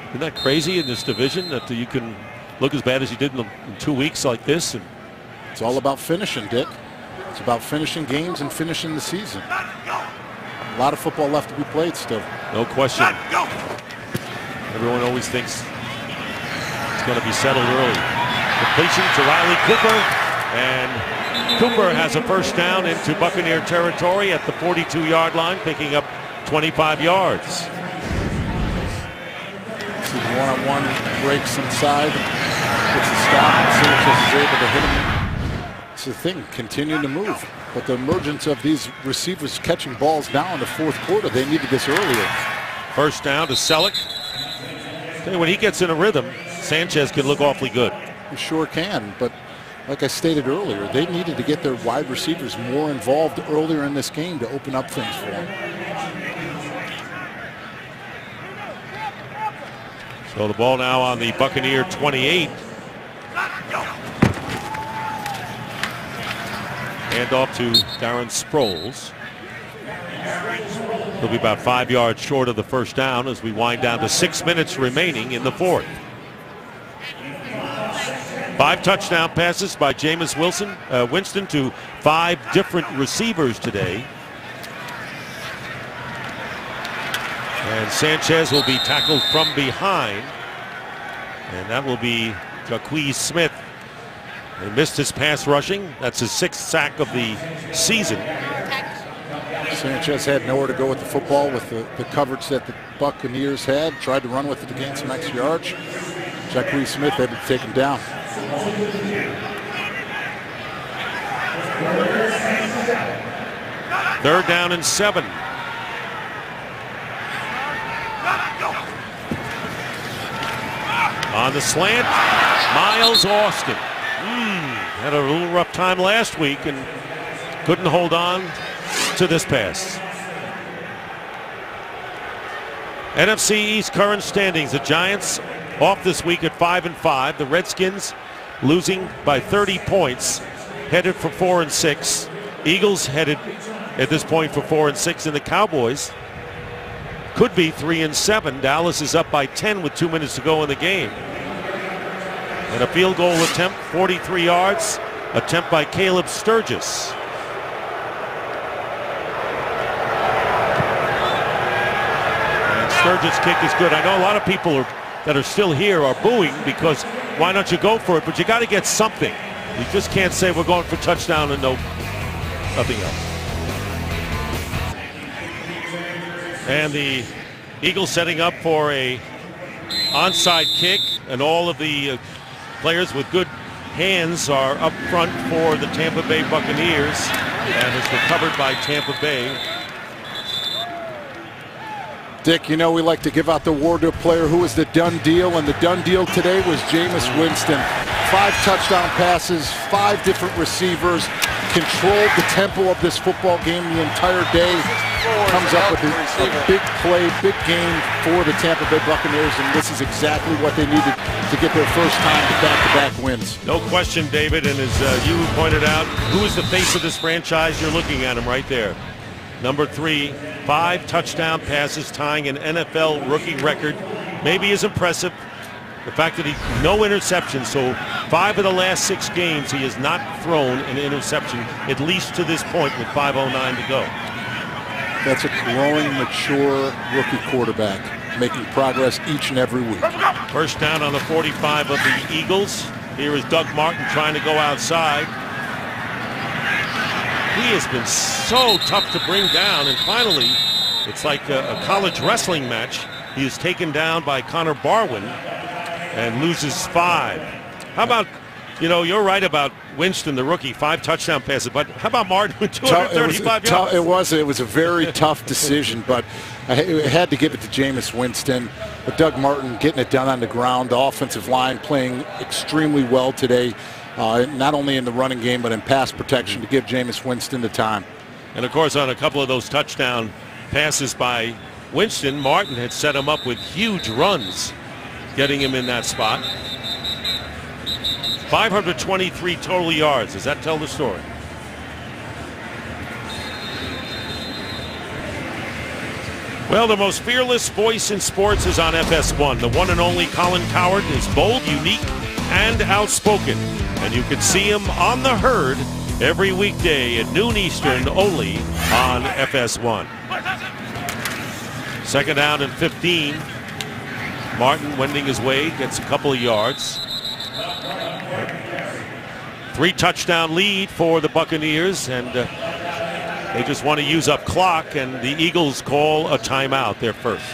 Isn't that crazy in this division that you can look as bad as you did in 2 weeks like this? And it's all about finishing, Dick. It's about finishing games and finishing the season. A lot of football left to be played still. No question. Everyone always thinks it's going to be settled early. Completion to Riley Cooper, and Cooper has a first down into Buccaneer territory at the 42-yard line, picking up 25 yards. See the one-on-one breaks inside, gets the stop, and Sanchez is able to hit him. It's the thing, continuing to move. But the emergence of these receivers catching balls now in the 4th quarter, they needed this earlier. First down to Selleck. Tell you, when he gets in a rhythm, Sanchez can look awfully good. He sure can, but like I stated earlier, they needed to get their wide receivers more involved earlier in this game to open up things for them. So the ball now on the Buccaneer 28. Hand off to Darren Sproles. He'll be about 5 yards short of the first down as we wind down to 6 minutes remaining in the 4th. 5 touchdown passes by Jameis Winston to 5 different receivers today. And Sanchez will be tackled from behind. And that will be Jaquez Smith. He missed his pass rushing. That's his 6th sack of the season. Sanchez had nowhere to go with the football with the coverage that the Buccaneers had. Tried to run with it to gain some extra yards. Jaquez Smith able to take him down. Third down and 7. On the slant, Miles Austin. Had a little rough time last week and couldn't hold on to this pass. NFC East current standings. The Giants off this week at 5-5. The Redskins losing by 30 points, headed for 4-6. Eagles headed at this point for 4-6, and the Cowboys could be 3-7. Dallas is up by 10 with 2 minutes to go in the game. And a field goal attempt, 43 yards, attempt by Caleb Sturgis. And Sturgis' kick is good. I know a lot of people that are still here are booing because why don't you go for it? But you got to get something. You just can't say we're going for touchdown and nothing else. And the Eagles setting up for a onside kick, and all of the players with good hands are up front for the Tampa Bay Buccaneers, and it's recovered by Tampa Bay. Dick, you know we like to give out the award to a player who was the done deal, and the done deal today was Jameis Winston. 5 touchdown passes, 5 different receivers, controlled the tempo of this football game the entire day. Comes up with a big play, big game for the Tampa Bay Buccaneers, and this is exactly what they needed to get their first time to back-to-back wins. No question, David, and as you pointed out, who is the face of this franchise? You're looking at him right there. Number 3, 5 touchdown passes, tying an NFL rookie record. Maybe is impressive. The fact that no interceptions, so 5 of the last 6 games he has not thrown an interception, at least to this point with 5:09 to go. That's a growing, mature rookie quarterback, making progress each and every week. First down on the 45 of the Eagles. Here is Doug Martin trying to go outside. He has been so tough to bring down, and finally, it's like a college wrestling match. He is taken down by Connor Barwin and loses 5. How about, you know, you're right about Winston, the rookie, 5 touchdown passes, but how about Martin with 235 yards? It was a very tough decision, but I had to give it to Jameis Winston. But Doug Martin getting it done on the ground, the offensive line playing extremely well today. not only in the running game but in pass protection to give Jameis Winston the time. And of course, on a couple of those touchdown passes by Winston, Martin had set him up with huge runs, getting him in that spot. 523 total yards. Does that tell the story? Well, the most fearless voice in sports is on FS1. The one and only Colin Cowherd is bold, unique, and outspoken. And you can see him on The Herd every weekday at noon Eastern, only on FS1. Second down and 15. Martin wending his way, gets a couple of yards. 3-touchdown lead for the Buccaneers, and they just want to use up clock, and the Eagles call a timeout, their first.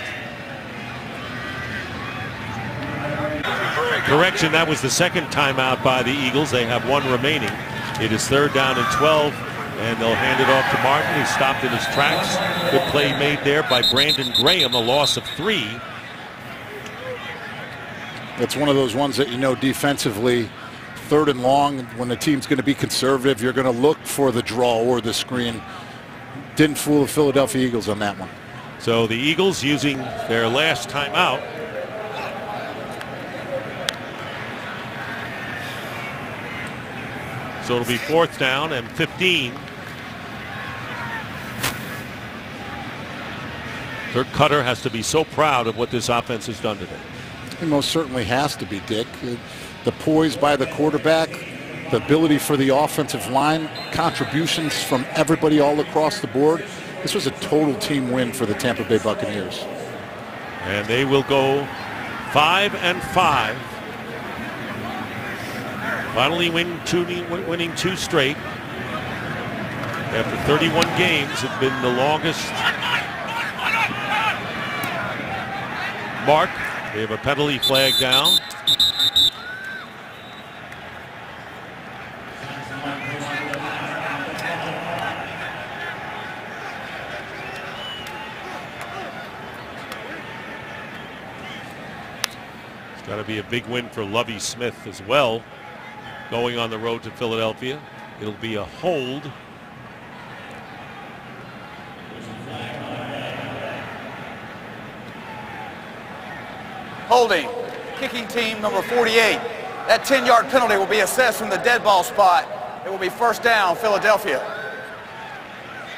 Correction, that was the second timeout by the Eagles. They have one remaining. It is 3rd down and 12, and they'll hand it off to Martin. He stopped in his tracks. Good play made there by Brandon Graham, a loss of 3. It's one of those ones that, you know, defensively, 3rd and long, when the team's going to be conservative, you're going to look for the draw or the screen. Didn't fool the Philadelphia Eagles on that one. So the Eagles using their last timeout. So it'll be 4th down and 15. Dirk Cutter has to be so proud of what this offense has done today. He most certainly has to be, Dick. The poise by the quarterback, the ability for the offensive line, contributions from everybody all across the board. This was a total team win for the Tampa Bay Buccaneers. And they will go 5-5. Finally winning 2 straight. After 31 games, it's been the longest mark. They have a penalty flag down. It's got to be a big win for Lovie Smith as well, going on the road to Philadelphia. It'll be a hold. Holding, kicking team number 48. That 10-yard penalty will be assessed from the dead ball spot. It will be 1st down, Philadelphia.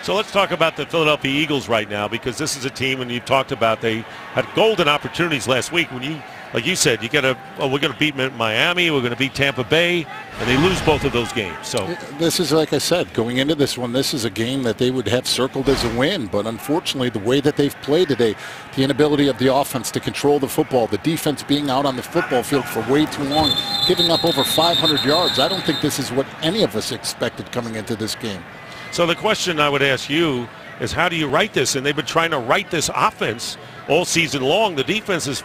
So let's talk about the Philadelphia Eagles right now, because this is a team, and you've talked about, they had golden opportunities last week when you, like you said, you got to, oh, we're going to beat Miami, we're going to beat Tampa Bay, and they lose both of those games. So this is, like I said, going into this one, this is a game that they would have circled as a win, but unfortunately the way that they've played today, the inability of the offense to control the football, the defense being out on the football field for way too long, giving up over 500 yards. I don't think this is what any of us expected coming into this game. So the question I would ask you is, how do you right this? And they've been trying to right this offense all season long. The defense has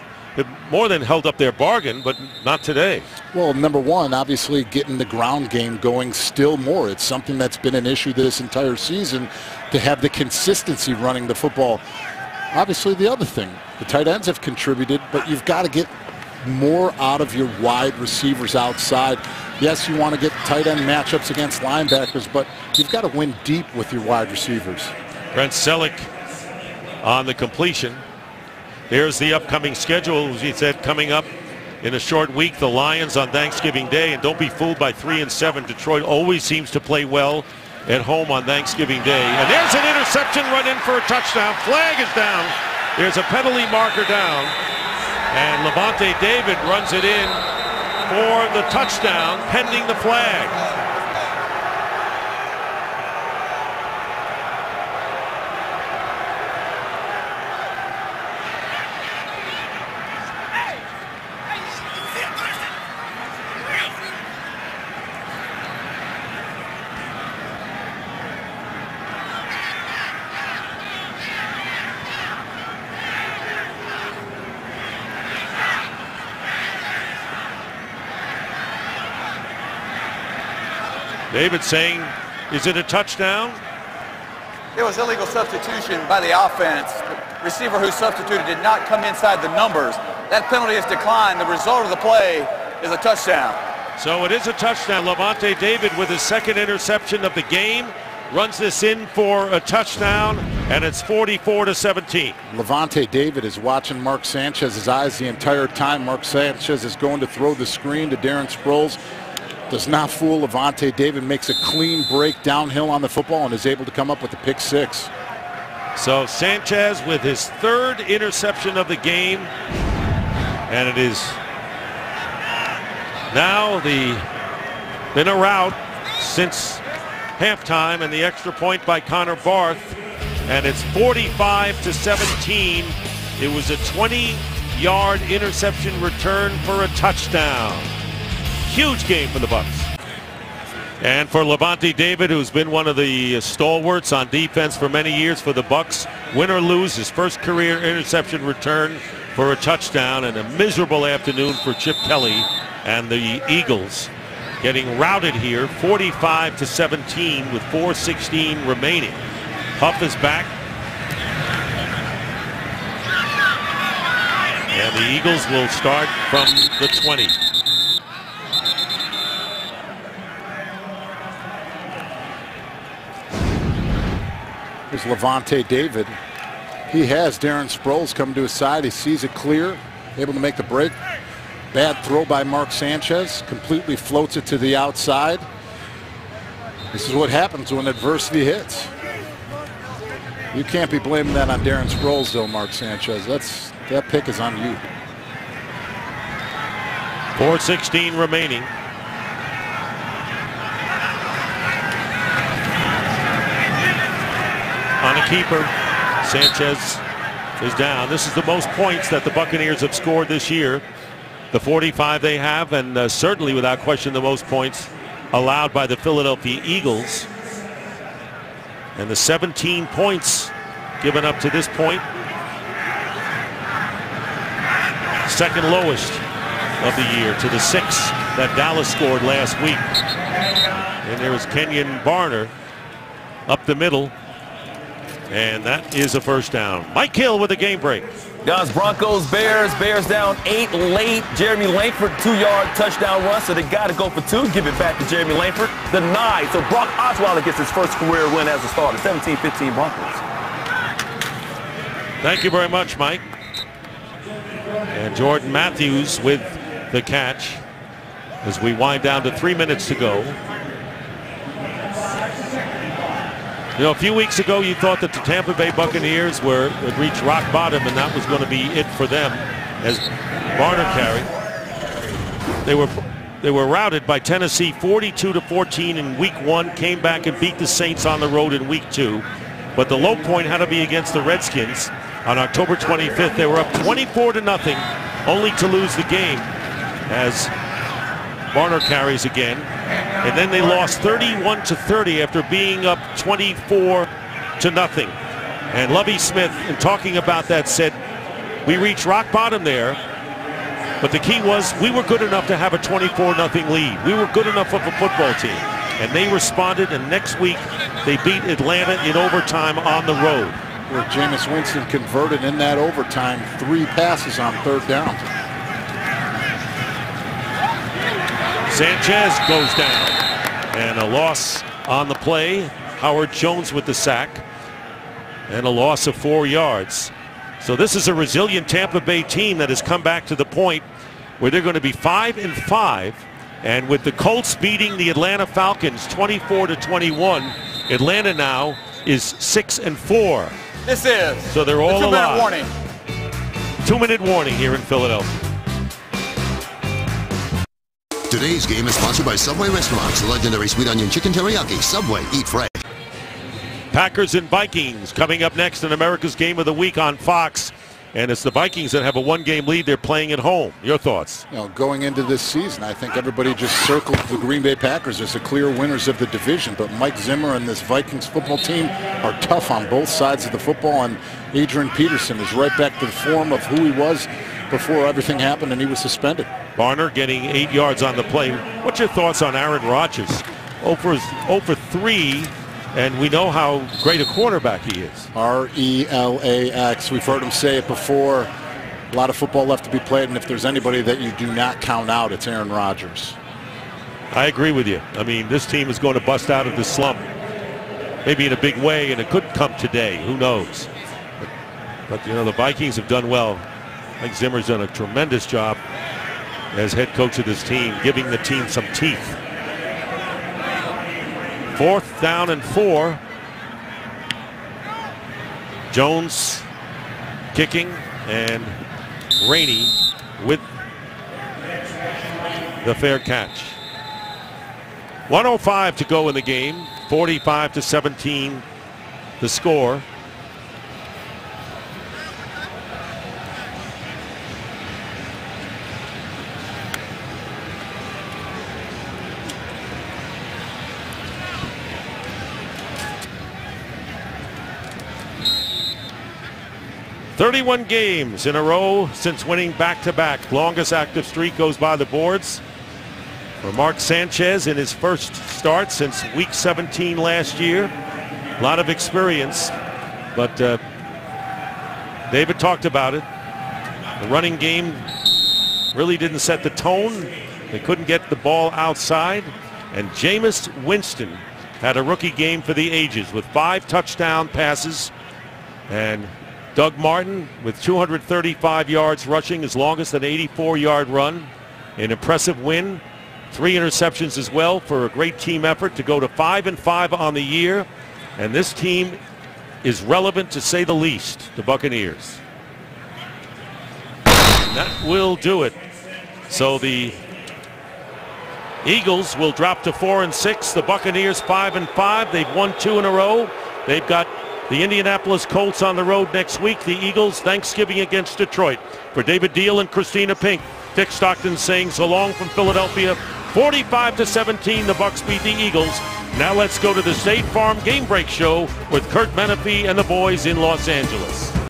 more than held up their bargain, but not today. Well, number one, obviously getting the ground game going still more. It's something that's been an issue this entire season, to have the consistency running the football. Obviously the other thing, the tight ends have contributed, but you've got to get more out of your wide receivers outside. Yes, you want to get tight end matchups against linebackers, but you've got to win deep with your wide receivers. Brent Selleck on the completion. There's the upcoming schedule, as he said, coming up in a short week. The Lions on Thanksgiving Day, and don't be fooled by 3-7. Detroit always seems to play well at home on Thanksgiving Day. And there's an interception, run in for a touchdown. Flag is down. There's a penalty marker down. And Levante David runs it in for the touchdown, pending the flag. David saying, is it a touchdown? It was illegal substitution by the offense. The receiver who substituted did not come inside the numbers. That penalty is declined. The result of the play is a touchdown. So it is a touchdown. Levante David with his second interception of the game. Runs this in for a touchdown, and it's 44-17. Levante David is watching Mark Sanchez's eyes the entire time. Mark Sanchez is going to throw the screen to Darren Sproles. Does not fool Levante David, makes a clean break downhill on the football and is able to come up with the pick six. So Sanchez with his third interception of the game, and it is now been a rout since halftime, and the extra point by Connor Barth, and it's 45-17. It was a 20-yard interception return for a touchdown. Huge game for the Bucs. And for Levante David, who's been one of the stalwarts on defense for many years for the Bucs, win or lose, his first career interception return for a touchdown, and a miserable afternoon for Chip Kelly and the Eagles, getting routed here 45-17 with 4:16 remaining. Huff is back, and the Eagles will start from the 20. Here's Levante David. He has Darren Sproles come to his side. He sees it clear, able to make the break. Bad throw by Mark Sanchez, completely floats it to the outside. This is what happens when adversity hits. You can't be blaming that on Darren Sproles, though, Mark Sanchez. That pick is on you. 4:16 remaining. On a keeper, Sanchez is down. This is the most points that the Buccaneers have scored this year. The 45 they have, and certainly without question the most points allowed by the Philadelphia Eagles. And the 17 points given up to this point. Second lowest of the year to the 6 that Dallas scored last week. And there is Kenyon Barner up the middle. And that is a first down. Mike Hill with a game break. Guys, Broncos, Bears down 8 late. Jeremy Langford, 2-yard touchdown run, so they got to go for 2. Give it back to Jeremy Langford. Denied. So Brock Osweiler gets his first career win as a starter. 17-15 Broncos. Thank you very much, Mike. And Jordan Matthews with the catch as we wind down to 3 minutes to go. You know, a few weeks ago, you thought that the Tampa Bay Buccaneers had reached rock bottom, and that was going to be it for them. As Barner carried, they were routed by Tennessee 42-14 in Week 1. Came back and beat the Saints on the road in Week 2. But the low point had to be against the Redskins on October 25th. They were up 24-0, only to lose the game as Barner carries again. And then they lost 31-30 after being up 24-0. And Lovie Smith, in talking about that, said, we reached rock bottom there, but the key was we were good enough to have a 24-0 lead. We were good enough of a football team. And they responded, and next week they beat Atlanta in overtime on the road. Where Jameis Winston converted in that overtime 3 passes on 3rd down. Sanchez goes down, and a loss on the play. Howard Jones with the sack, and a loss of 4 yards. So this is a resilient Tampa Bay team that has come back to the point where they're going to be 5-5, and with the Colts beating the Atlanta Falcons 24-21, Atlanta now is 6-4. This is so they're all the 2-minute alive. warning. 2-minute warning here in Philadelphia. Today's game is sponsored by Subway Restaurants, the legendary sweet onion chicken teriyaki. Subway, eat fresh. Packers and Vikings coming up next in America's Game of the Week on Fox. And it's the Vikings that have a 1-game lead. They're playing at home. Your thoughts? You know, going into this season, I think everybody just circled the Green Bay Packers as the clear winners of the division. But Mike Zimmer and this Vikings football team are tough on both sides of the football. And Adrian Peterson is right back to the form of who he was before everything happened and he was suspended. Barner getting 8 yards on the play. What's your thoughts on Aaron Rodgers? 0 for 3, and we know how great a quarterback he is. RELAX. We've heard him say it before. A lot of football left to be played, and if there's anybody that you do not count out, it's Aaron Rodgers. I agree with you. I mean, this team is going to bust out of this slump, maybe in a big way, and it could come today. Who knows? But you know, the Vikings have done well. I think Zimmer's done a tremendous job as head coach of this team, giving the team some teeth. 4th down and 4. Jones kicking, and Rainey with the fair catch. 1:05 to go in the game. 45-17 the score. "31 games in a row since winning back-to-back. Longest active streak goes by the boards for Mark Sanchez in his first start since week 17 last year. A lot of experience, but David talked about it. The running game really didn't set the tone. They couldn't get the ball outside, and Jameis Winston had a rookie game for the ages with 5 touchdown passes, and Doug Martin with 235 yards rushing, his longest an 84-yard run. An impressive win. 3 interceptions as well for a great team effort to go to 5-5 on the year. And this team is relevant, to say the least, the Buccaneers. And that will do it. So the Eagles will drop to 4-6. The Buccaneers 5-5. They've won 2 in a row. They've got the Indianapolis Colts on the road next week. The Eagles Thanksgiving against Detroit. For David Deal and Christina Pink, Dick Stockton saying so long from Philadelphia. 45-17, the Bucs beat the Eagles. Now let's go to the State Farm Game Break Show with Kurt Menefee and the boys in Los Angeles.